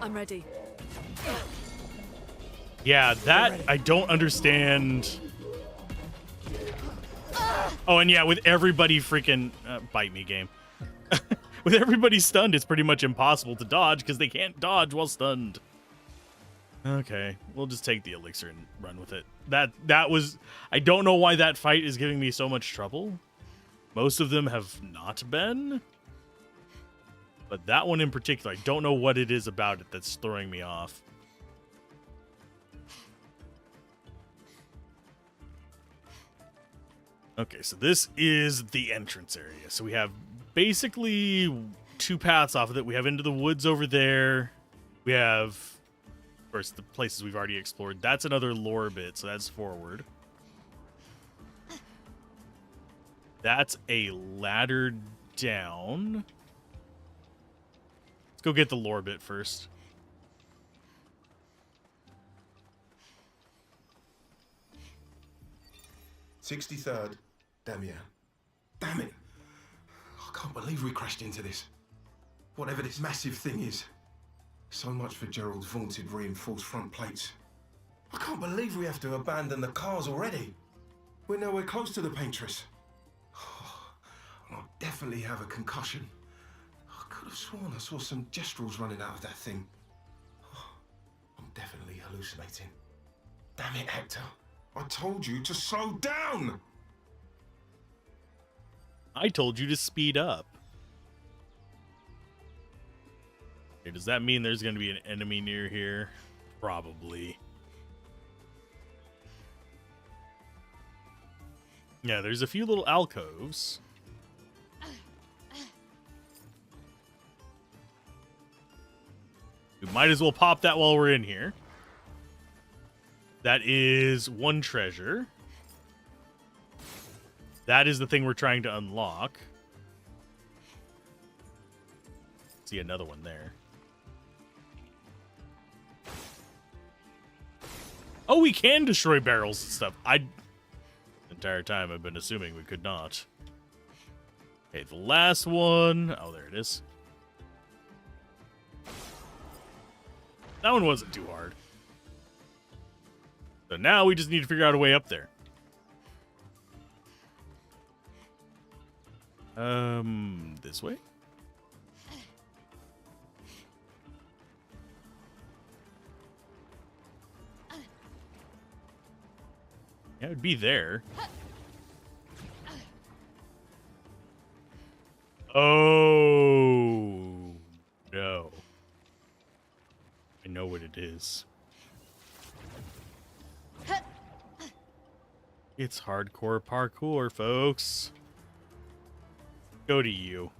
I'm ready. Yeah, that I don't understand. Oh, and yeah, with everybody freaking bite me, game. With everybody stunned, it's pretty much impossible to dodge because they can't dodge while stunned. Okay, we'll just take the elixir and run with it. That was... I don't know why that fight is giving me so much trouble. Most of them have not been. But that one in particular, I don't know what it is about it that's throwing me off. Okay, so this is the entrance area. So we have basically 2 paths off of it. We have into the woods over there. We have, of course, the places we've already explored. That's another lore bit, so that's forward. That's a ladder down. Let's go get the lore bit first. "63rd, Damien. Damn it! I can't believe we crashed into this. Whatever this massive thing is. So much for Gerald's vaunted reinforced front plates. I can't believe we have to abandon the cars already. We're nowhere close to the paintress. I'll definitely have a concussion. I could have sworn I saw some gestrels running out of that thing. I'm definitely hallucinating. Damn it, Hector. I told you to slow down! I told you to speed up. Okay, does that mean there's going to be an enemy near here? Probably. Yeah, there's a few little alcoves. We might as well pop that while we're in here. That is 1 treasure. That is the thing we're trying to unlock. See another one there. Oh, we can destroy barrels and stuff. The entire time I've been assuming we could not. Okay, the last one. Oh, there it is. That one wasn't too hard. So now we just need to figure out a way up there. This way? Yeah, it would be there. Oh, no. I know what it is. It's hardcore parkour, folks. Go to you.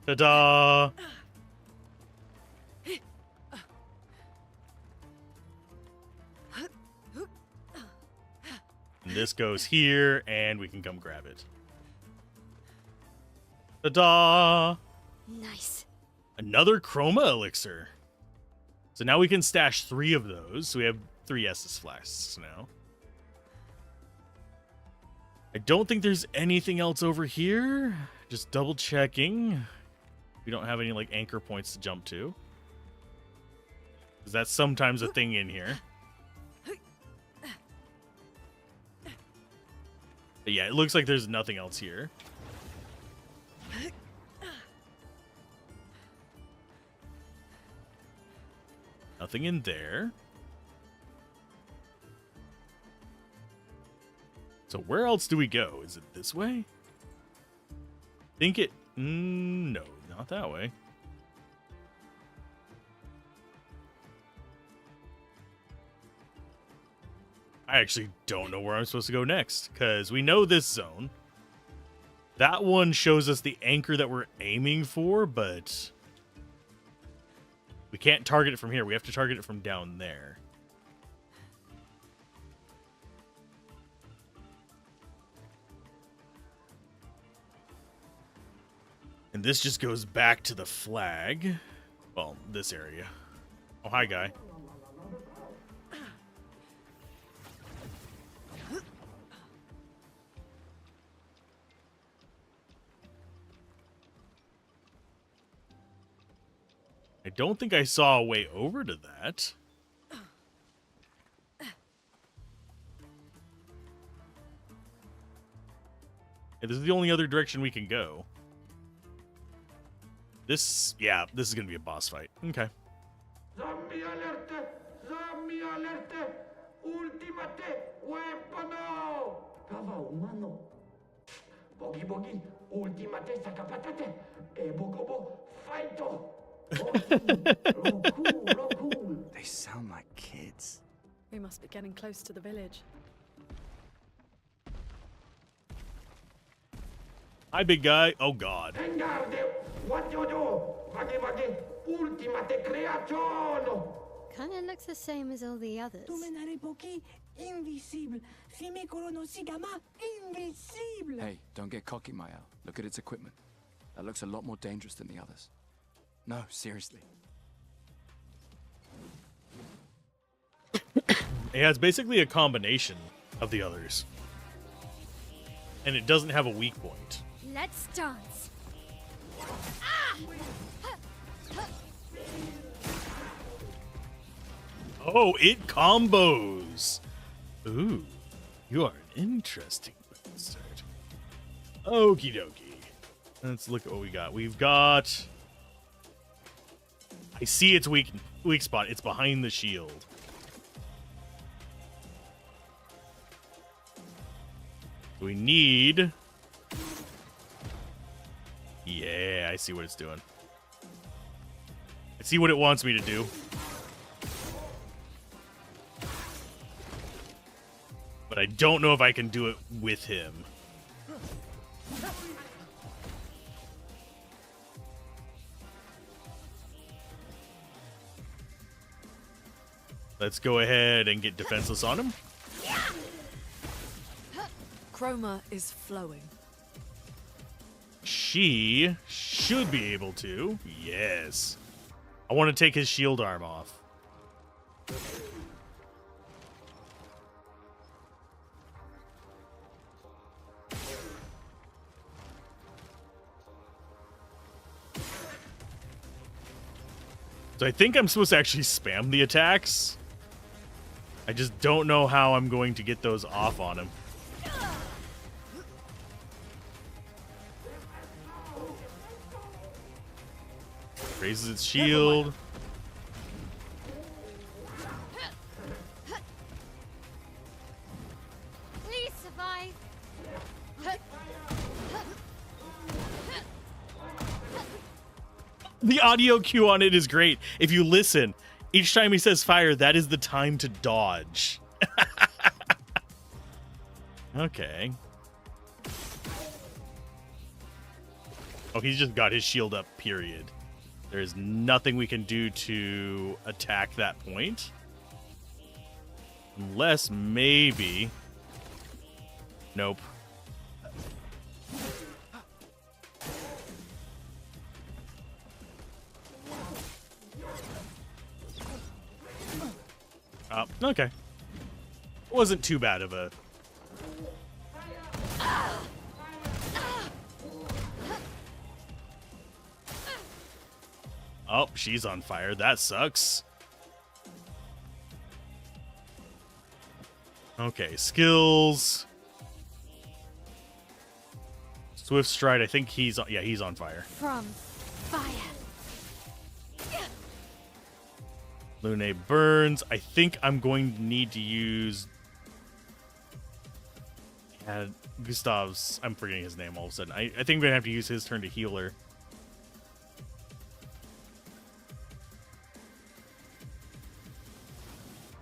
Ta-da! And this goes here, and we can come grab it. Ta-da! Nice. Another chroma elixir. So now we can stash 3 of those. So we have 3 Estus flasks now. I don't think there's anything else over here. Just double checking. We don't have any like anchor points to jump to. Because that's sometimes a thing in here. But yeah, it looks like there's nothing else here. Nothing in there. So where else do we go? Is it this way? Think it... no, not that way. I actually don't know where I'm supposed to go next, because we know this zone. That one shows us the anchor that we're aiming for, but we can't target it from here. We have to target it from down there. And this just goes back to the flag. Well, this area. Oh, hi, guy. I don't think I saw a way over to that. Yeah, this is the only other direction we can go. This, yeah, this is going to be a boss fight. Okay. Zombie alert! Zombie alert! Ultimate weapon! Kawa umano. Bogi bogi, ultima testa capatate, e bogobo, fighto. Cool. They sound like kids. We must be getting close to the village. Hi, big guy. Oh, God. Engarde, what you do? Vagi vagi, ultima te creazione. Kinda looks the same as all the others. Tu menare pochi invisible. Si mi colono si chiama invisible. Hey, don't get cocky, Mael. Look at its equipment. That looks a lot more dangerous than the others. No, seriously. It has basically a combination of the others. And it doesn't have a weak point. Let's dance. Oh, it combos. Ooh, you are an interesting bastard. Okie dokie. Let's look at what we got. We've got... I see its weak spot. It's behind the shield. We need... Yeah, I see what it's doing. I see what it wants me to do. But I don't know if I can do it with him. Let's go ahead and get defenseless on him. Chroma is flowing. She should be able to. Yes. I want to take his shield arm off. So I think I'm supposed to actually spam the attacks. I just don't know how I'm going to get those off on him. Raises its shield. Please survive. The audio cue on it is great. If you listen, each time he says fire, that is the time to dodge. Okay. Oh, he's just got his shield up, period. There's nothing we can do to attack that point. Unless maybe... Nope. Oh, okay. Wasn't too bad of a... Oh, she's on fire. That sucks. Okay, skills. Swift Stride, I think he's on... Yeah, he's on fire. From fire. Lune burns. I think I'm going to need to use... Gustav's... I'm forgetting his name all of a sudden. I think I'm going to have to use his turn to heal her.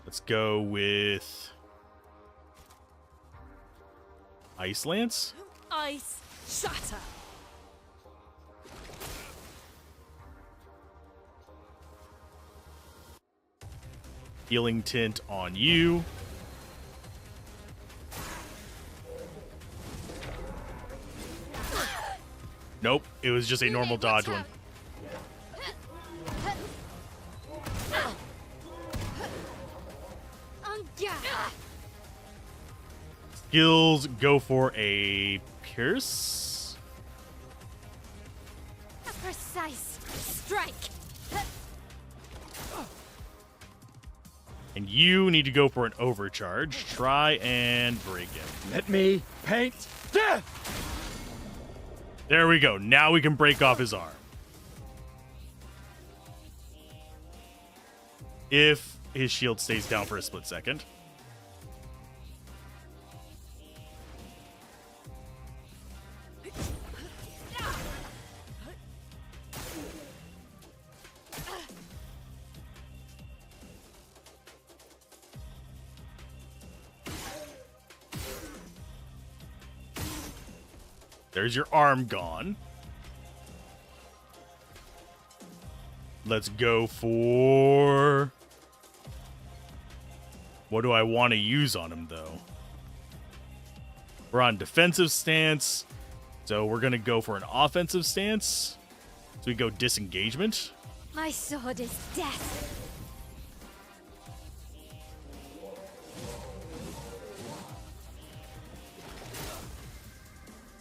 Let's go with... Ice Lance? Ice shatter. Healing Tint on you. Nope, it was just a normal dodge one. Skills, go for a Pierce. A precise strike. And you need to go for an overcharge. Try and break it. Let me paint death! There we go. Now we can break off his arm. If his shield stays down for a split second. There's your arm gone. Let's go for... What do I want to use on him, though? We're on defensive stance, so we're going to go for an offensive stance. So we go disengagement. My sword is death.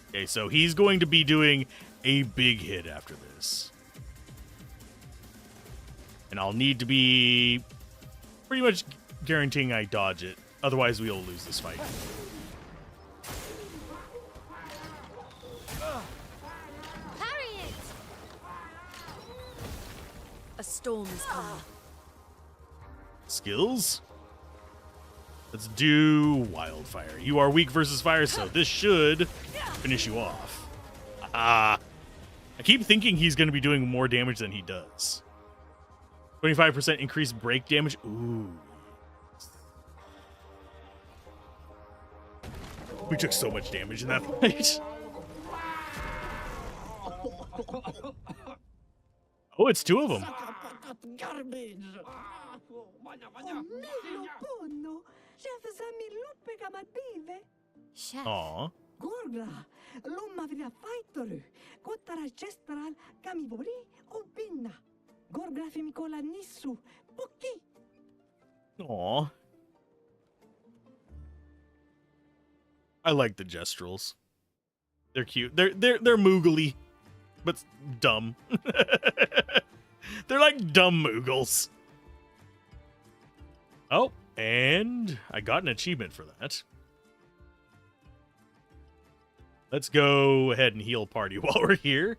Okay, so he's going to be doing a big hit after this. And I'll need to be pretty much guaranteeing I dodge it. Otherwise, we'll lose this fight. Parry it! A storm is coming. Skills? Let's do wildfire. You are weak versus fire, so this should finish you off. I keep thinking he's going to be doing more damage than he does. 25% increased break damage. Ooh. We took so much damage in that fight. Oh, it's two of them. Garbage. Chef. Aw. Gorgra, lumma via fighteru, kottara chestral, kamibori, obinna. Gorgra femikola nissu, poki. Aw. I like the Gestrels. They're cute. They're moogly, but dumb. They're like dumb moogles. Oh, and I got an achievement for that. Let's go ahead and heal party while we're here.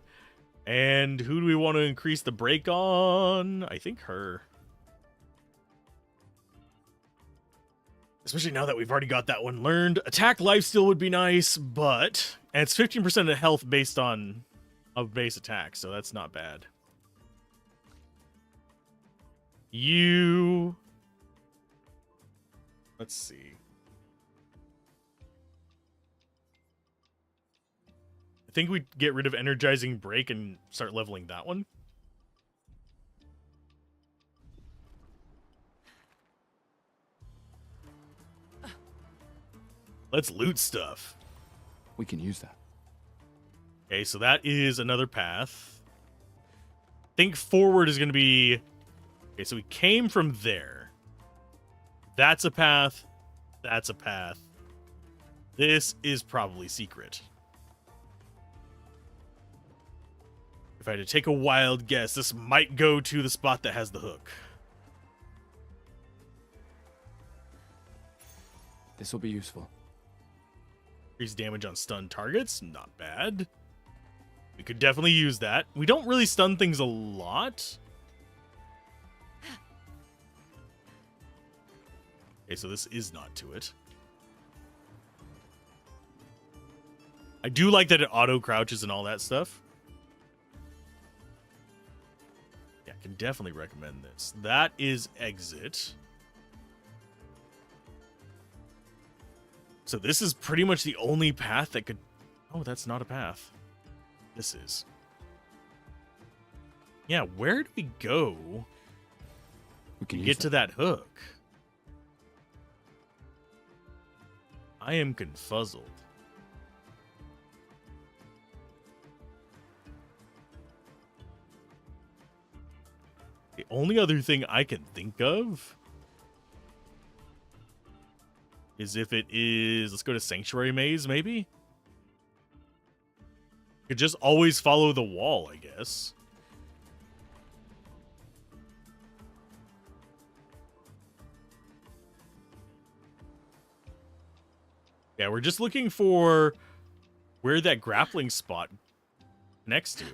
And who do we want to increase the break on? I think her. Especially now that we've already got that one learned. Attack lifesteal would be nice, but... And it's 15% of health based on a base attack, so that's not bad. You... Let's see. I think we get rid of Energizing Break and start leveling that one. Let's loot stuff. We can use that. Okay, so that is another path. Think forward is going to be... Okay, so we came from there. That's a path. That's a path. This is probably secret. If I had to take a wild guess, this might go to the spot that has the hook. This will be useful. Increase damage on stun targets. Not bad. We could definitely use that. We don't really stun things a lot. Okay, so this is not to it. I do like that it auto crouches and all that stuff. Yeah, I can definitely recommend this. That is exit. So this is pretty much the only path that could... Oh, that's not a path. This is. Yeah, where do we go We can to use get to that hook? I am confuzzled. The only other thing I can think of is if it is... Let's go to Sanctuary Maze, maybe? Could just always follow the wall, I guess. Yeah, we're just looking for where that grappling spot next to.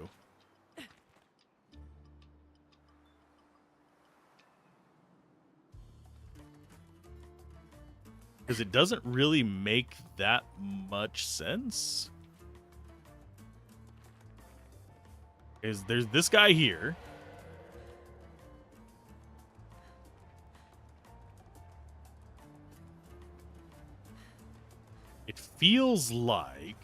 Because it doesn't really make that much sense. There's this guy here. It feels like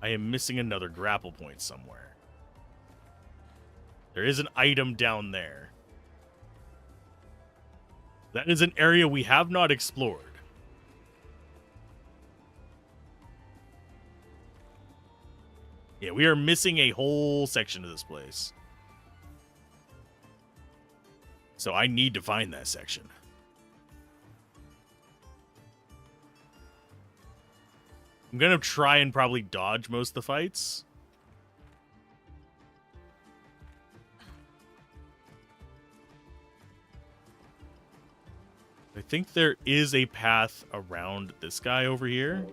I am missing another grapple point somewhere. There is an item down there. That is an area we have not explored. Yeah, we are missing a whole section of this place. So I need to find that section. I'm going to try and probably dodge most of the fights. I think there is a path around this guy over here.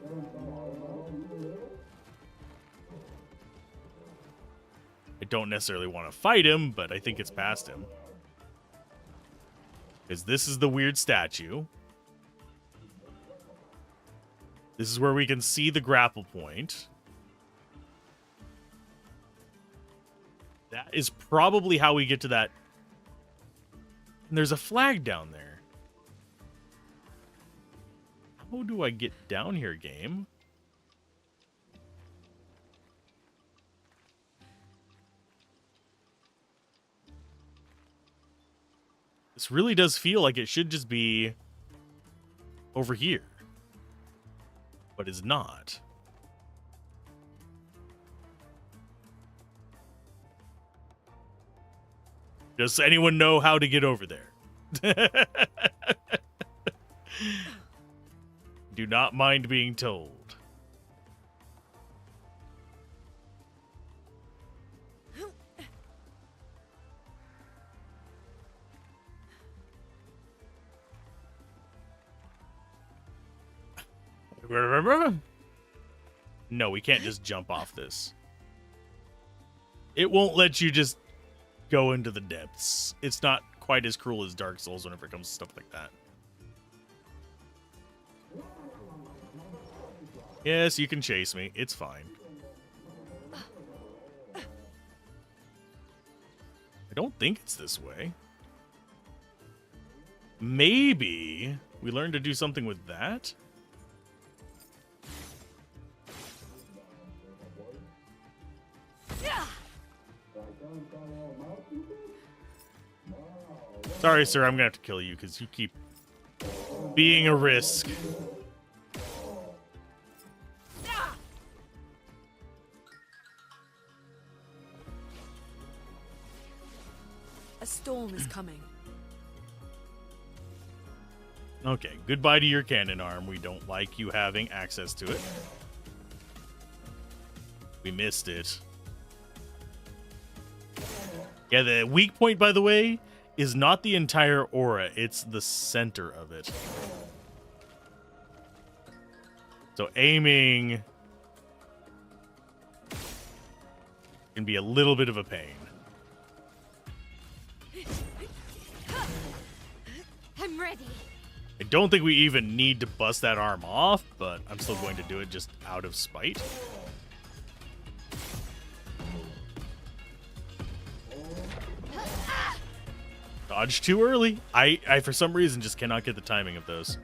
I don't necessarily want to fight him, but I think it's past him. Because this is the weird statue. This is where we can see the grapple point. That is probably how we get to that. And there's a flag down there. How do I get down here, game? This really does feel like it should just be over here. But it's not. Does anyone know how to get over there? Do not mind being told. No, we can't just jump off this. It won't let you just go into the depths. It's not quite as cruel as Dark Souls whenever it comes to stuff like that. Yes, you can chase me. It's fine. I don't think it's this way. Maybe we learned to do something with that? Sorry, sir, I'm gonna have to kill you because you keep being a risk. A storm is coming. Okay, goodbye to your cannon arm. We don't like you having access to it. We missed it. Yeah, the weak point, by the way, is not the entire aura. It's the center of it. So aiming can be a little bit of a pain. I'm ready. I don't think we even need to bust that arm off, but I'm still going to do it just out of spite. Dodge too early. I for some reason just cannot get the timing of those.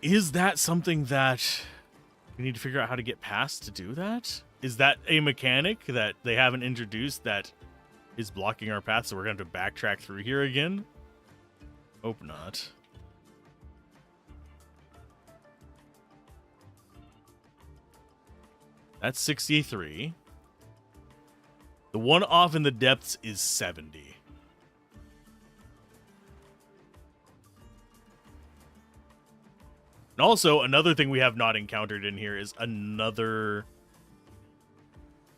Is that something that we need to figure out how to get past to do that? Is that a mechanic that they haven't introduced that is blocking our path, so we're going to have to backtrack through here again? Hope not. That's 63. The one off in the depths is 70. And also, another thing we have not encountered in here is another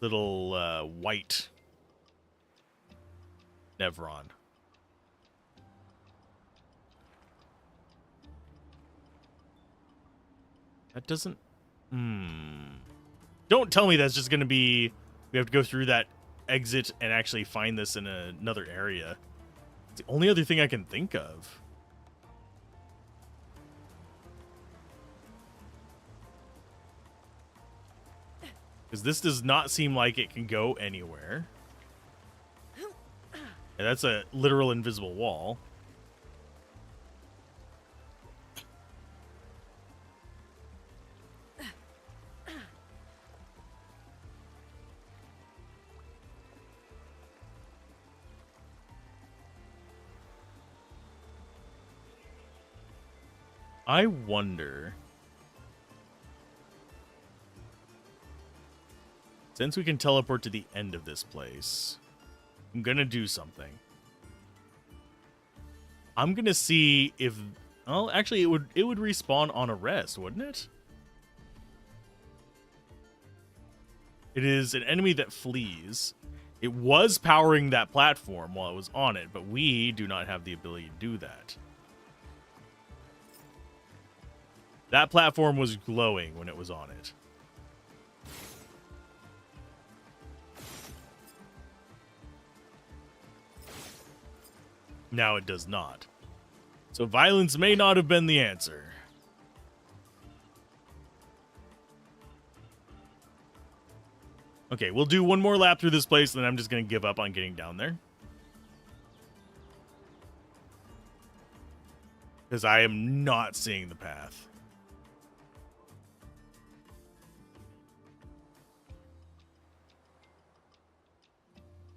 little white Nevron. That doesn't... Don't tell me that's just going to be... We have to go through that exit and actually find this in another area. It's the only other thing I can think of. Because this does not seem like it can go anywhere. And that's a literal invisible wall. I wonder... Since we can teleport to the end of this place, I'm gonna do something. I'm gonna see if... Well, actually, it would respawn on arrest, wouldn't it? It is an enemy that flees. It was powering that platform while it was on it, but we do not have the ability to do that. That platform was glowing when it was on it. Now it does not. So violence may not have been the answer. Okay, we'll do one more lap through this place, and then I'm just going to give up on getting down there. Because I am not seeing the path.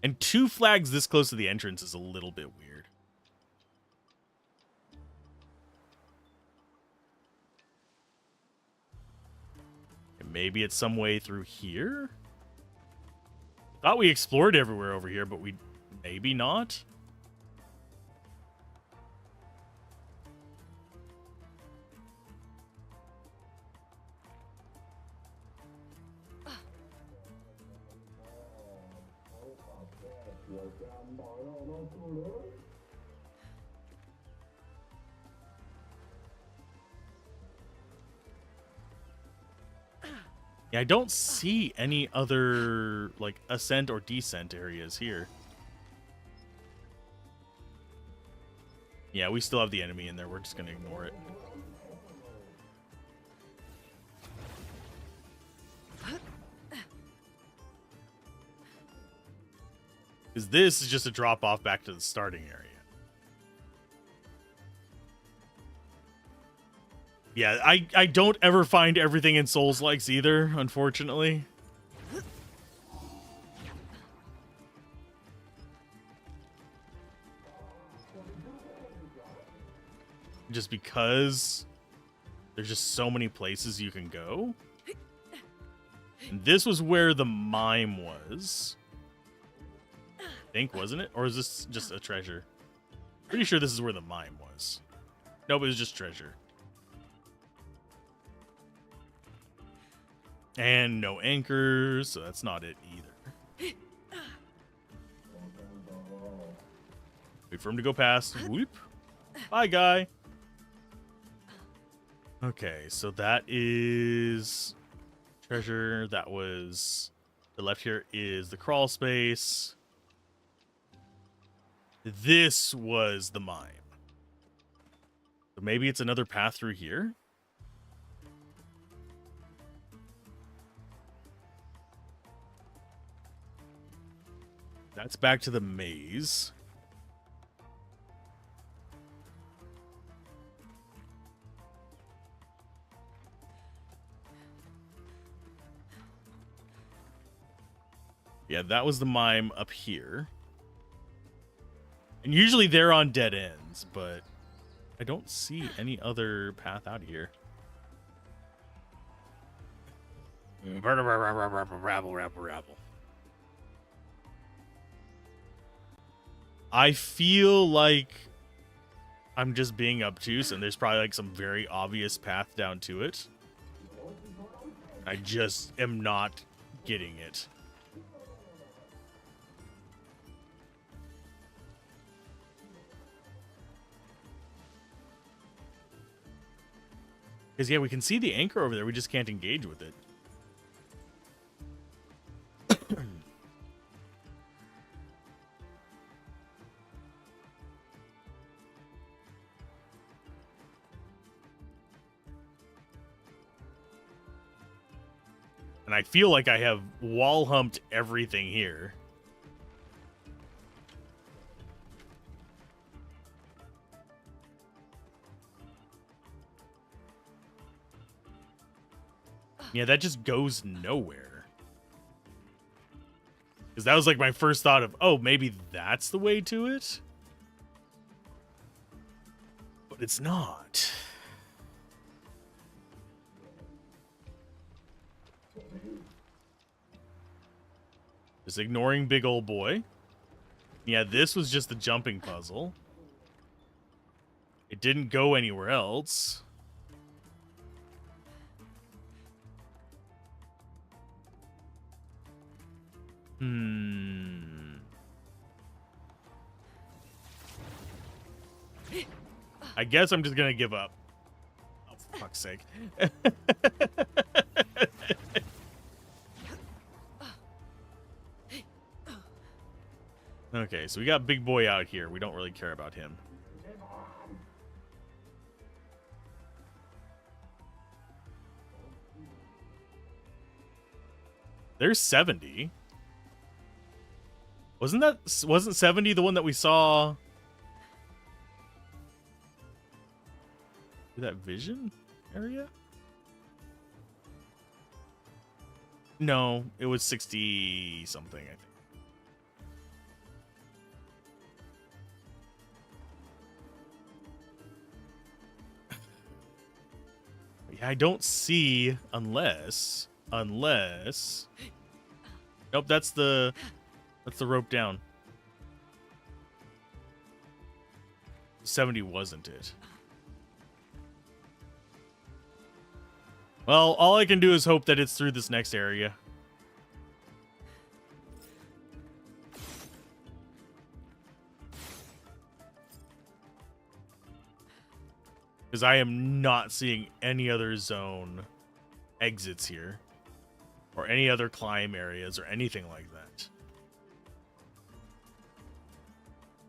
And 2 flags this close to the entrance is a little bit weird. And maybe it's some way through here? Thought we explored everywhere over here, but we maybe not. Yeah, I don't see any other, like, ascent or descent areas here. Yeah, we still have the enemy in there. We're just going to ignore it. Because this is just a drop-off back to the starting area. Yeah, I don't ever find everything in Souls-likes either, unfortunately. Just because there's just so many places you can go. And this was where the mime was. I think, wasn't it? Or is this just a treasure? Pretty sure this is where the mime was. Nope, it was just treasure. And no anchors, so that's not it either. Wait for him to go past. Whoop. Bye, guy. Okay, so that is treasure. That was... The left here is the crawl space. This was the mime. So maybe it's another path through here? That's back to the maze. Yeah, that was the mime up here. And usually they're on dead ends, but I don't see any other path out of here. Rabble. I feel like I'm just being obtuse, and there's probably like some very obvious path down to it. I just am not getting it. Because, yeah, we can see the anchor over there. We just can't engage with it. And I feel like I have wall humped everything here. Yeah, that just goes nowhere. Because that was like my first thought of, oh, maybe that's the way to it? But it's not. Just ignoring big old boy. Yeah, this was just the jumping puzzle. It didn't go anywhere else. I guess I'm just gonna give up. Oh, for fuck's sake. Okay, so we got big boy out here. We don't really care about him. There's 70. Wasn't 70 the one that we saw? That vision area? No, it was 60 something, I think. Yeah, I don't see unless nope, that's the rope down. 70 wasn't it? Well, all I can do is hope that it's through this next area. Because I am not seeing any other zone exits here. Or any other climb areas or anything like that.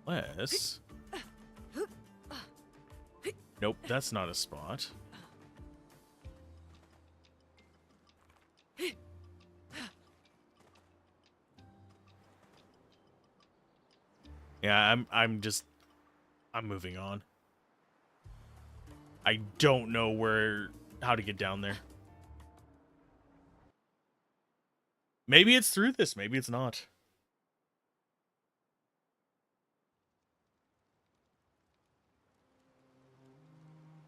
Unless... Nope, that's not a spot. Yeah, I'm moving on. I don't know how to get down there. Maybe it's through this, maybe it's not.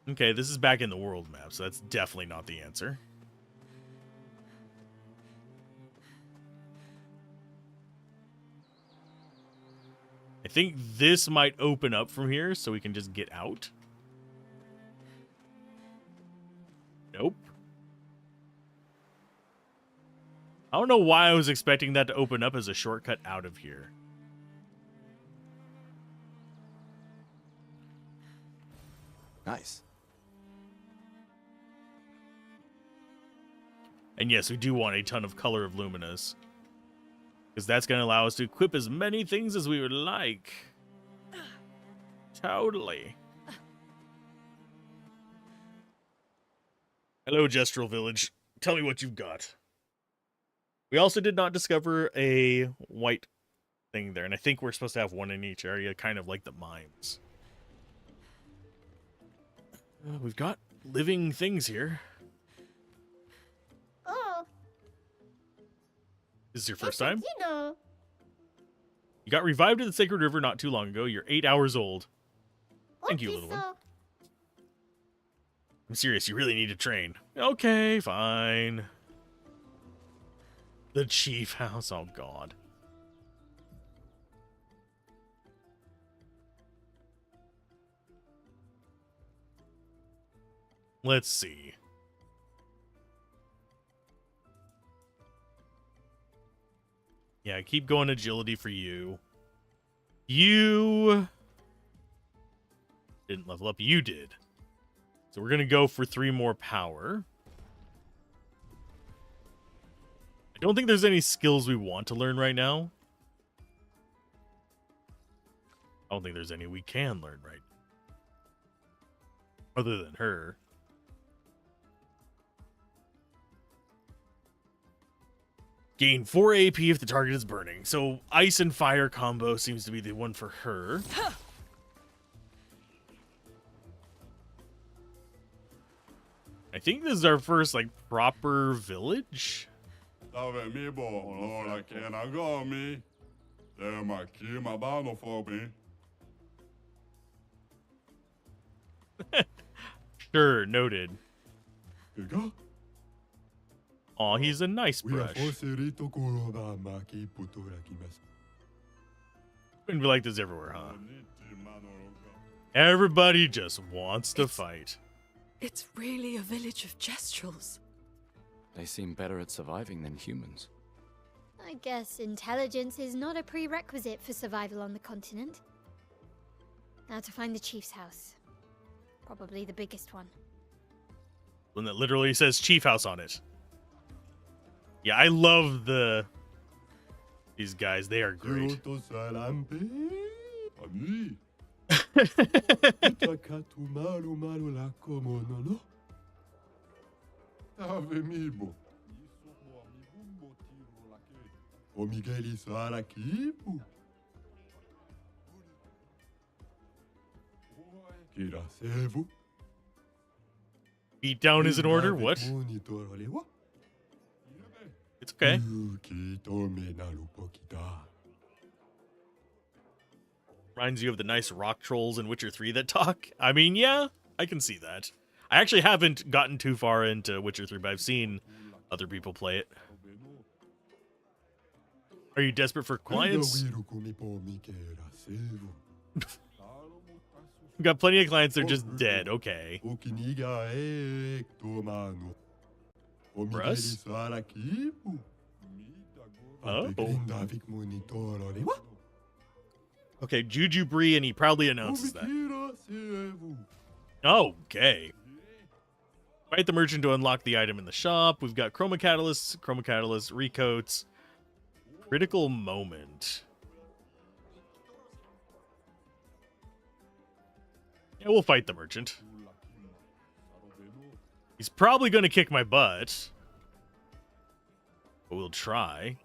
Okay, this is back in the world map, so that's definitely not the answer. I think this might open up from here so we can just get out. Nope. I don't know why I was expecting that to open up as a shortcut out of here. Nice. And yes, we do want a ton of color of luminas. Because that's going to allow us to equip as many things as we would like. Totally. Hello, Gestural Village. Tell me what you've got. We also did not discover a white thing there. And I think we're supposed to have one in each area, kind of like the mines. We've got living things here. Oh. This is your first time? You got revived in the Sacred River not too long ago. You're 8 hours old. Thank you, little one. I'm serious, you really need to train. Okay, fine. The Chief House, oh god. Let's see. Yeah, keep going agility for you. You didn't level up, you did. So we're going to go for 3 more power. I don't think there's any skills we want to learn right now. I don't think there's any we can learn right now. Other than her. Gain 4 AP if the target is burning. So ice and fire combo seems to be the one for her. I think this is our first, like, proper village. Sure, noted. Aw, he's a nice brush. Wouldn't be like this everywhere, huh? Everybody just wants to fight. It's really a village of Jestrels. They seem better at surviving than humans. I guess intelligence is not a prerequisite for survival on the continent. Now to find the chief's house. Probably the biggest one. One that literally says Chief House on it. Yeah, I love these guys. They are great. Beat down is in order? What? It's okay. Reminds you of the nice rock trolls in Witcher 3 that talk. I mean, yeah, I can see that. I actually haven't gotten too far into Witcher 3, but I've seen other people play it. Are you desperate for clients? We've got plenty of clients, they're just dead. Okay. For us? Oh. Okay, Juju Bree, and he proudly announces that. Okay. Fight the merchant to unlock the item in the shop. We've got chroma catalysts, recoats, critical moment. Yeah, we'll fight the merchant. He's probably going to kick my butt. But we'll try.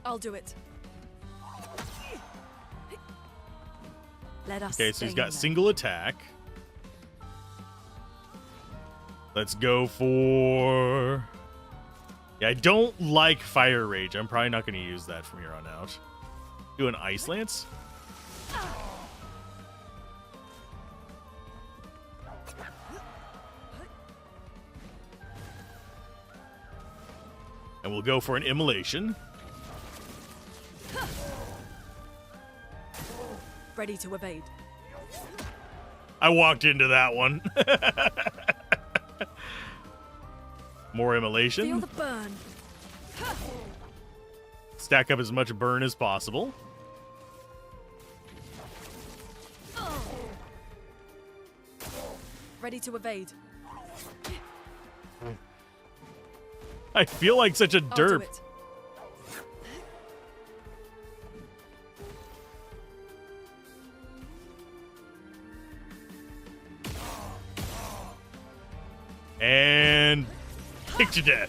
I'll do it. Let us. Okay, so he's got single attack. Let's go for... Yeah, I don't like Fire Rage. I'm probably not going to use that from here on out. Do an Ice Lance? And we'll go for an Immolation. Ready to evade. I walked into that one. More Immolation. Feel the burn. Stack up as much burn as possible. Ready to evade. I feel like such a I'll do derp. it. And kicked to death.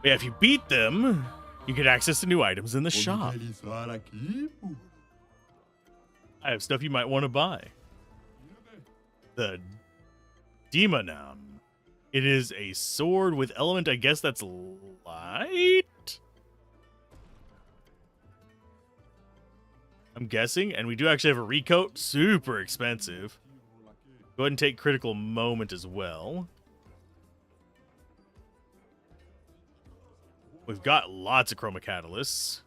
Yeah, if you beat them, you get access to new items in the shop. I have stuff you might want to buy. The Demonom. It is a sword with element, I guess that's light? I'm guessing. And we do actually have a recoat. Super expensive. Go ahead and take critical moment as well. We've got lots of chroma catalysts.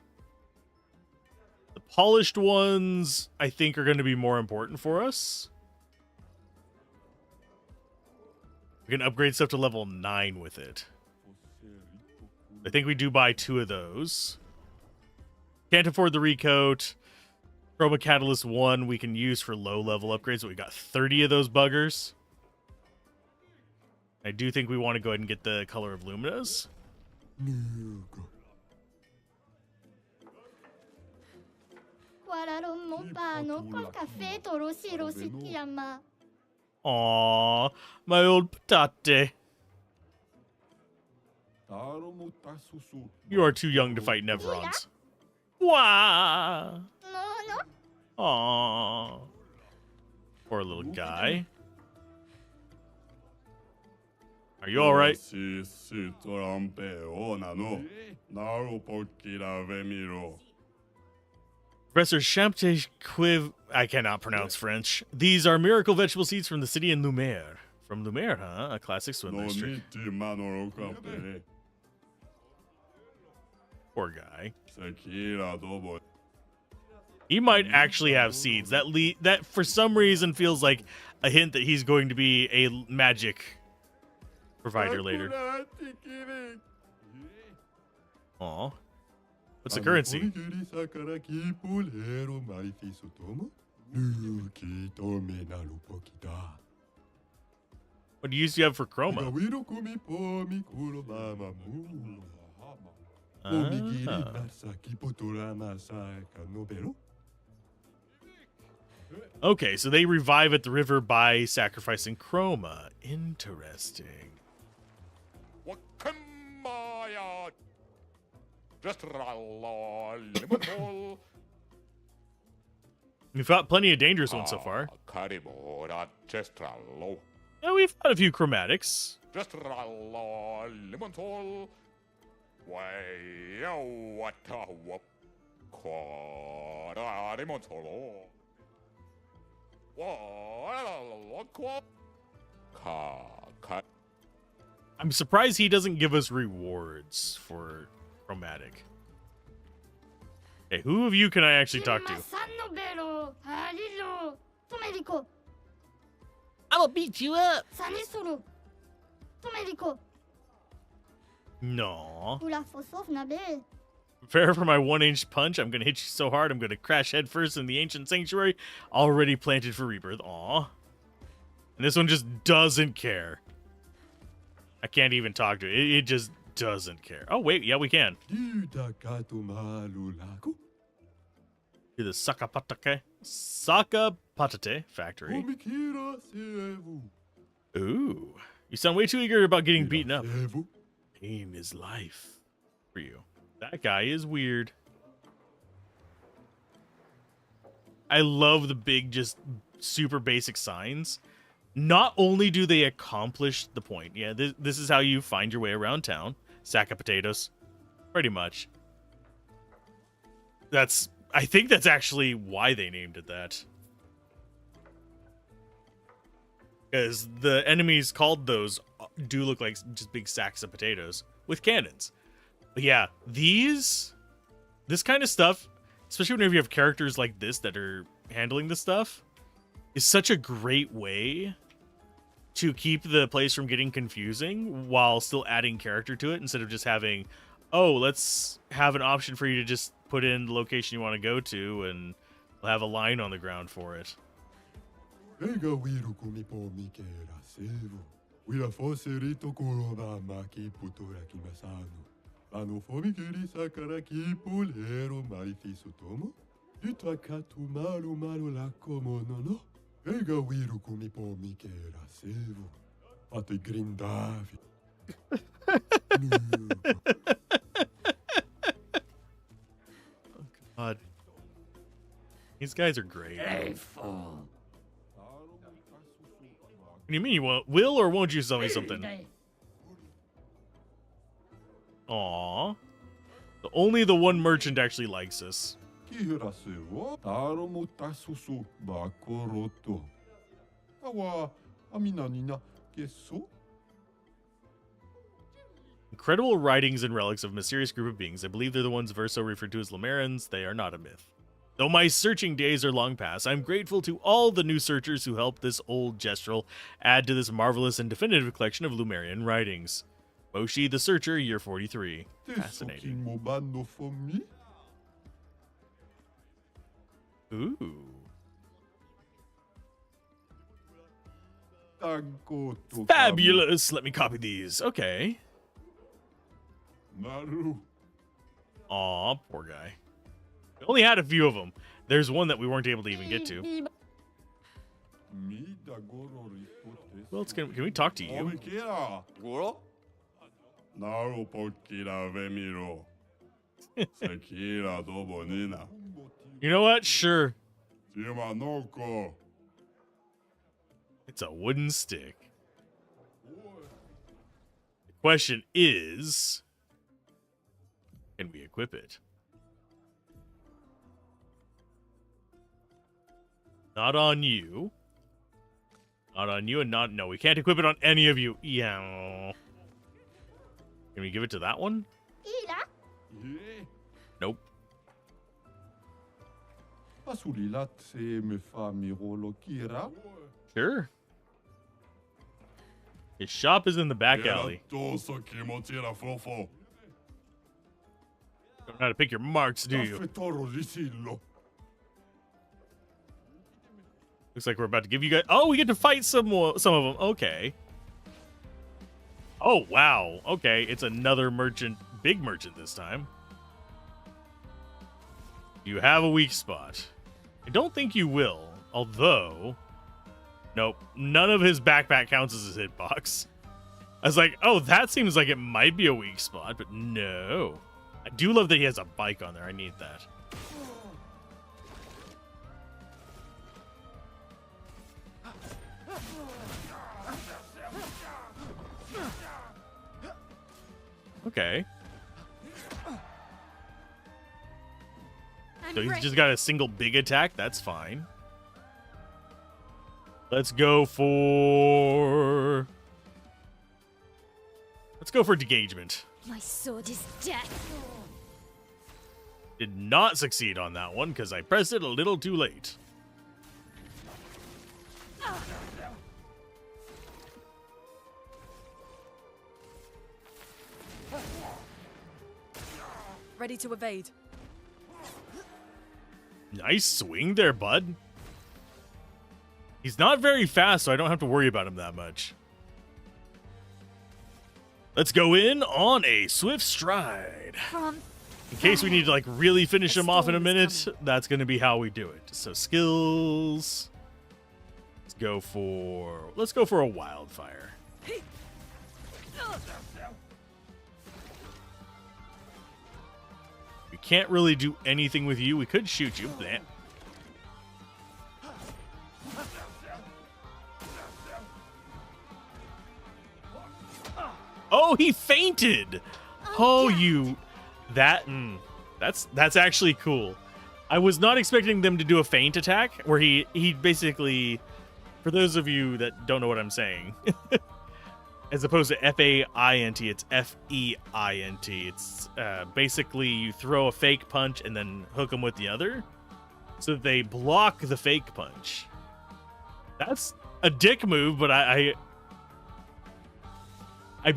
The polished ones, I think, are going to be more important for us. We can upgrade stuff to level 9 with it. I think we do buy 2 of those. Can't afford the recoat. Chroma Catalyst 1 we can use for low-level upgrades, but we got 30 of those buggers. I do think we want to go ahead and get the Color of Luminas. Aww, my old patate. You are too young to fight Neverons. Wah! Aww. Poor little guy. Are you alright? Professor Champte Quiv. I cannot pronounce French. These are miracle vegetable seeds from the city in Lumiere. From Lumiere, huh? A classic swim district. Poor guy. He might actually have seeds. That for some reason feels like a hint that he's going to be a magic provider later. Aw. What's the currency? What do you have for chroma? Okay, so they revive at the river by sacrificing chroma. Interesting. We've fought plenty of dangerous ones so far. Yeah, we've fought a few chromatics. I'm surprised he doesn't give us rewards for chromatic. Hey, who of you can I actually talk to? I will beat you up. No. Prepare for my 1-inch punch. I'm gonna hit you so hard I'm gonna crash headfirst in the ancient sanctuary already planted for rebirth. Aw. And this one just doesn't care. I can't even talk to it. It just doesn't care. Oh wait, yeah we can. To the Sakapatate factory. Ooh. You sound way too eager about getting beaten up. Pain is life for you. That guy is weird. I love the big, just super basic signs. Not only do they accomplish the point. Yeah, this is how you find your way around town. Sack of potatoes. Pretty much. I think that's actually why they named it that. Because the enemies called those do look like just big sacks of potatoes with cannons. But yeah, this kind of stuff, especially whenever you have characters like this that are handling this stuff, is such a great way to keep the place from getting confusing while still adding character to it, instead of just having, oh, let's have an option for you to just put in the location you want to go to, and we'll have a line on the ground for it. Oh God, these guys are great. What do you mean you will or won't you sell me something? Aww. Only the one merchant actually likes us. Incredible writings and relics of a mysterious group of beings. I believe they're the ones Verso referred to as Lumerans. They are not a myth. Though my searching days are long past, I'm grateful to all the new searchers who helped this old gestural add to this marvelous and definitive collection of Lumerian writings. Moshi the Searcher, year 43. Fascinating. Ooh. Fabulous! Let me copy these. Okay. Aw, poor guy. We only had a few of them. There's one that we weren't able to even get to. Well, can we talk to you? You know what? Sure. It's a wooden stick. The question is, can we equip it? Not on you. Not on you and not... No, we can't equip it on any of you. Yeah. Can we give it to that one? Nope. Sure. His shop is in the back alley. Don't know how to pick your marks, do you? Looks like we're about to give you guys... Oh, we get to fight some of them. Okay. Oh, wow. Okay, it's another merchant. Big merchant this time. You have a weak spot. I don't think you will. Although... Nope. None of his backpack counts as his hitbox. I was like, oh, that seems like it might be a weak spot, but no. I do love that he has a bike on there. I need that. Okay. So he's just got a single big attack. That's fine. Let's go for engagement. My sword is death. Did not succeed on that one because I pressed it a little too late. Ready to evade. Nice swing there, bud. He's not very fast, so I don't have to worry about him that much. Let's go in on a swift stride. In case we need to like really finish him off in a minute, that's going to be how we do it. So skills. Let's go for a wildfire. We can't really do anything with you. We could shoot you. Bleh. Oh, he fainted. Oh, you. That's actually cool. I was not expecting them to do a feint attack where he basically, for those of you that don't know what I'm saying, as opposed to F-A-I-N-T, it's F-E-I-N-T. It's basically you throw a fake punch and then hook them with the other so that they block the fake punch. That's a dick move, but I'm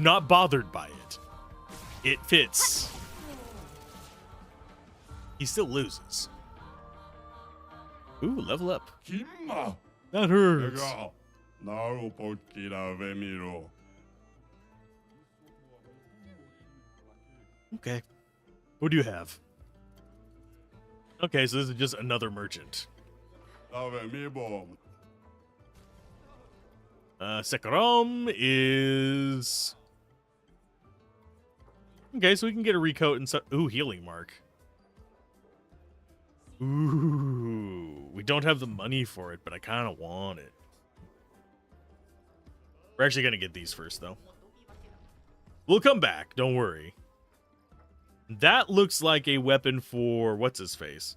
not bothered by it. It fits. He still loses. Ooh, level up. That hurts. Okay. What do you have? Okay, so this is just another merchant. Sekaram is... Okay, so we can get a recoat and so... Ooh, healing mark. Ooh, we don't have the money for it, but I kind of want it. We're actually going to get these first, though. We'll come back, don't worry. That looks like a weapon for... What's-his-face?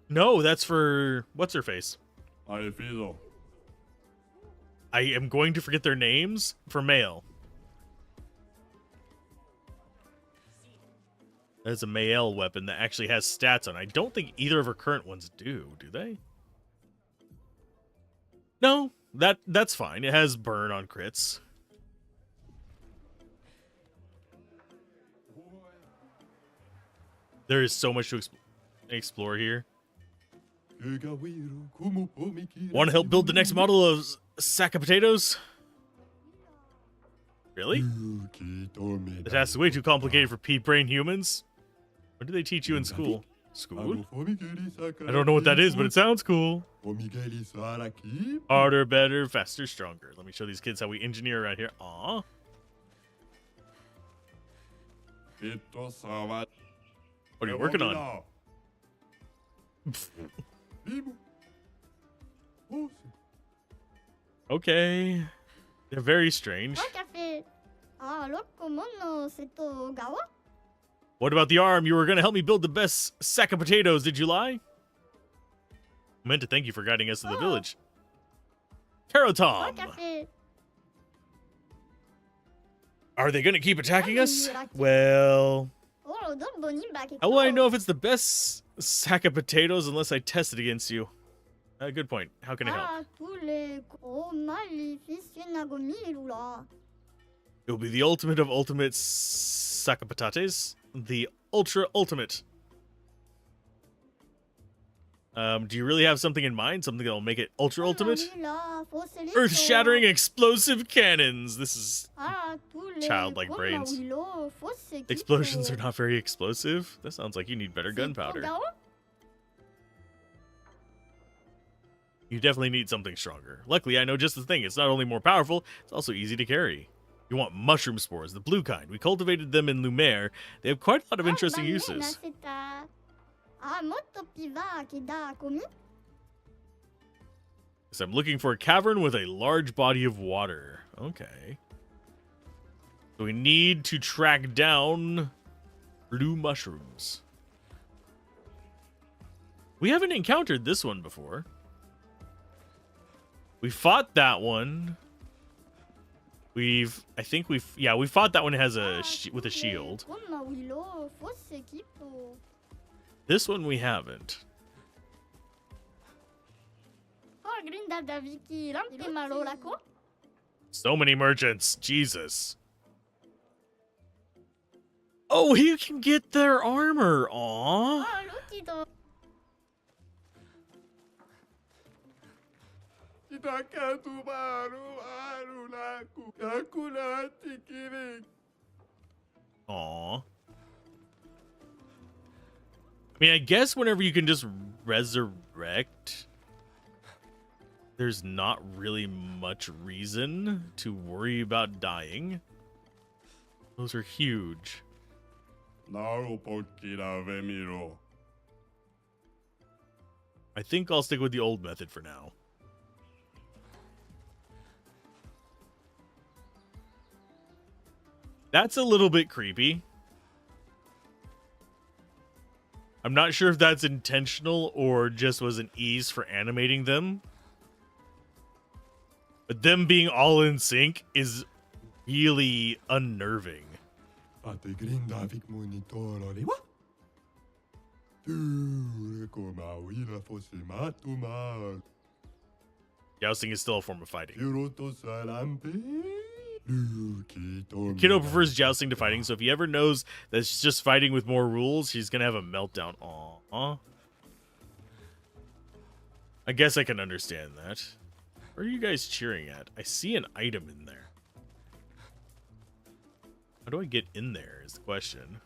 No, that's for... What's-her-face? I am going to forget their names for male. That's a male weapon that actually has stats on. I don't think either of her current ones do they? No, that's fine. It has burn on crits. There is so much to explore here. Want to help build the next model of sack of potatoes? Really? The task is way too complicated for pea-brain humans. What do they teach you in school? School? I don't know what that is, but it sounds cool. Harder, better, faster, stronger. Let me show these kids how we engineer around here. Aw. What are you working on? Okay. They're very strange. What about the arm? You were going to help me build the best sack of potatoes. Did you lie? I meant to thank you for guiding us to the village. Karotom! Are they gonna keep attacking us? Well, how will I know if it's the best sack of potatoes unless I test it against you? Good point. How can I help? It will be the ultimate of ultimate sack of patates. The ultra ultimate. Do you really have something in mind? Something that'll make it ultra ultimate? Earth-shattering explosive cannons. This is childlike brains. Explosions are not very explosive. That sounds like you need better gunpowder. You definitely need something stronger. Luckily, I know just the thing. It's not only more powerful, it's also easy to carry. You want mushroom spores, the blue kind. We cultivated them in Lumiere. They have quite a lot of interesting uses. So I'm looking for a cavern with a large body of water. Okay. So we need to track down blue mushrooms. We haven't encountered this one before. We fought that one. We fought that one has with a shield. This one we haven't. So many merchants. Jesus. Oh, you can get their armor. Aww. Aww. I mean, I guess whenever you can just resurrect, there's not really much reason to worry about dying. Those are huge. I think I'll stick with the old method for now. That's a little bit creepy. I'm not sure if that's intentional or just was an ease for animating them. But them being all in sync is really unnerving. Jousting is still a form of fighting. Kiddo prefers jousting to fighting, so if he ever knows that it's just fighting with more rules, he's gonna have a meltdown. Aww. I guess I can understand that. Where are you guys cheering at? I see an item in there. How do I get in there is the question.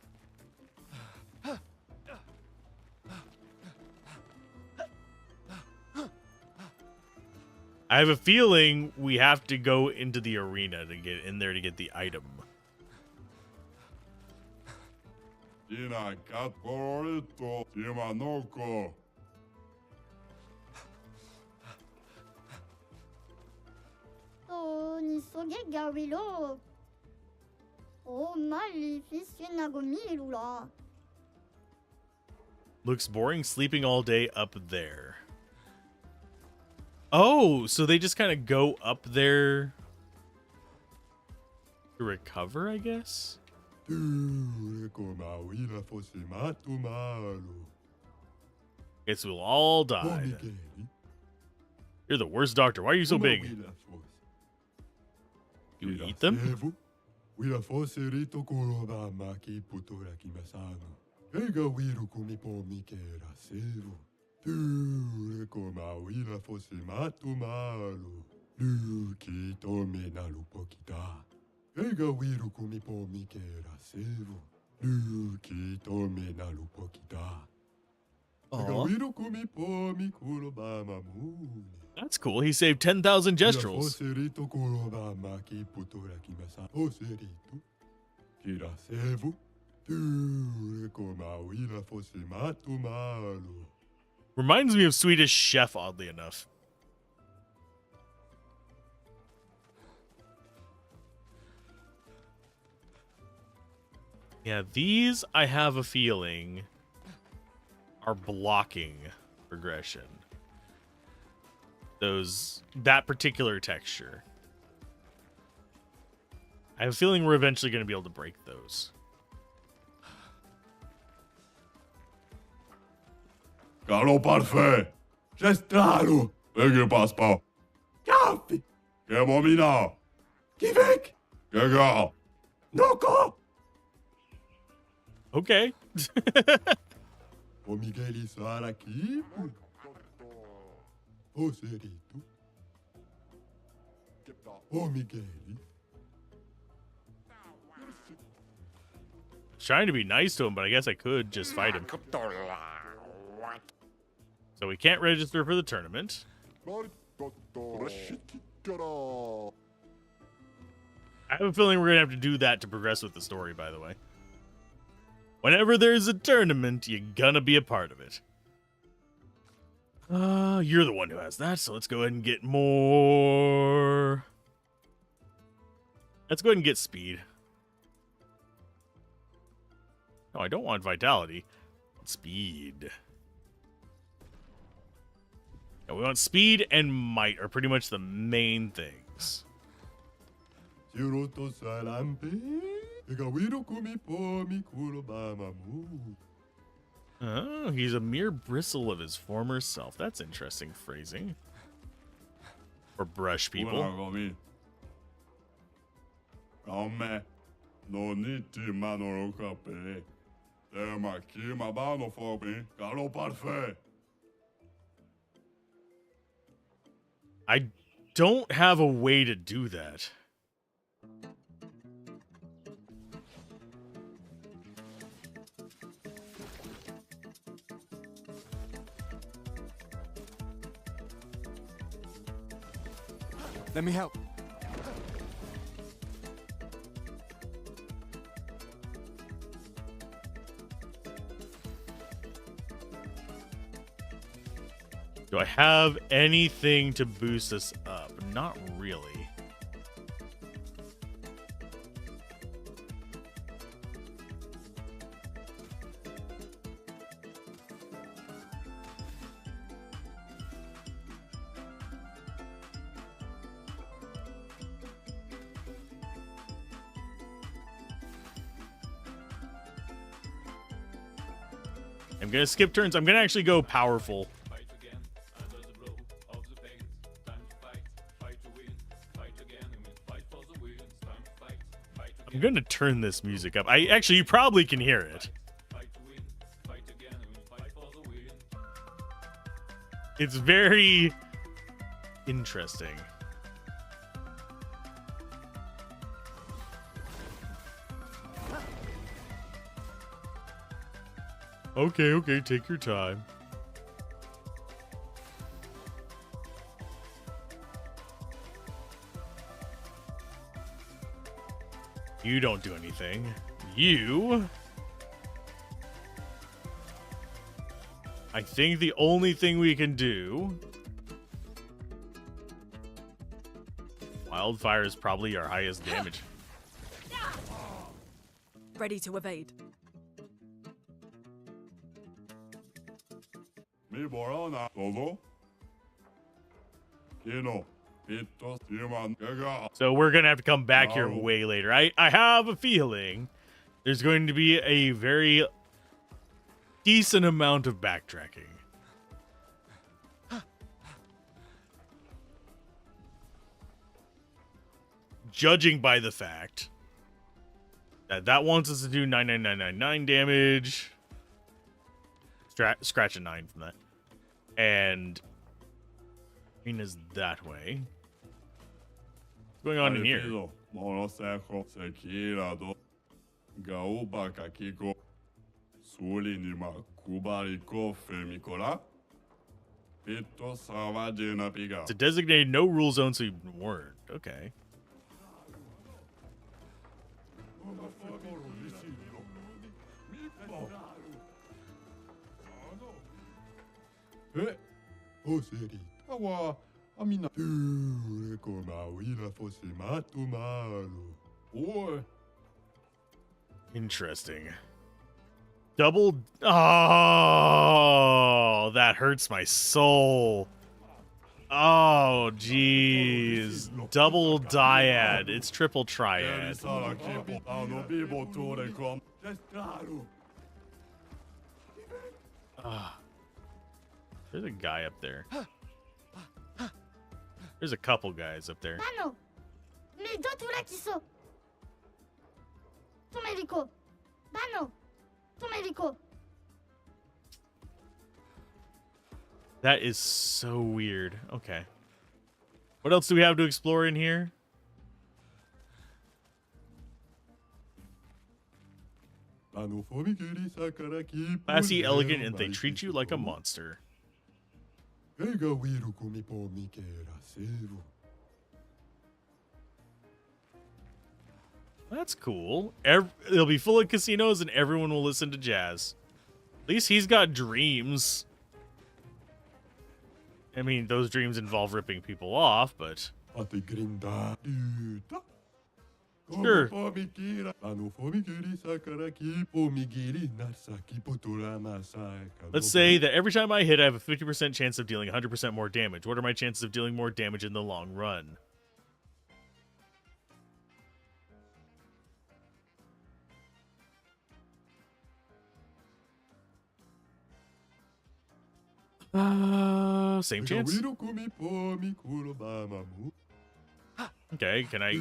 I have a feeling we have to go into the arena to get in there to get the item. Looks boring sleeping all day up there. Oh, so they just kind of go up there to recover, I guess? Okay, so we'll all die. You're the worst doctor. Why are you so big? You eat them? That's cool. He saved 10,000 gestrels. Reminds me of Swedish Chef, oddly enough. Yeah, these, I have a feeling, are blocking progression. that particular texture. I have a feeling we're eventually going to be able to break those. Caro parfait. Gestralo. Ege paspa. Café. Que momina. Kivek. Gaga. Noko. Okay. O Miguel Sara aqui. O Cerito. O Miguel. Trying to be nice to him, but I guess I could just fight him. So we can't register for the tournament. I have a feeling we're going to have to do that to progress with the story, by the way. Whenever there's a tournament, you're gonna be a part of it. You're the one who has that, so let's go ahead and get more. Let's go ahead and get speed. No, I don't want vitality. Speed. No, we want speed and might are pretty much the main things. Oh, he's a mere bristle of his former self. That's interesting phrasing. Or brush people. I don't have a way to do that. Let me help. Do I have anything to boost us up? Not really. I'm going to skip turns. I'm going to actually go powerful. I'm going to turn this music up. You probably can hear it. It's very interesting. Okay, take your time. You don't do anything. You... I think the only thing we can do... Wildfire is probably our highest damage. Ready to evade. So we're going to have to come back here way later. I have a feeling there's going to be a very decent amount of backtracking. Judging by the fact that wants us to do 99999 damage. Scratch a 9 from that. And green is that way. What's going on in here? It's a designated no rule zone, so you weren't. Okay. Interesting. Double. Oh, that hurts my soul. Oh, jeez. Double dyad. It's triple triad. There's a guy up there. There's a couple guys up there. Mano, les d'autres là qui sont. Ton hélico. Mano, ton hélico. That is so weird. Okay. What else do we have to explore in here? Classy, elegant, and they treat you like a monster. That's cool. It'll be full of casinos and everyone will listen to jazz. At least he's got dreams. I mean, those dreams involve ripping people off, but... Sure. Let's say that every time I hit, I have a 50% chance of dealing 100% more damage. What are my chances of dealing more damage in the long run? Same chance. Okay, can I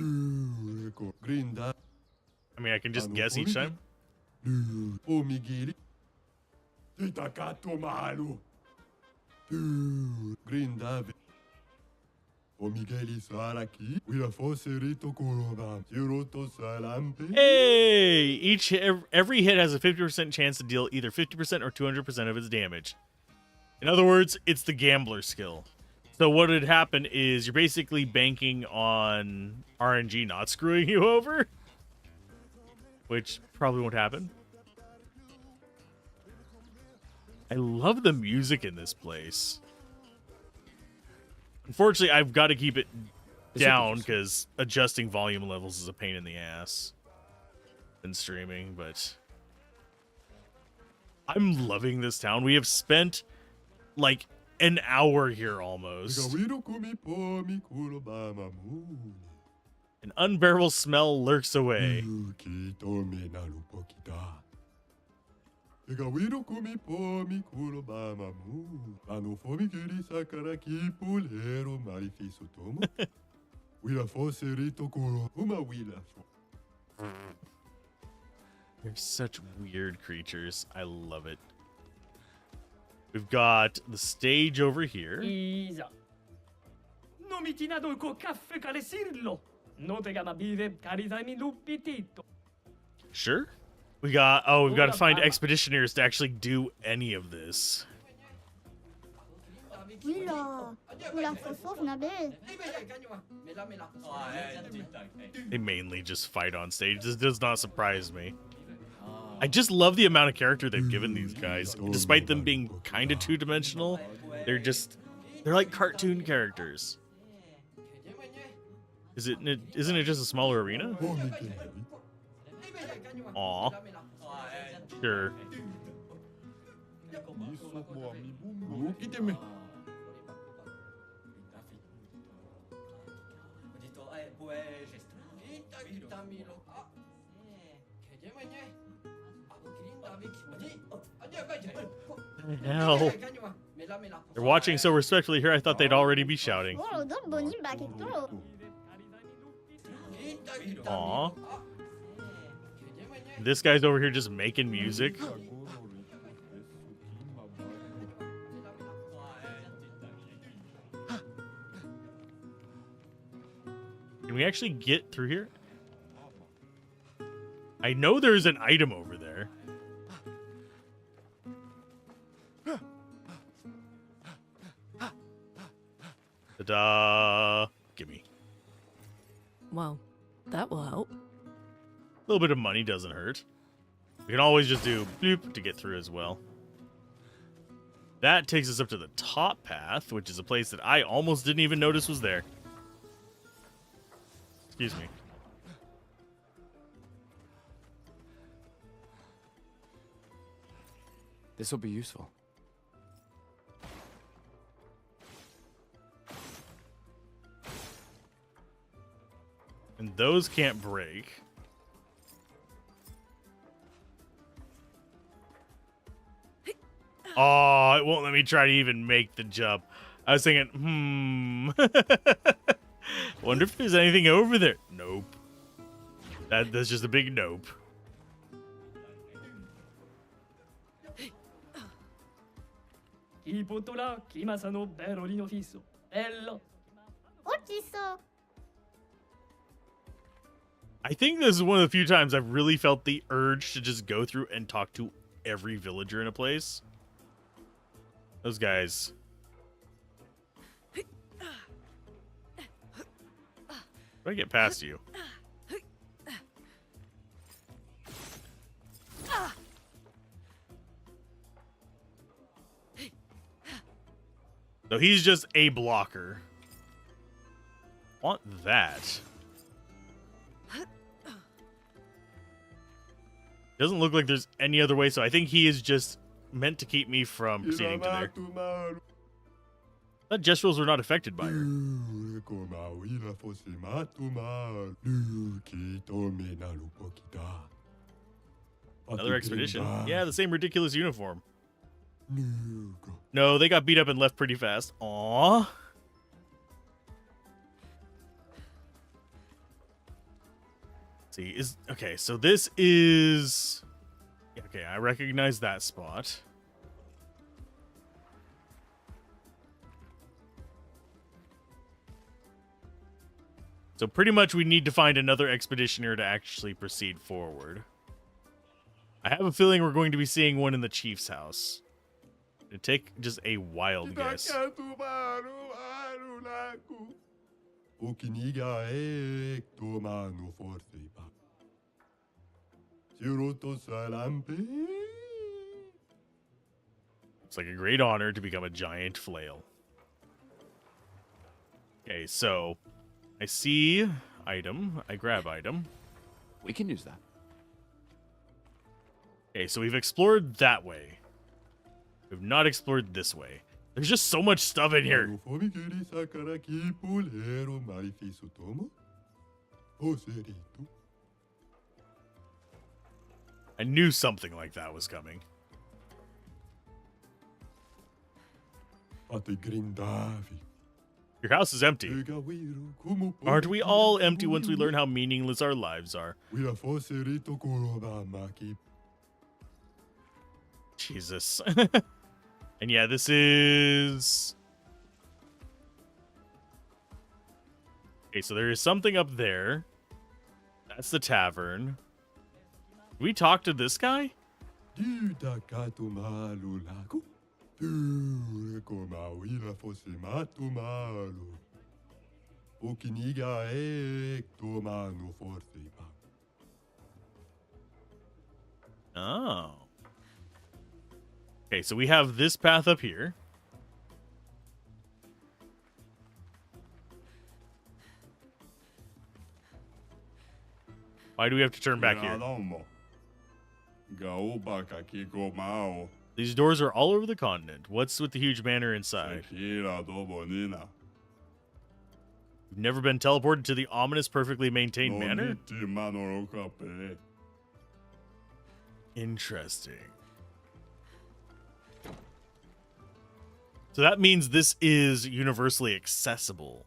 mean, I can just guess each time. Hey! Every hit has a 50% chance to deal either 50% or 200% of its damage. In other words, it's the gambler skill. So what would happen is you're basically banking on RNG not screwing you over, which probably won't happen. I love the music in this place. Unfortunately, I've got to keep it down because adjusting volume levels is a pain in the ass in streaming, but I'm loving this town. We have spent like an hour here almost. An unbearable smell lurks away. They're such weird creatures. I love it. We've got the stage over here. Isa. No mi tinado co caffè caresirlo. No te gama bide caritami lupitito. Sure. We've got to find expeditioners to actually do any of this. They mainly just fight on stage. This does not surprise me. I just love the amount of character they've given these guys. Despite them being kind of two-dimensional, they're like cartoon characters. Isn't it just a smaller arena? Aw. Sure. Hell. They're watching so respectfully here, I thought they'd already be shouting. Aw. This guy's over here just making music. Can we actually get through here? I know there's an item over there. Ta-da! Gimme. Well, that will help. A little bit of money doesn't hurt. We can always just do bloop to get through as well. That takes us up to the top path, which is a place that I almost didn't even notice was there. Excuse me. This will be useful. And those can't break. Oh, it won't let me try to even make the jump. I was thinking, wonder if there's anything over there. Nope. That's just a big nope. Chi potrà, chi ma sanno berolino fisso. Bello. I think this is one of the few times I've really felt the urge to just go through and talk to every villager in a place. Those guys. How do I get past you? So he's just a blocker. Want that. Doesn't look like there's any other way, so I think he is just meant to keep me from proceeding to there. That gestuals were not affected by her. Another expedition? Yeah, the same ridiculous uniform. No, they got beat up and left pretty fast. Aww. See, okay, so this is... Okay, I recognize that spot. So pretty much we need to find another expeditioner to actually proceed forward. I have a feeling we're going to be seeing one in the chief's house. It'd take just a wild guess. It's like a great honor to become a giant flail. Okay, so I see item. I grab item. We can use that. Okay, so we've explored that way. We've not explored this way. There's just so much stuff in here. I knew something like that was coming. Your house is empty. Aren't we all empty once we learn how meaningless our lives are? Jesus. And yeah, this is... Okay, so there is something up there. That's the tavern. Did we talk to this guy? Oh. Okay, so we have this path up here. Why do we have to turn back here? These doors are all over the continent. What's with the huge banner inside? You've never been teleported to the ominous, perfectly maintained manor? Interesting. So that means this is universally accessible.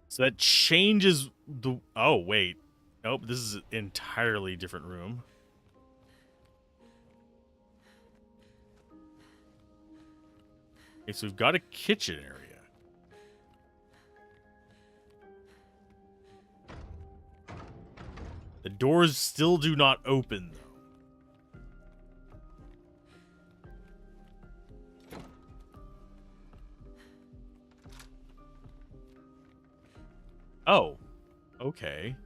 So that changes the... Oh, wait. Nope, this is an entirely different room. Okay, so we've got a kitchen area. The doors still do not open, though. Oh, okay.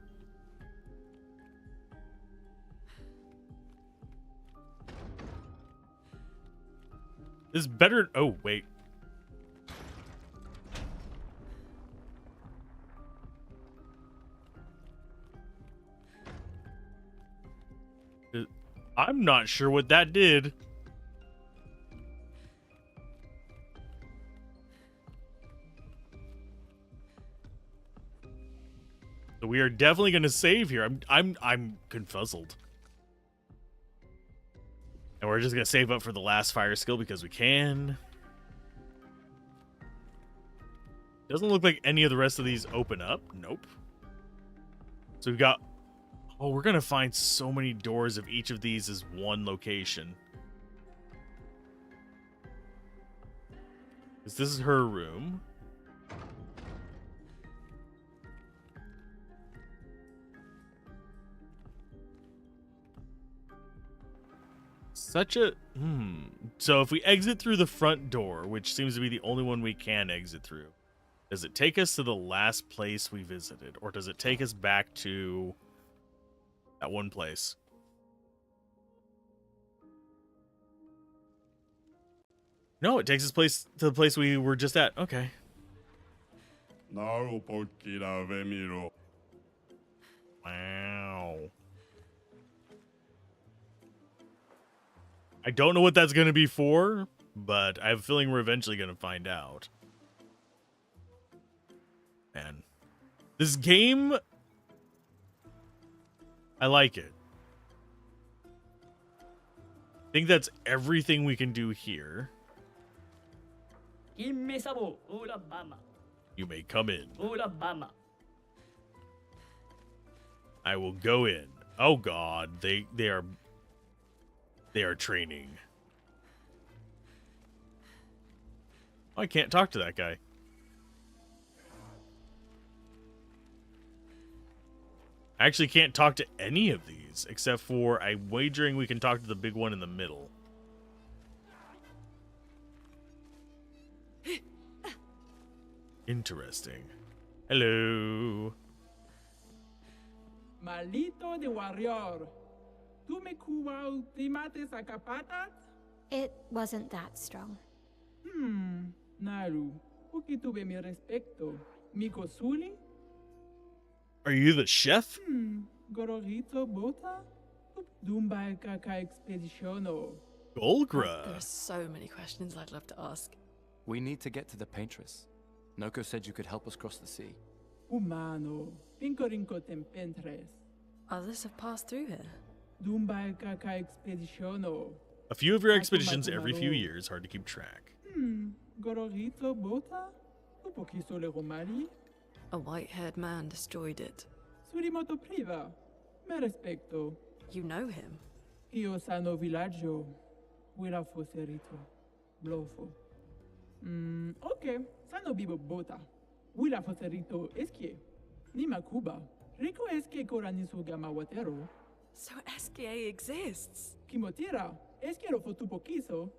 This is better. Oh, wait. I'm not sure what that did. So we are definitely going to save here. I'm confuzzled. And we're just going to save up for the last fire skill because we can. Doesn't look like any of the rest of these open up. Nope. So we've got... Oh, we're going to find so many doors of each of these as one location. This is her room. Such a... So if we exit through the front door, which seems to be the only one we can exit through, does it take us to the last place we visited? Or does it take us back to that one place? No, it takes us to the place we were just at. Okay. Wow. I don't know what that's going to be for, but I have a feeling we're eventually going to find out. Man. This game, I like it. I think that's everything we can do here. You may come in. I will go in. Oh God, they are training. Oh, I can't talk to that guy. I actually can't talk to any of these, except for I'm wagering we can talk to the big one in the middle. Interesting. Hello. Malito de warrior. Tu me kuwa ultimates acapatat? It wasn't that strong. Naru. Uki tuve mi respecto. Mi kosuli? Are you the chef? Gororito bota? Dumba kaka expeditiono. Golgra. There are so many questions I'd love to ask. We need to get to the paintress. Noko said you could help us cross the sea. Humano. Pincorinco tempentres. Others have passed through here. Dumba kaka expeditiono. A few of your expeditions every few years. Hard to keep track. Gororito bota? Upokiso le romari? A white-haired man destroyed it. Surimoto priva. Me respecto. You know him? Io sano villaggio. Wira foserito. Blofo. Ok. Sano bibo bota. Wira foserito eskie. Nima Cuba. Rico eskie koranisu gama watero. So SKA exists? Kimotira. Eskiero fotupo kiso.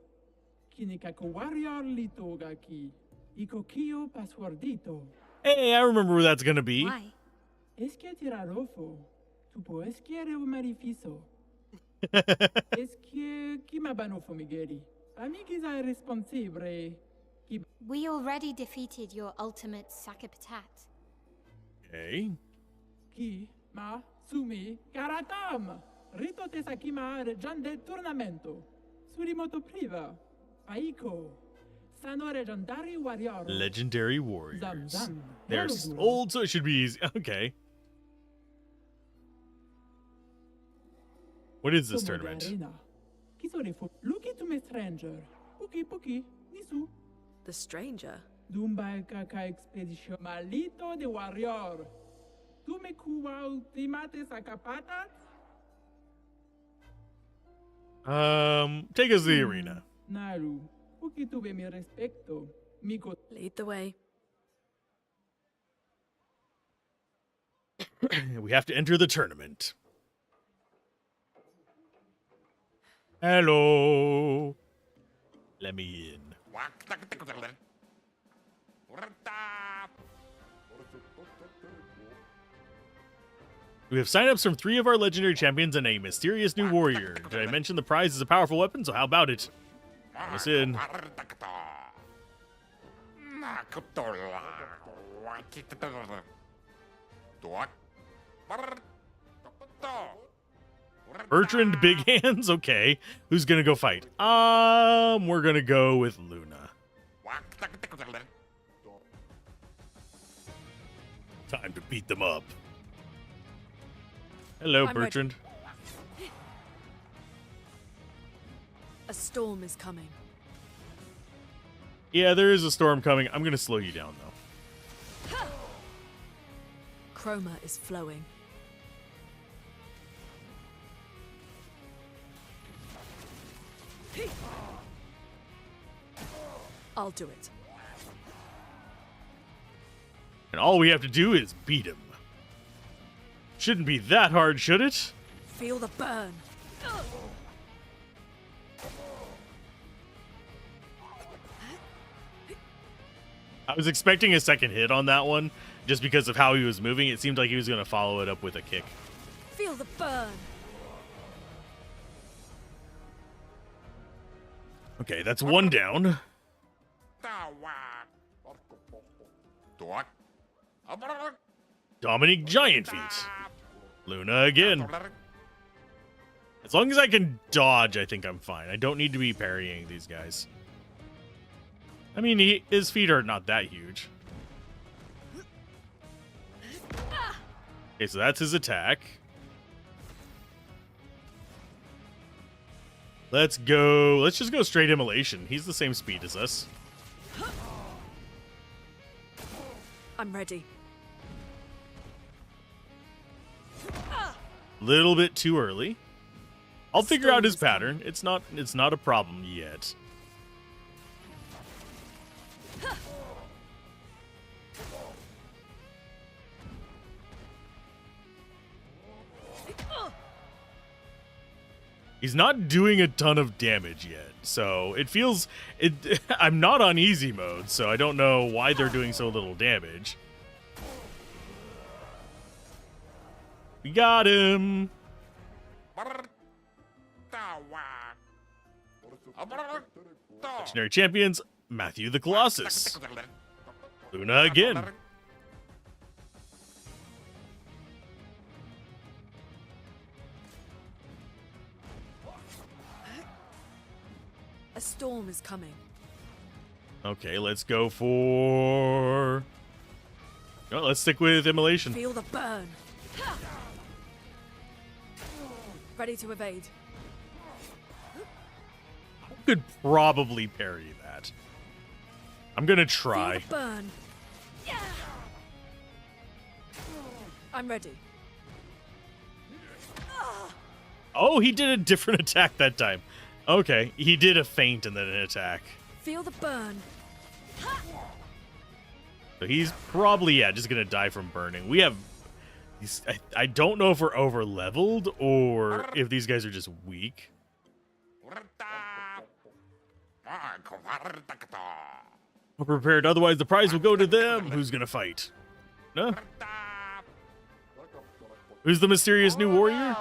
Kinikako warrior litoga ki. Iko kio passwordito. Hey, I remember where that's gonna be. Why? Eskie tirarofo. Tupo esquiere un marifiso. Eskie kimabanofo migeri. Amigiza irresponsible. We already defeated your ultimate Sakapatat. Okay. Ki ma sumi karatam. Rito tesakima reggiande turnamento. Surimoto priva. Aiko. Sano legendary warrior. Legendary warriors. Zam zam. They're old, so it should be easy. Okay. What is this tournament? Luki to me stranger. Puki puki. Nisu. The stranger? Dumba kaka expedition. Malito de warrior. Tu me kuwa ultimates acapatat? Take us to the arena. Naru. Puki tuve mi respecto. Miko. Lead the way. We have to enter the tournament. Hello. Let me in. We have sign-ups from 3 of our legendary champions and a mysterious new warrior. Did I mention the prize is a powerful weapon? So how about it? Let us in. Bertrand Big Hands? Okay. Who's gonna go fight? We're gonna go with Luna. Time to beat them up. Hello, I'm Bertrand. A storm is coming. Yeah, there is a storm coming. I'm gonna slow you down though. Chroma is flowing. I'll do it. And all we have to do is beat him. Shouldn't be that hard, should it? Feel the burn. I was expecting a second hit on that one, just because of how he was moving. It seemed like he was going to follow it up with a kick. Feel the burn. Okay, that's one down. Dominic Giant Feet. Luna again. As long as I can dodge, I think I'm fine. I don't need to be parrying these guys. I mean, his feet are not that huge. Okay, so that's his attack. Let's go. Let's just go straight immolation. He's the same speed as us. I'm ready. Little bit too early. I'll figure out his pattern. It's not a problem yet. He's not doing a ton of damage yet, so it feels I'm not on easy mode, so I don't know why they're doing so little damage. We got him. Legendary champions, Matthew the Colossus. Luna again. A storm is coming. Okay, let's go for... No, let's stick with immolation. Feel the burn. Ready to evade. Could probably parry that. I'm gonna try. Feel the burn. I'm ready. Oh, he did a different attack that time. Okay, he did a feint and then an attack. Feel the burn. So he's probably, yeah, just gonna die from burning. We have... I don't know if we're over leveled or if these guys are just weak. We're prepared, otherwise the prize will go to them. Who's gonna fight? No? Who's the mysterious new warrior?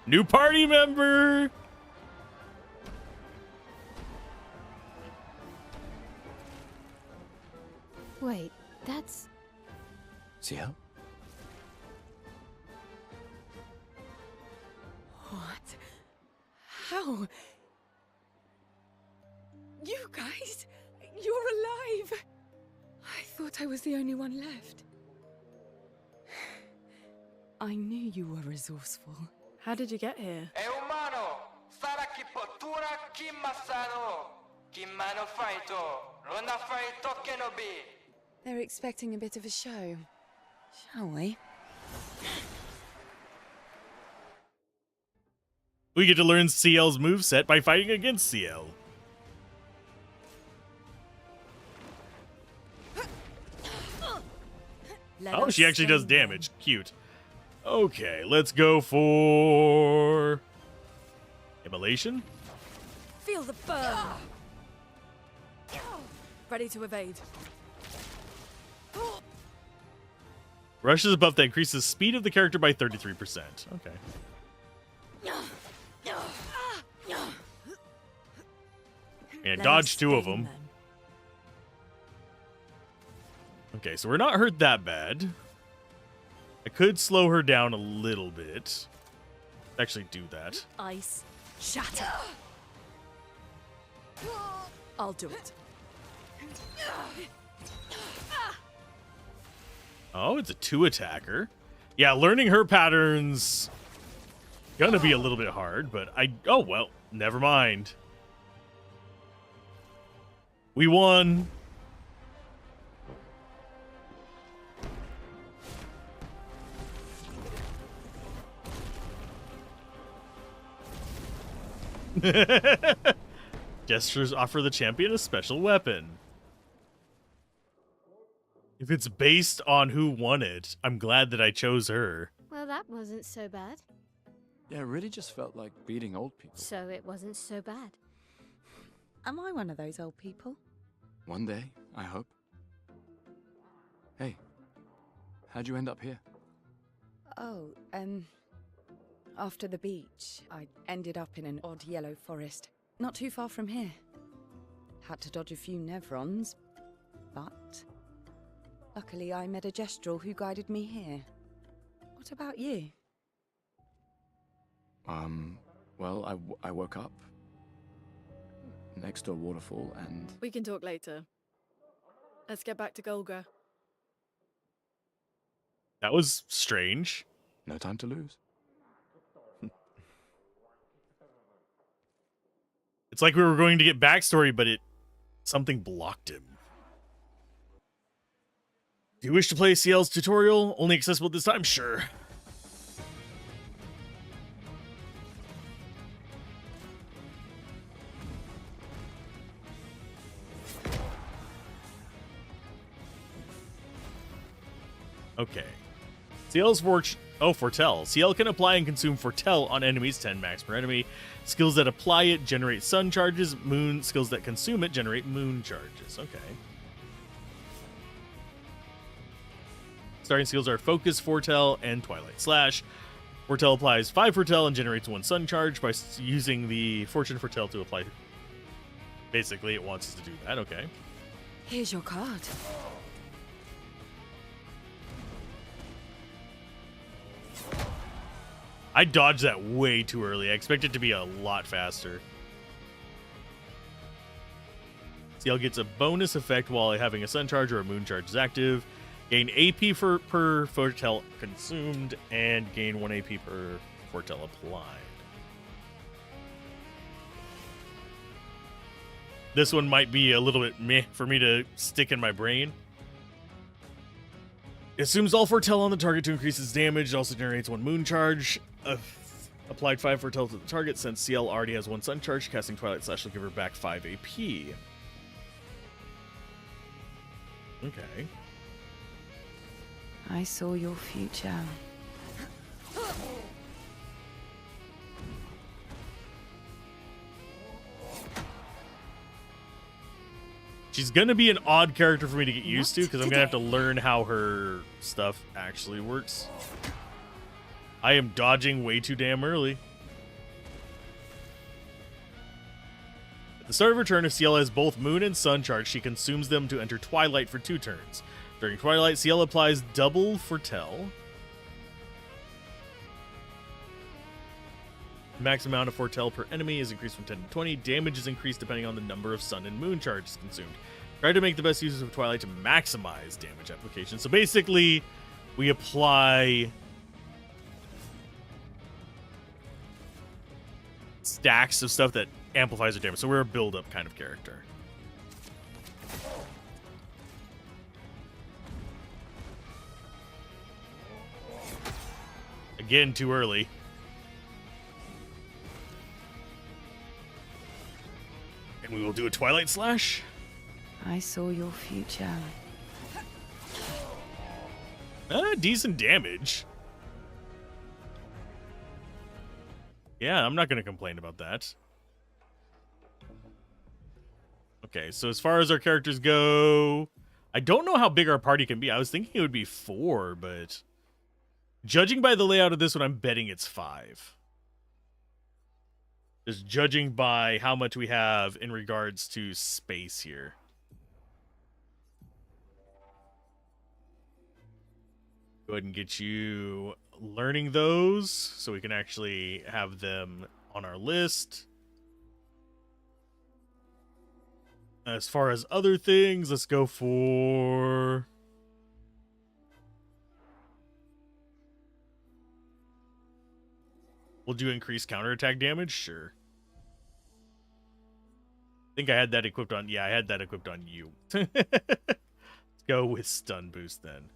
New party member! Wait, that's... Ciel? What? How? You guys? You're alive! I thought I was the only one left. I knew you were resourceful. How did you get here? They're expecting a bit of a show. Shall we? We get to learn CL's moveset by fighting against CL. Oh, she actually does damage. Cute. Okay, let's go for... Immolation? Feel the burn. Ready to evade. Rush is a buff that increases speed of the character by 33%. Okay. And dodge two of them. Okay, so we're not hurt that bad. I could slow her down a little bit. Actually do that. Ice Shatter. I'll do it. Oh, it's a 2-attacker. Yeah, learning her patterns gonna be a little bit hard, but oh well, never mind. We won. Gestures offer the champion a special weapon. If it's based on who won it, I'm glad that I chose her. Well, that wasn't so bad. Yeah, it really just felt like beating old people. So it wasn't so bad. Am I one of those old people? One day, I hope. Hey, how'd you end up here? Oh, after the beach, I ended up in an odd yellow forest, not too far from here. Had to dodge a few Nevrons, but luckily I met a Gestrel who guided me here. What about you? Well, I woke up next to a waterfall and... We can talk later. Let's get back to Golga. That was strange. No time to lose. It's like we were going to get backstory, but something blocked him. Do you wish to play CL's tutorial? Only accessible at this time? Sure. Okay. CL's Foretell. CL can apply and consume Foretell on enemies, 10 max per enemy. Skills that apply it generate sun charges. Skills that consume it generate moon charges. Okay. Starting skills are Focus, Foretell, and Twilight Slash. Foretell applies 5 Foretell and generates 1 sun charge by using the Fortune Foretell to apply. Basically, it wants us to do that. Okay. Here's your card. I dodged that way too early. I expect it to be a lot faster. CL gets a bonus effect while having a sun charge or a moon charge is active. Gain AP per Foretell consumed, and gain 1 AP per Foretell applied. This one might be a little bit meh for me to stick in my brain. It assumes all Foretell on the target to increase its damage. It also generates 1 moon charge. Applied 5 Foretell to the target. Since CL already has 1 sun charge, casting Twilight Slash will give her back 5 AP. Okay. I saw your future. She's going to be an odd character for me to get used to, because I'm going to have to learn how her stuff actually works. I am dodging way too damn early. At the start of her turn, if CL has both Moon and Sun charge, she consumes them to enter Twilight for 2 turns. During Twilight, CL applies double Foretell. The max amount of Foretell per enemy is increased from 10 to 20. Damage is increased depending on the number of Sun and Moon charges consumed. Try to make the best use of Twilight to maximize damage application. So basically, we apply stacks of stuff that amplifies our damage. So we're a build-up kind of character. Again, too early. And we will do a Twilight Slash. I saw your future. Decent damage. Yeah, I'm not going to complain about that. Okay, so as far as our characters go, I don't know how big our party can be. I was thinking it would be 4, but judging by the layout of this one, I'm betting it's 5. Just judging by how much we have in regards to space here. Go ahead and get you learning those so we can actually have them on our list. As far as other things, let's go for... We'll do increased counterattack damage? Sure. I think I had that equipped on... Yeah, I had that equipped on you. Let's go with stun boost then.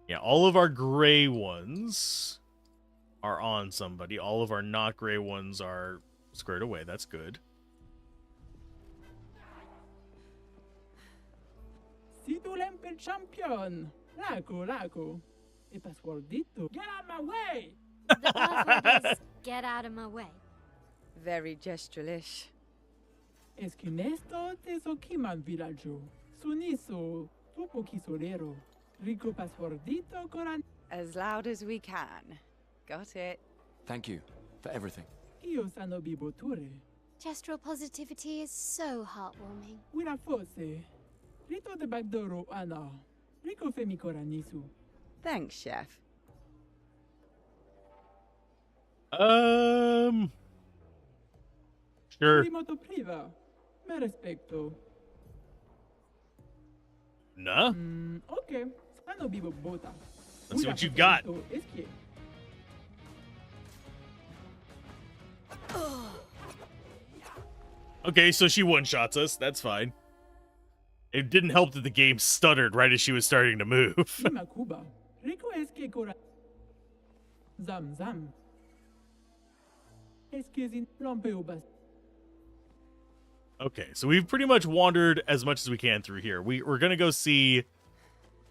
Yeah, all of our gray ones are on somebody. All of our not gray ones are squared away. That's good. Si tu l'empel champion, lago, e passwordito. Get out my way! The password is get out of my way. Very gestural-ish. Es que nesto te so kiman villaggio. Suniso, tupo kisolero. Rico passwordito coran. As loud as we can. Got it. Thank you for everything. Io sano biboture. Gestural positivity is so heartwarming. Una fosse. Rito de bagdoro ana. Rico femi coranisu. Thanks, Chef. Sure. Primoto priva. Me respecto. Nah. Okay. Sano bibo bota. Let's see what you got. Esque. Okay, so she one-shots us. That's fine. It didn't help that the game stuttered right as she was starting to move. Ima Cuba. Rico esque cora. Zam zam. Esque sin rompeubas. Okay, so we've pretty much wandered as much as we can through here. We're going to go see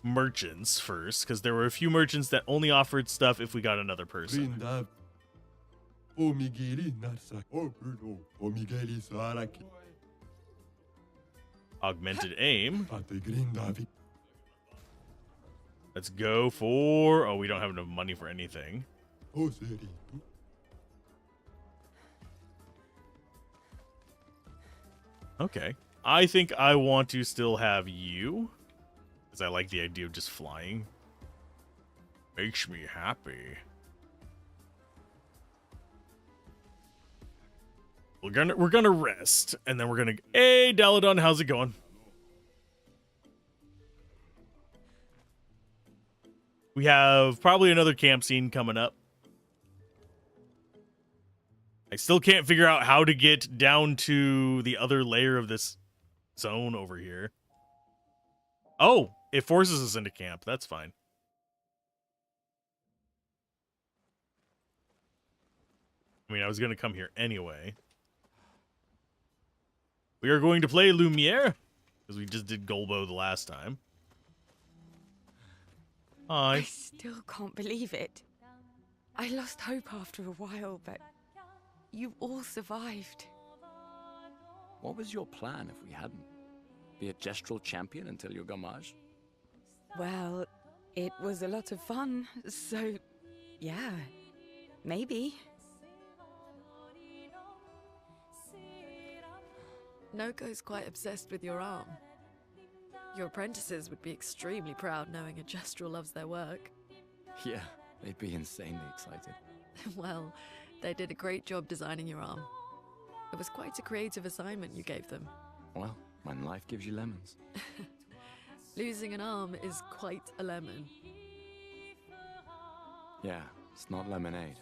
merchants first, because there were a few merchants that only offered stuff if we got another person. Augmented aim. Let's go for... Oh, we don't have enough money for anything. Okay. I think I want to still have you, because I like the idea of just flying. Makes me happy. We're gonna rest, and then we're gonna... Hey, Daladon, how's it going? We have probably another camp scene coming up. I still can't figure out how to get down to the other layer of this zone over here. Oh, it forces us into camp. That's fine. I mean, I was going to come here anyway. We are going to play Lumiere, because we just did Golbo the last time. Hi. I still can't believe it. I lost hope after a while, but you all survived. What was your plan if we hadn't? Be a gestural champion until your gamage? Well, it was a lot of fun, so yeah, maybe. Noko's quite obsessed with your arm. Your apprentices would be extremely proud knowing a gestural loves their work. Yeah, they'd be insanely excited. Well, they did a great job designing your arm. It was quite a creative assignment you gave them. Well, when life gives you lemons. Losing an arm is quite a lemon. Yeah, it's not lemonade.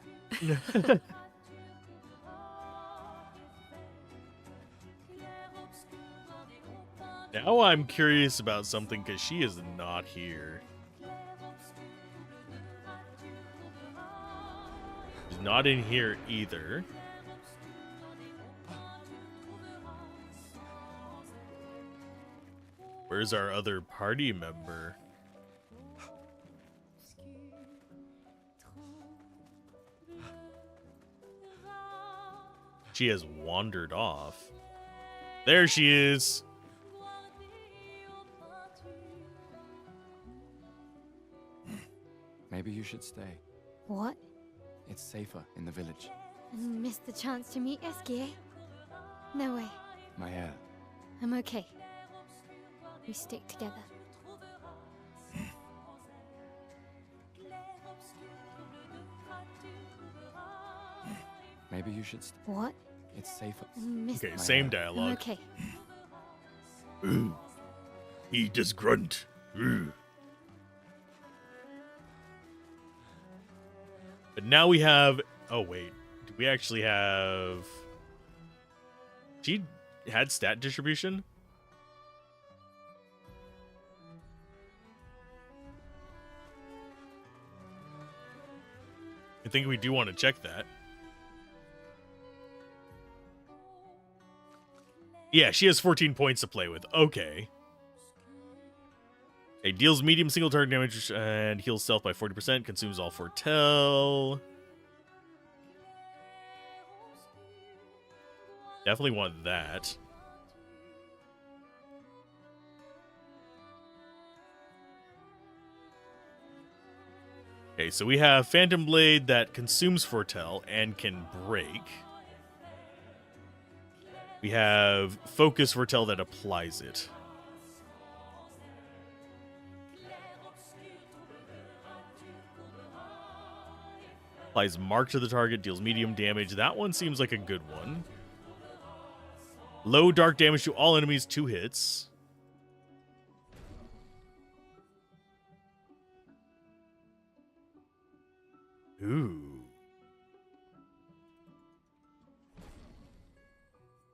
Now I'm curious about something, because she is not here. She's not in here either. Where's our other party member? She has wandered off. There she is. Maybe you should stay. What? It's safer in the village. And missed the chance to meet Eskie? No way. Maya. I'm okay. We stick together. Maybe you should. What? It's safer. Missed Okay, that. same I'm dialogue. okay. Ooh. He does grunt. Ooh. But now we have. Oh wait, do we actually have? She had stat distribution. I think we do want to check that. Yeah, she has 14 points to play with. Okay. It deals medium single target damage and heals self by 40%. Consumes all foretell. Definitely want that. Okay, so we have Phantom Blade that consumes foretell and can break. We have Focus Foretell that applies it. Applies mark to the target, deals medium damage. That one seems like a good one. Low dark damage to all enemies, 2 hits. Ooh.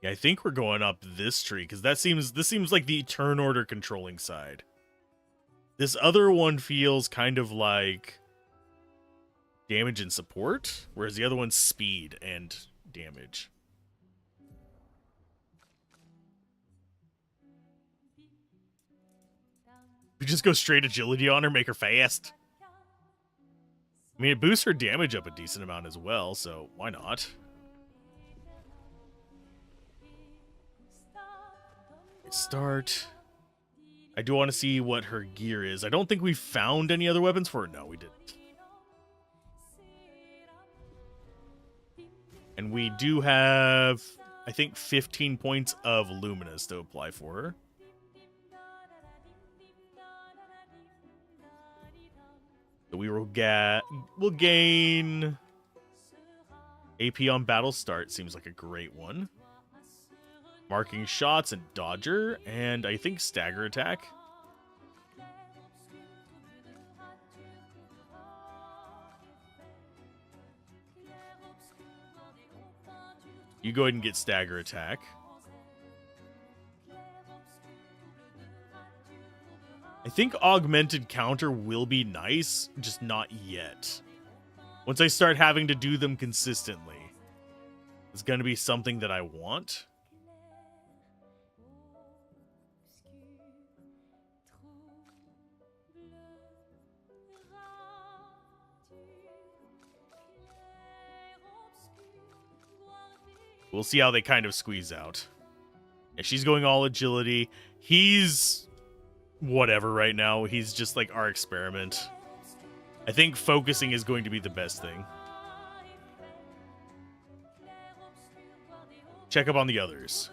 Yeah, I think we're going up this tree because this seems like the turn order controlling side. This other one feels kind of like damage and support, whereas the other one's speed and damage. We just go straight agility on her, make her fast. I mean, it boosts her damage up a decent amount as well, so why not? Start. I do want to see what her gear is. I don't think we found any other weapons for her. No, we didn't. And we do have, I think, 15 points of Luminous to apply for her. So we'll gain AP on battle start. Seems like a great one. Marking shots and dodger, and I think stagger attack. You go ahead and get stagger attack. I think augmented counter will be nice, just not yet. Once I start having to do them consistently, it's going to be something that I want. We'll see how they kind of squeeze out. Yeah, she's going all agility. He's whatever right now. He's just like our experiment. I think focusing is going to be the best thing. Check up on the others.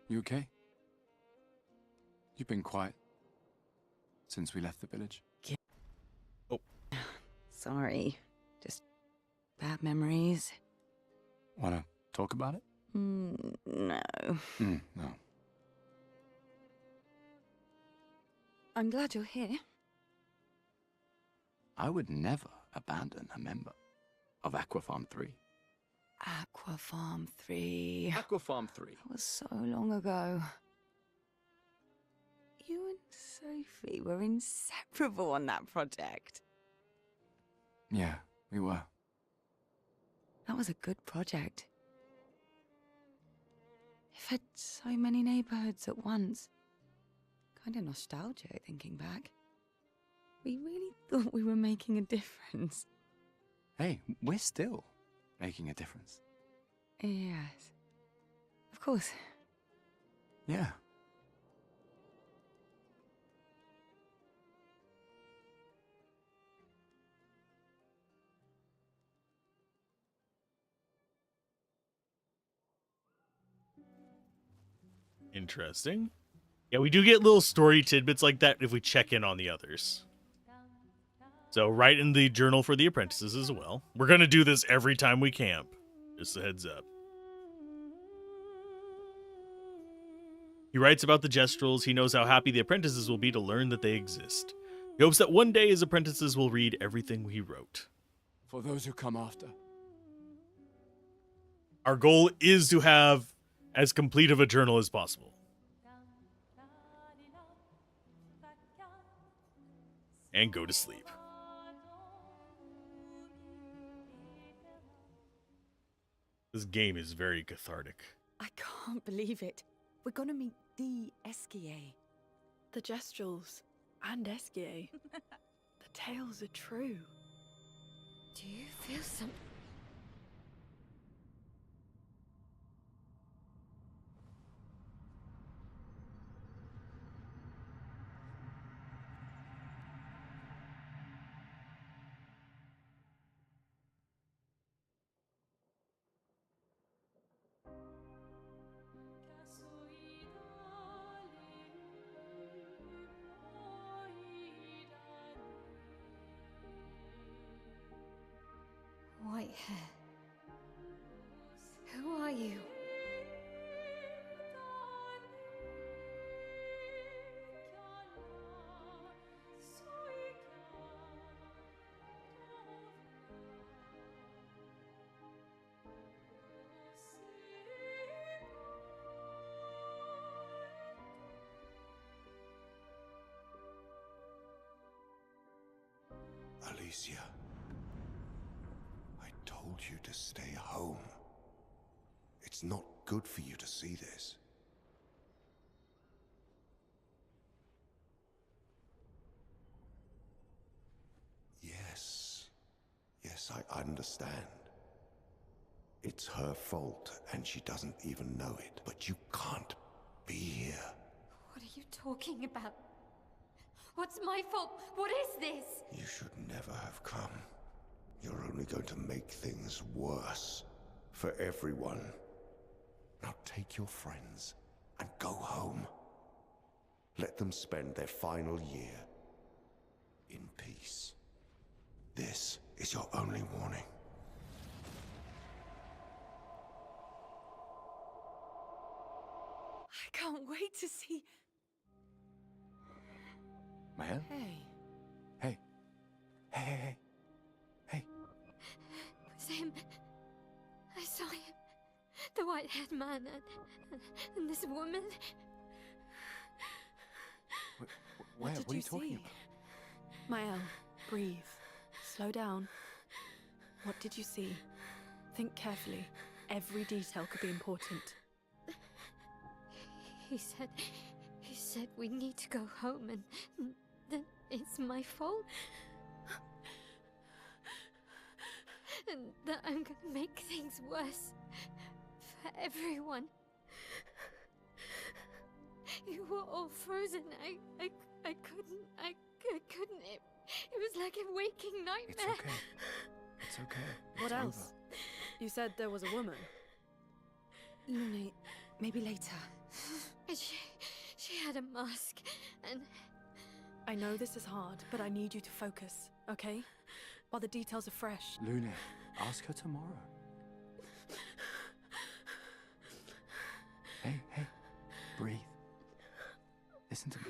You okay? You've been quiet since we left the village. Oh. Sorry. Just bad memories. Wanna talk about it? No. No. I'm glad you're here. I would never abandon a member of Aquafarm 3. Aquafarm 3. Aquafarm 3. That was so long ago. You and Sophie were inseparable on that project. Yeah, we were. That was a good project. It fed so many neighborhoods at once. Kind of nostalgic thinking back. We really thought we were making a difference. Hey, we're still making a difference. Yes. Of course. Yeah. Interesting. Yeah, we do get little story tidbits like that if we check in on the others. So write in the journal for the apprentices as well. We're going to do this every time we camp. Just a heads up. He writes about the Gestrels. He knows how happy the apprentices will be to learn that they exist. He hopes that one day his apprentices will read everything he wrote. For those who come after. Our goal is to have as complete of a journal as possible. And go to sleep. This game is very cathartic. I can't believe it. We're gonna meet the Esquier. The Gestrels and Esquier. The tales are true. Do you feel something? White hair. Who are you? Alicia, I told you to stay home. It's not good for you to see this. Yes, I understand. It's her fault, and she doesn't even know it. But you can't be here. What are you talking about? What's my fault? What is this? You should never have come. You're only going to make things worse for everyone. Now take your friends and go home. Let them spend their final year in peace. This is your only warning. I can't wait to see. Maya? Hey. Hey. Hey. It was him. I saw him. The white-haired man and this woman. Where? What What are you did talking see? about? Mael, breathe. Slow down. What did you see? Think carefully. Every detail could be important. He said we need to go home and that it's my fault. And that I'm gonna make things worse for everyone. You were all frozen. I couldn't. It was like a waking nightmare. It's okay. It's okay. What It's else? over. You said there was a woman. Lune, maybe later. And she had a mask and I know this is hard, but I need you to focus, okay? While the details are fresh. Lune, ask her tomorrow. Hey. Breathe. Listen to me.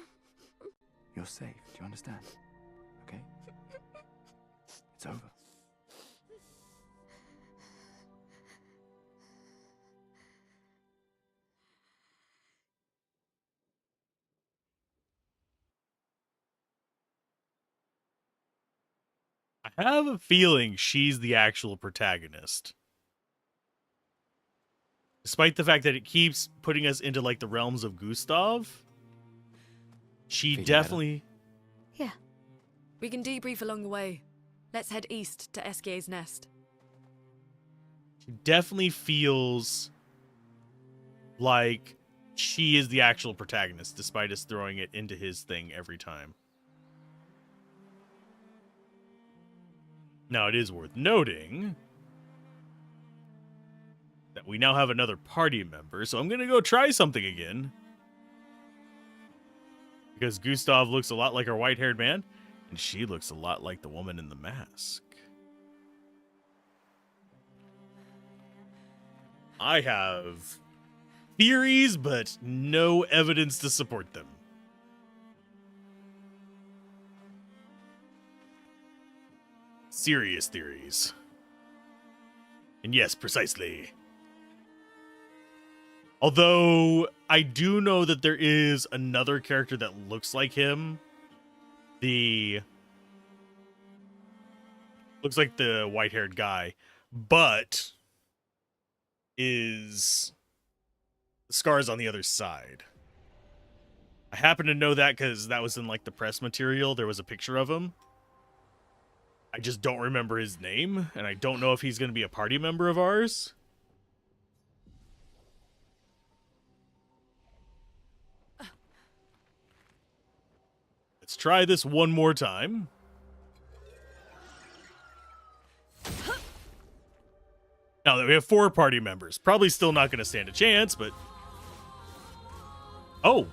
You're safe. Do you understand? Okay? It's over. I have a feeling she's the actual protagonist. Despite the fact that it keeps putting us into like the realms of Gustav, she Feeling definitely... Yeah. We can debrief along the way. Let's head east to Esquier's nest. She definitely feels like she is the actual protagonist, despite us throwing it into his thing every time. Now, it is worth noting that we now have another party member, so I'm going to go try something again. Because Gustav looks a lot like our white-haired man, and she looks a lot like the woman in the mask. I have theories, but no evidence to support them. Serious theories. And yes, precisely. Although, I do know that there is another character that looks like him. Looks like the white-haired guy, but is the scars on the other side. I happen to know that because that was in like the press material. There was a picture of him. I just don't remember his name, and I don't know if he's going to be a party member of ours. Let's try this one more time. Now that we have 4 party members, probably still not going to stand a chance, but... Oh!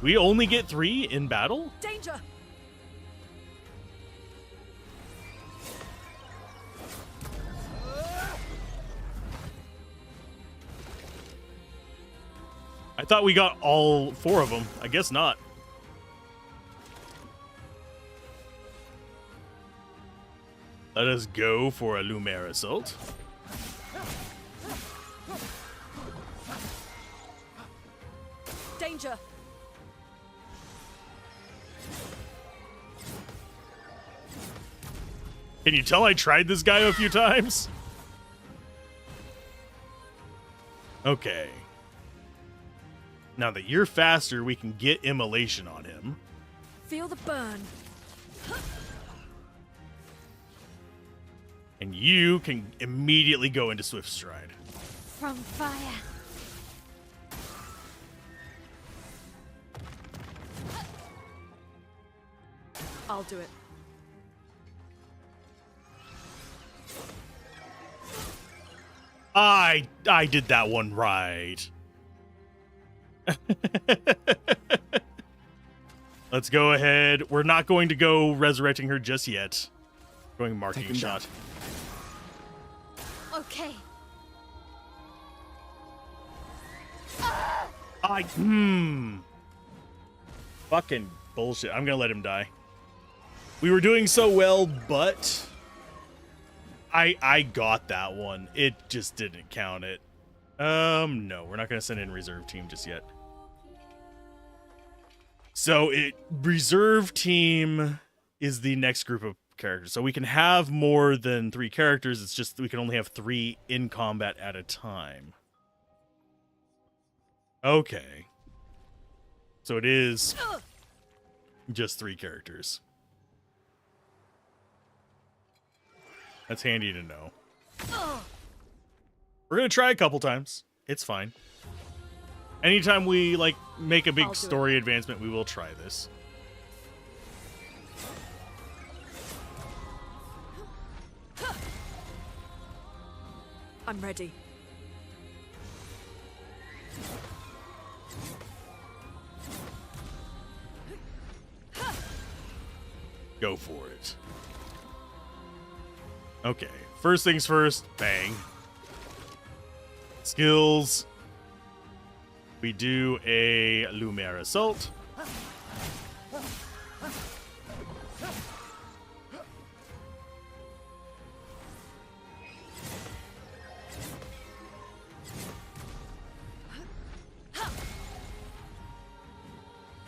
We only get 3 in battle? Danger! I thought we got all 4 of them. I guess not. Let us go for a Lumer assault. Danger! Can you tell I tried this guy a few times? Okay. Now that you're faster, we can get immolation on him. Feel the burn. And you can immediately go into Swift Stride. From fire. I'll do it. I did that one right. Let's go ahead. We're not going to go resurrecting her just yet. Going marking shot. Okay. Fucking bullshit. I'm gonna let him die. We were doing so well, but I got that one. It just didn't count it. No, we're not gonna send in reserve team just yet. So reserve team is the next group of characters. So we can have more than 3 characters. It's just we can only have 3 in combat at a time. Okay. So it is just 3 characters. That's handy to know. We're gonna try a couple times. It's fine. Anytime we like make a big story advancement, we will try this. I'm ready. Go for it. Okay, first things first, bang. Skills. We do a Lumer assault.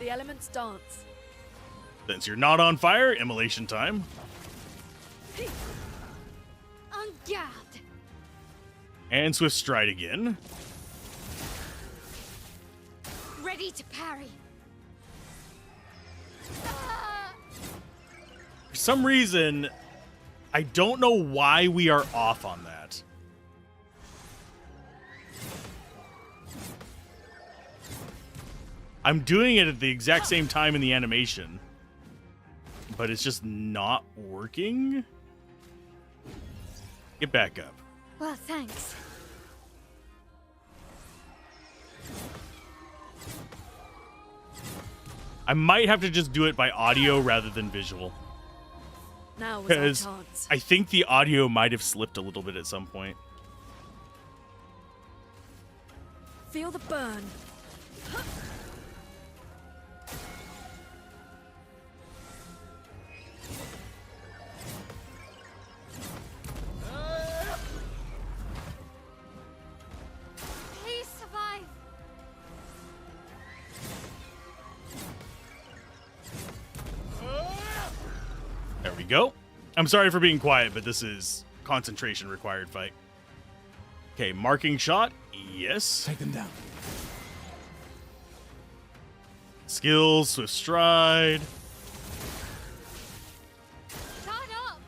The elements dance. Since you're not on fire, immolation time. On guard. And Swift Stride again. Ready to parry. For some reason, I don't know why we are off on that. I'm doing it at the exact same time in the animation, but it's just not working. Get back up. Well, thanks. I might have to just do it by audio rather than visual. Now was our Because chance. I think the audio might have slipped a little bit at some point. Feel the burn. Please survive. There we go. I'm sorry for being quiet, but this is concentration required fight. Okay, marking shot. Yes. Take them down. Skills, swift stride. Shut up.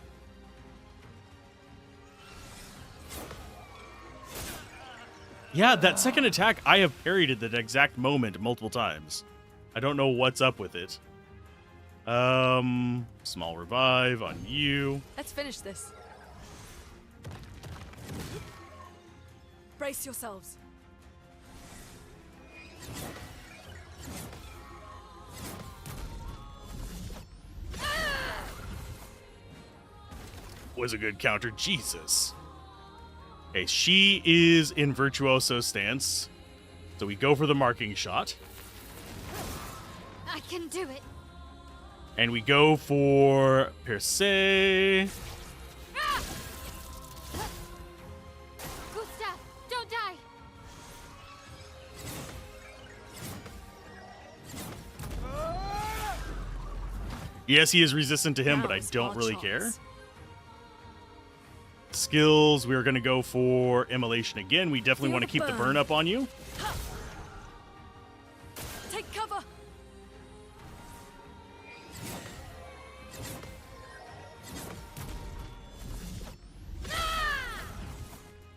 Yeah, that second attack, I have parried at that exact moment multiple times. I don't know what's up with it. Small revive on you. Let's finish this. Brace yourselves. Was a good counter. Jesus. Okay, she is in virtuoso stance. So we go for the marking shot. I can do it. And we go for Perse. Gustav, don't die. Yes, he is resistant to him, but I Now's don't our really chance. care. Skills, we're going to go for Immolation again. We definitely Feel want to the keep the burn. burn up on you. Take cover.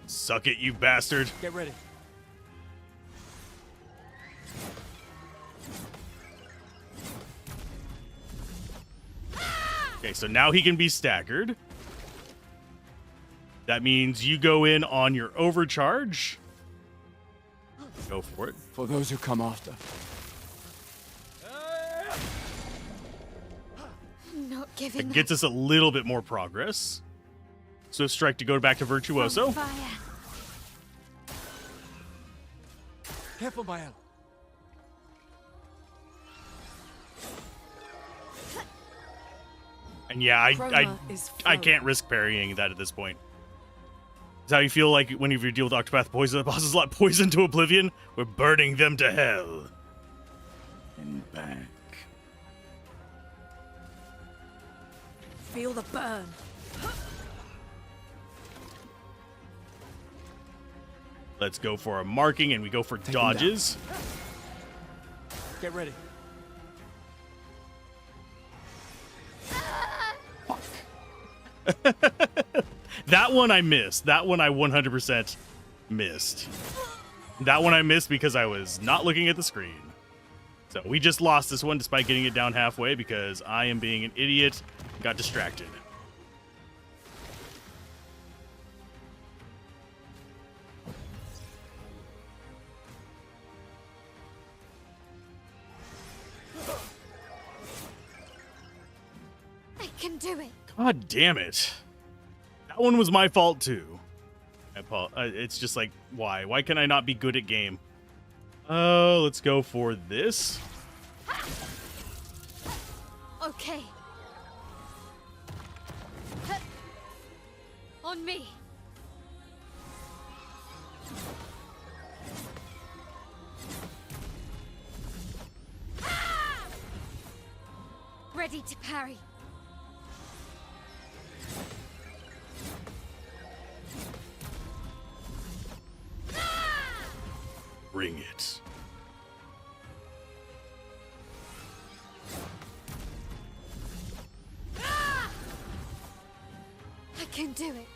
Suck it, you bastard. Get ready. Okay, so now he can be staggered. That means you go in on your overcharge. Go for it. For those who come after. Not giving It gets us a little bit more progress. So strike to go back to Virtuoso. Fire. Careful, Mael. And yeah, Chroma is I flowing. can't risk parrying that at this point. Is how you feel like when you deal with Octopath Poison, the bosses let poison to oblivion? We're burning them to hell. And back. Feel the burn. Let's go for a marking, and we go for them dodges. Get ready. That one I missed. That one I 100% missed. That one I missed because I was not looking at the screen. So we just lost this one despite getting it down halfway because I am being an idiot. Got distracted. I can do it. God damn it. That one was my fault too. It's just like, why? Why can I not be good at game? Oh, let's go for this. Okay. On me. Ready to parry. Bring it. I can do it.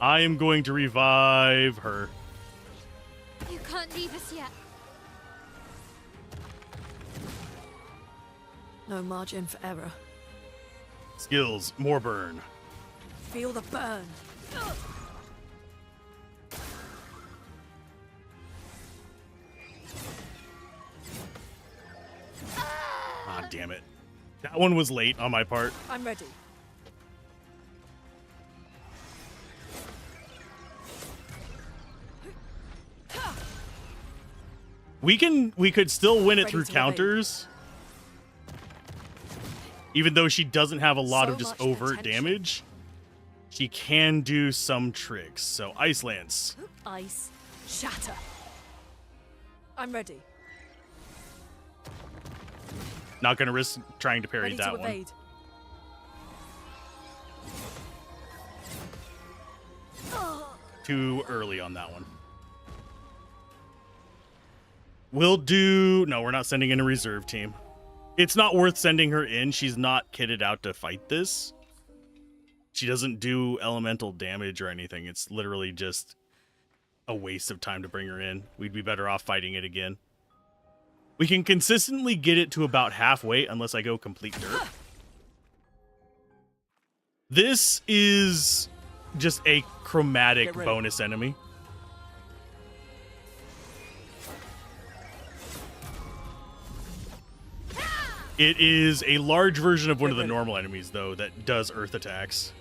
I am going to revive her. You can't leave us yet. No margin for error. Skills, more burn. Feel the burn. damn it. That one was late on my part. I'm ready. We could still win it Ready through to counters. Even though she doesn't have a lot So of just much overt potential. damage, she can do some tricks. So Ice Lance. Ice. Shatter. I'm ready. Not going to risk trying to parry Ready that to one. evade. Too early on that one. We'll do... No, we're not sending in a reserve team. It's not worth sending her in. She's not kitted out to fight this. She doesn't do elemental damage or anything. It's literally just a waste of time to bring her in. We'd be better off fighting it again. We can consistently get it to about halfway unless I go complete dirt. This is just a chromatic bonus enemy. It is a large version of one of the normal enemies, though, that does earth attacks.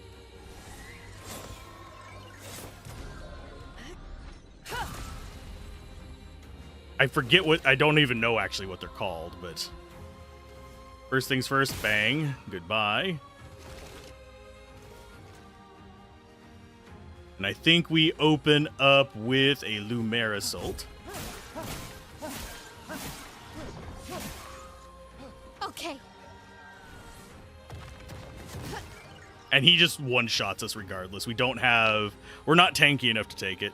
I forget what... I don't even know actually what they're called, but... First things first, bang. Goodbye. And I think we open up with a Lumer Assault. Okay. And he just one-shots us regardless. We don't have... We're not tanky enough to take it.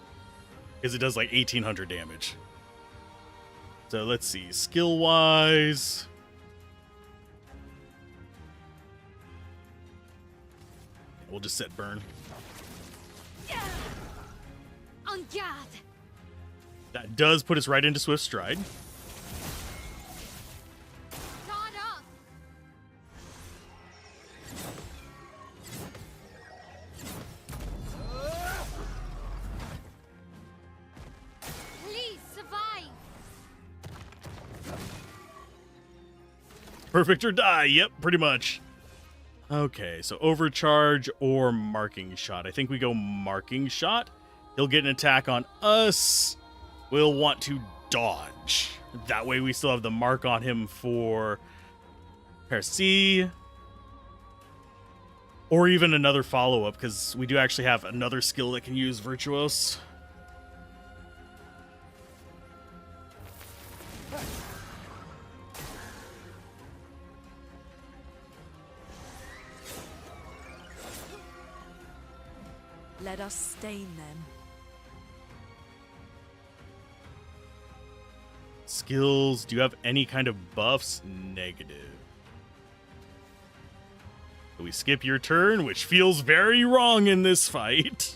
Because it does like 1,800 damage. So let's see. Skill-wise... We'll just set burn. En garde. That does put us right into Swift Stride. Guard up. Please survive. Perfect or die. Yep, pretty much. Okay, so overcharge or marking shot. I think we go marking shot. He'll get an attack on us. We'll want to dodge. That way we still have the mark on him for Percy. Or even another follow-up, because we do actually have another skill that can use Virtuos. Let us stain them. Skills. Do you have any kind of buffs? Negative. So we skip your turn, which feels very wrong in this fight.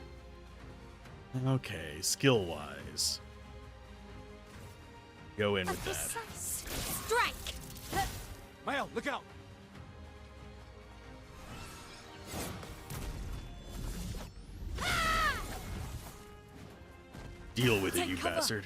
Okay, skill-wise. Go in with that. Strike. Mael, look out! Deal with it, Take you cover. bastard.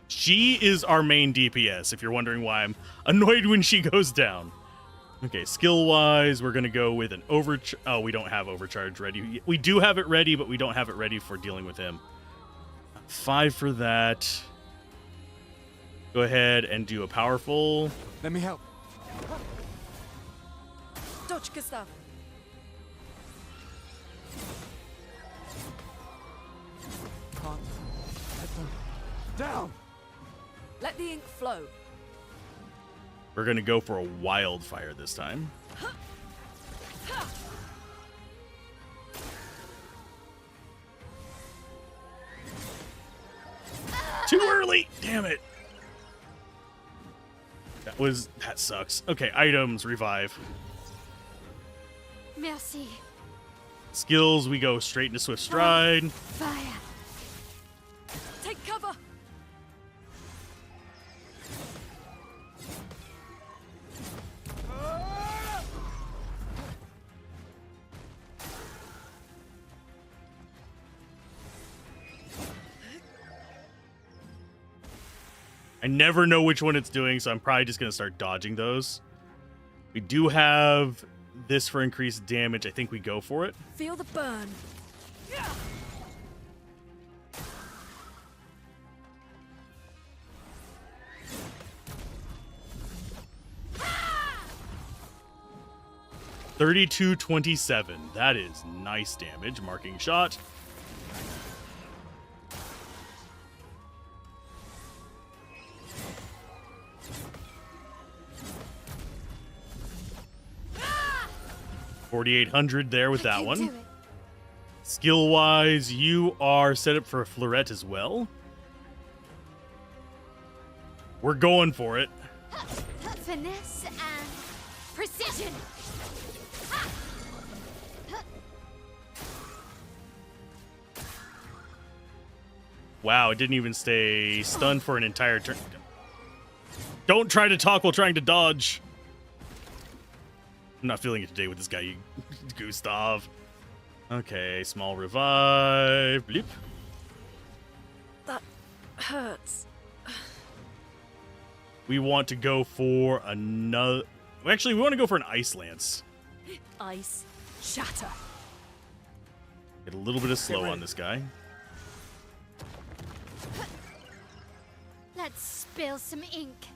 She is our main DPS, if you're wondering why I'm annoyed when she goes down. Okay, skill-wise, we're going to go with an overcharge. Oh, we don't have overcharge ready. We do have it ready, but we don't have it ready for dealing with him. 5 for that. Go ahead and do a powerful. Let me help. Dodge, Gustav. Can't. Let them down. Let the ink flow. We're going to go for a wildfire this time. Too early! Damn it. That sucks. Okay, items, revive. Merci. Skills, we go straight into Swift Stride. Fire. Take cover. I never know which one it's doing, so I'm probably just going to start dodging those. We do have this for increased damage. I think we go for it. Feel the burn. 3227. That is nice damage. Marking shot. $4,800 there with that one. Skill wise, you are set up for a fleuret as well. We're going for it. Finesse and precision. Wow, it didn't even stay stunned for an entire turn. Don't try to talk while trying to dodge. I'm not feeling it today with this guy, Gustav. Okay, small revive. Bleep. That hurts. We want to go for another... Actually, we want to go for an Ice Lance. Ice shatter. Get a little bit of slow on this guy. Let's spill some ink.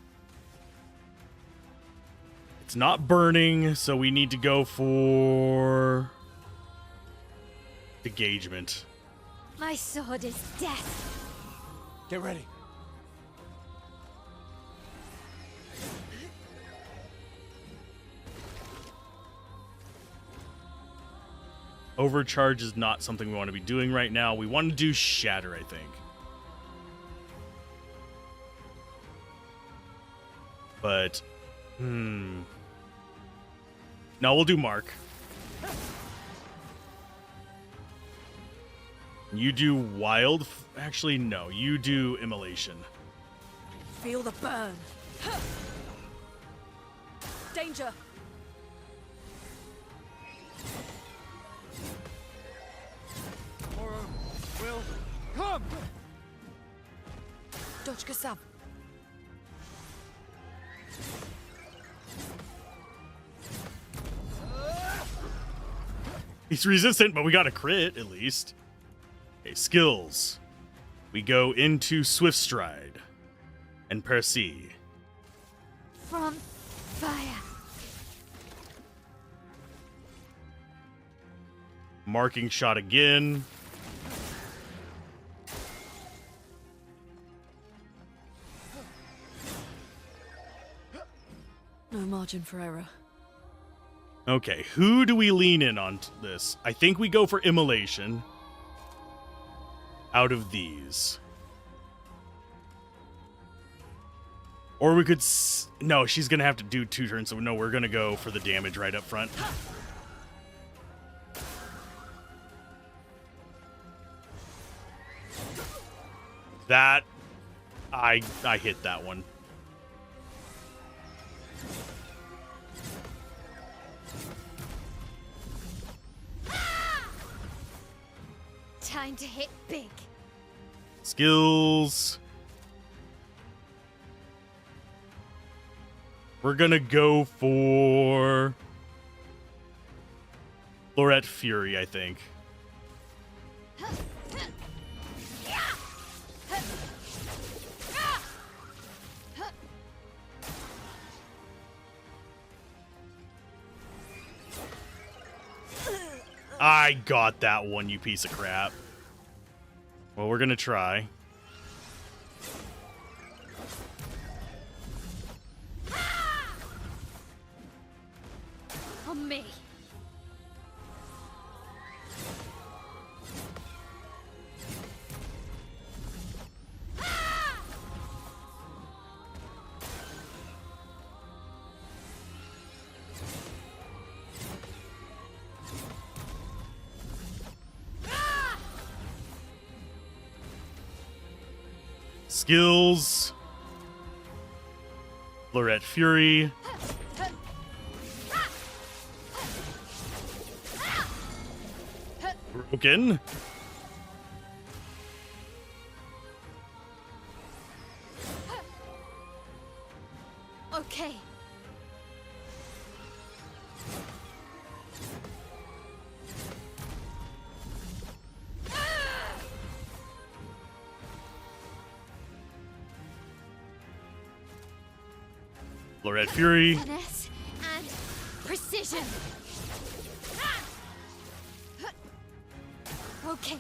It's not burning, so we need to go for... Engagement. My sword is death. Get ready. Overcharge is not something we want to be doing right now. We want to do Shatter, I think. But, no, we'll do Mark. You do Wild. Actually, no. You do Immolation. Feel the burn. Danger. Tomorrow will come. Dodge Kasab. He's resistant, but we got a crit, at least. Okay, skills. We go into Swift Stride and Percy. From fire. Marking shot again. No margin for error. Okay, who do we lean in on this? I think we go for Immolation. Out of these. Or we could... No, she's going to have to do 2 turns, so no, we're going to go for the damage right up front. That... I hit that one. Time to hit big. Skills. We're gonna go for Lorette Fury, I think. I got that one, you piece of crap. Well, we're gonna try. On me. Skills. Lorette Fury. Broken. Okay. Red Fury. Finesse and precision. Okay.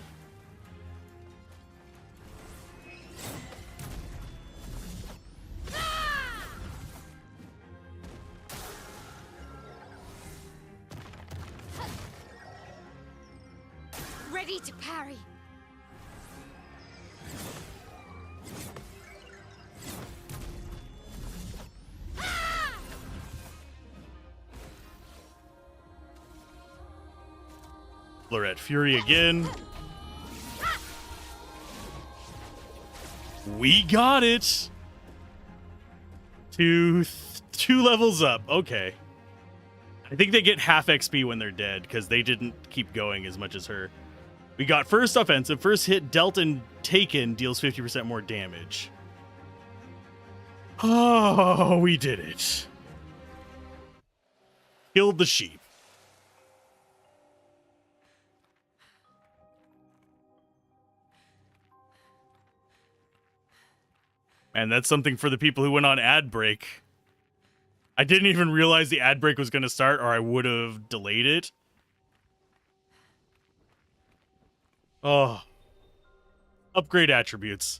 Ready to parry. Red Fury again. We got it. Two levels up. Okay. I think they get half XP when they're dead because they didn't keep going as much as her. We got first offensive. First hit dealt and taken deals 50% more damage. Oh, we did it. Killed the sheep. And that's something for the people who went on ad break. I didn't even realize the ad break was going to start, or I would have delayed it. Oh. Upgrade attributes.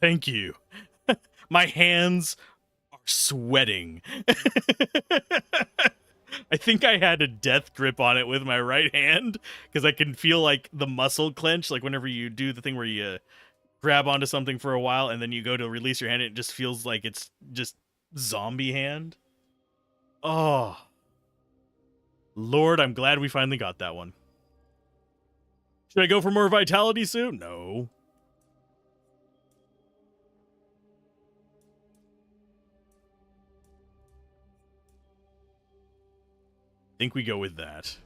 Thank you. My hands are sweating. I think I had a death grip on it with my right hand, because I can feel like the muscle clench, like whenever you do the thing where you grab onto something for a while and then you go to release your hand, it just feels like it's just zombie hand. Oh. Lord, I'm glad we finally got that one. Should I go for more vitality soon? No. I think we go with that.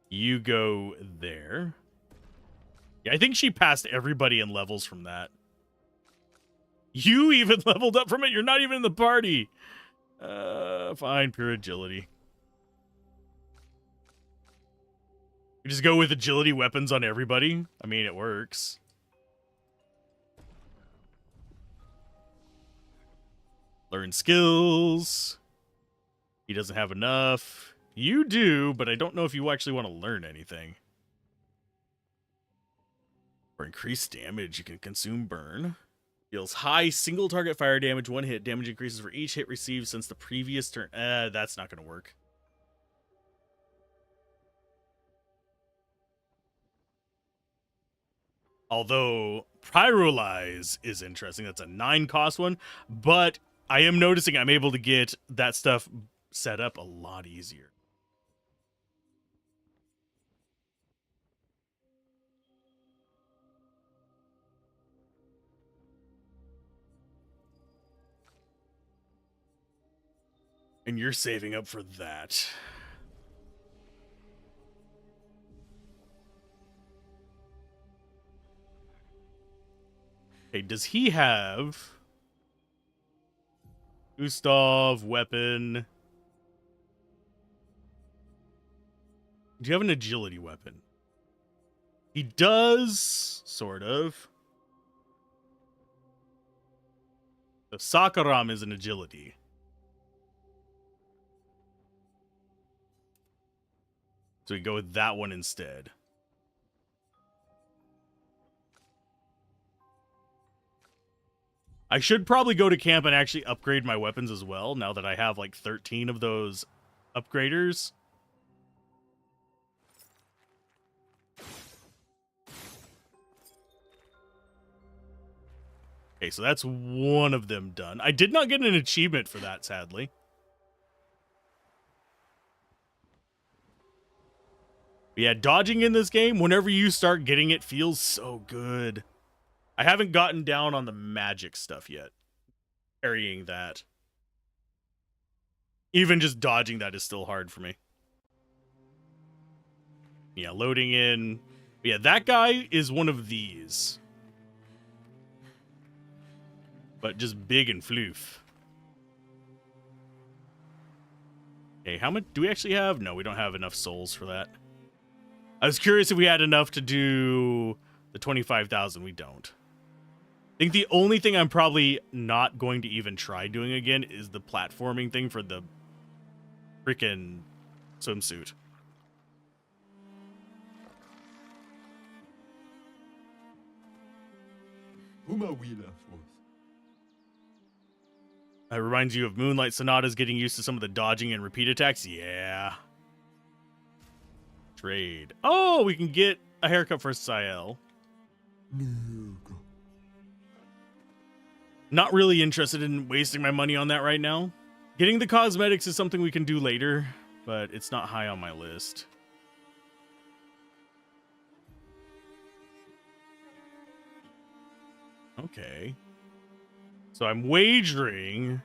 You go there. Yeah, I think she passed everybody in levels from that. You even leveled up from it. You're not even in the party. Fine, pure agility. You just go with agility weapons on everybody. I mean, it works. Learn skills. He doesn't have enough. You do, but I don't know if you actually want to learn anything. For increased damage, you can consume burn. Deals high single target fire damage, one hit. Damage increases for each hit received since the previous turn. That's not going to work. Although Pyrolyze is interesting. That's a 9 cost one, but I am noticing I'm able to get that stuff set up a lot easier. And you're saving up for that. Okay, does he have Gustav, weapon? Do you have an agility weapon? He does, sort of. The Sakaram is an agility. So we go with that one instead. I should probably go to camp and actually upgrade my weapons as well, now that I have like 13 of those upgraders. Okay, so that's one of them done. I did not get an achievement for that, sadly. But yeah, dodging in this game, whenever you start getting it, feels so good. I haven't gotten down on the magic stuff yet. Parrying that. Even just dodging that is still hard for me. Yeah, loading in. Yeah, that guy is one of these. but just big and floof. Okay, how much do we actually have? No, we don't have enough souls for that. I was curious if we had enough to do the 25,000. We don't. I think the only thing I'm probably not going to even try doing again is the platforming thing for the freaking swimsuit. It reminds you of Moonlight Sonatas getting used to some of the dodging and repeat attacks. Yeah. Trade. Oh, we can get a haircut for Sael. Not really interested in wasting my money on that right now. Getting the cosmetics is something we can do later, but it's not high on my list. Okay. So I'm wagering.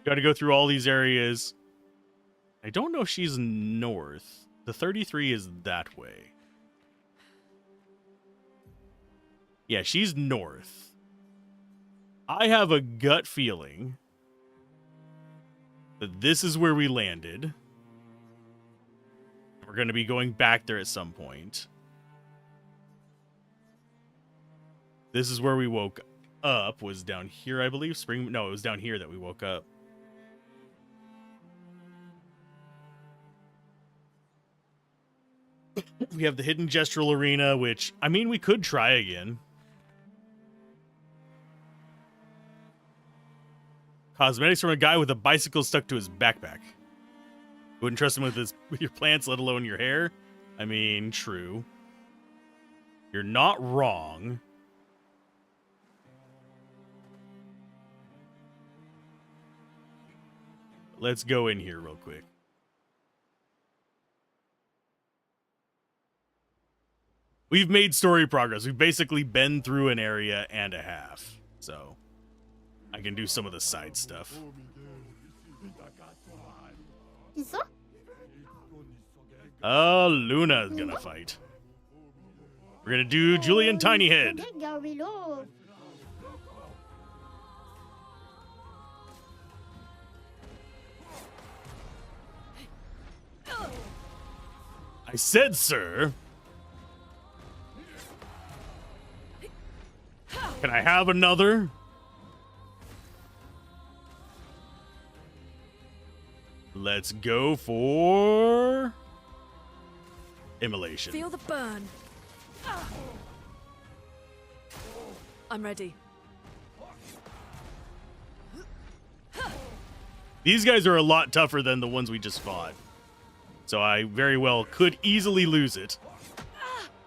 Got to go through all these areas. I don't know if she's north. The 33 is that way. Yeah, she's north. I have a gut feeling that this is where we landed. We're going to be going back there at some point. This is where we woke up, was down here, I believe. No, it was down here that we woke up. We have the Hidden Gestural Arena, which, I mean, we could try again. Cosmetics from a guy with a bicycle stuck to his backpack. Wouldn't trust him with your plants, let alone your hair. I mean, true. You're not wrong. Let's go in here real quick. We've made story progress. We've basically been through an area and a half. So I can do some of the side stuff. Oh, Luna's gonna fight. We're gonna do Julian Tinyhead. I said, sir. Can I have another? Let's go for immolation. Feel the burn. I'm ready. These guys are a lot tougher than the ones we just fought. So I very well could easily lose it.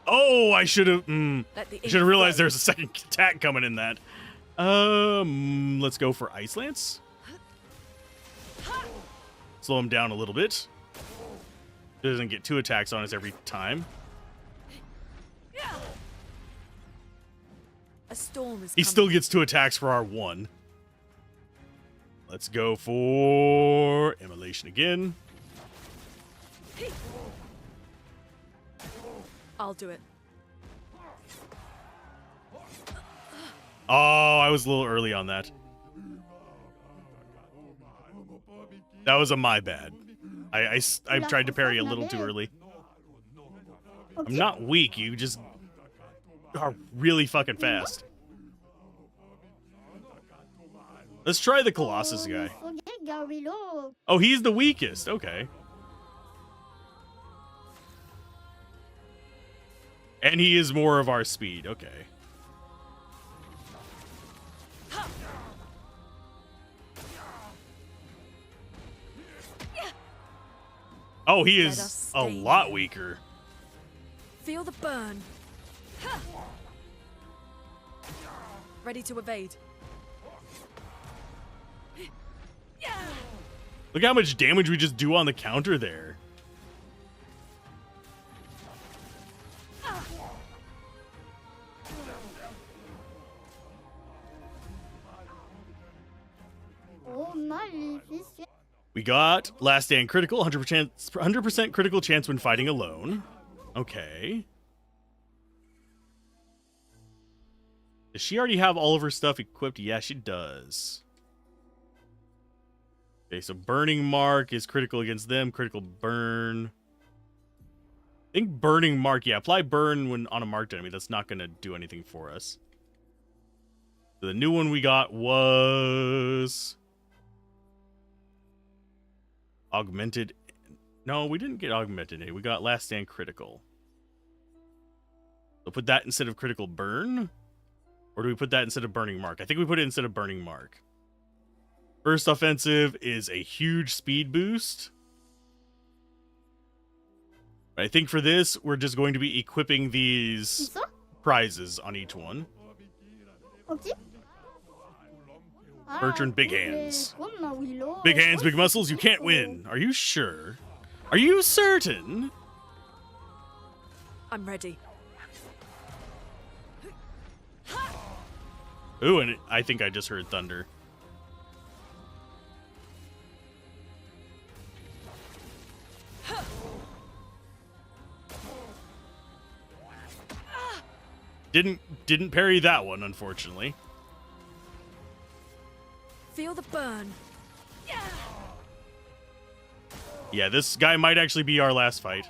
Oh, I should have realized there's a second attack coming in that. Let's go for Ice Lance. Slow him down a little bit. Doesn't get 2 attacks on us every time. A storm is He coming. still gets 2 attacks for our 1. Let's go for immolation again. I'll do it. Oh, I was a little early on that. That was my bad. I tried to parry a little too early. I'm not weak, you just are really fucking fast. Let's try the Colossus guy. Oh, he's the weakest. Okay. And he is more of our speed. Okay. Oh, he is a lot weaker. Feel the burn. Ready to evade. Look how much damage we just do on the counter there. We got Last Stand critical, 100% critical chance when fighting alone. Okay. Does she already have all of her stuff equipped? Yeah, she does. Okay, so Burning Mark is critical against them. Critical Burn. I think Burning Mark. Yeah, apply Burn when on a marked enemy. That's not going to do anything for us. So the new one we got was... Augmented. No, we didn't get Augmented. We got Last Stand Critical. So put that instead of Critical Burn? Or do we put that instead of Burning Mark? I think we put it instead of Burning Mark. First offensive is a huge speed boost. I think for this, we're just going to be equipping these prizes on each one. Bertrand, big hands. Big hands, big muscles, you can't win. Are you sure? Are you certain? I'm ready. Ooh, and I think I just heard thunder. Didn't parry that one, unfortunately. Feel the burn. Yeah, this guy might actually be our last fight.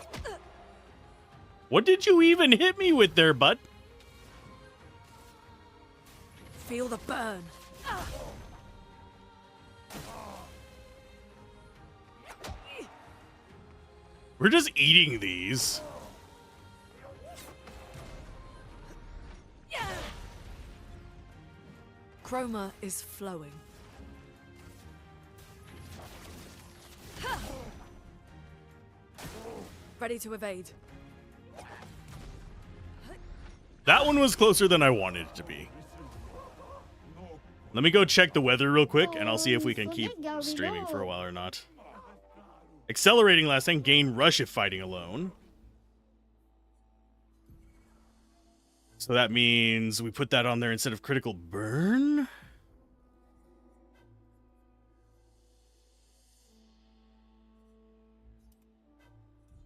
What did you even hit me with there, bud? Feel the burn. We're just eating these. Chroma is flowing. Ready to evade. That one was closer than I wanted it to be. Let me go check the weather real quick, and I'll see if we can keep streaming for a while or not. Accelerating last time, gain rush if fighting alone. So that means we put that on there instead of critical burn?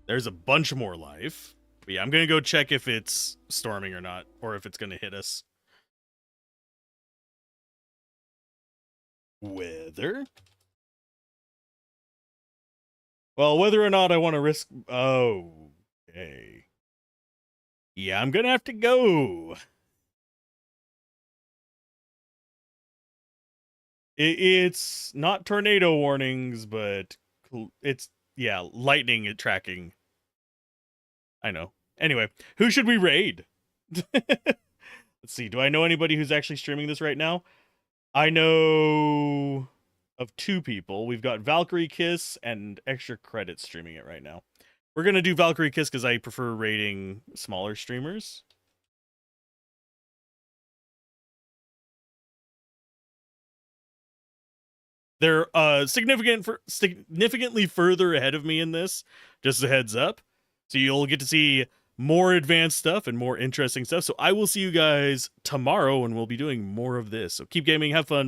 There's a bunch more life. But yeah, I'm going to go check if it's storming or not, or if it's going to hit us. Weather? Well, whether or not I want to risk... Oh, okay. Yeah, I'm going to have to go. It's not tornado warnings, but it's, yeah, lightning tracking. I know. Anyway, who should we raid? Let's see. Do I know anybody who's actually streaming this right now? I know of 2 people. We've got Valkyrie Kiss and Extra Credit streaming it right now. We're going to do Valkyrie Kiss because I prefer raiding smaller streamers. They're significantly further ahead of me in this, just a heads up. So you'll get to see more advanced stuff and more interesting stuff. So I will see you guys tomorrow, and we'll be doing more of this. So keep gaming, have fun.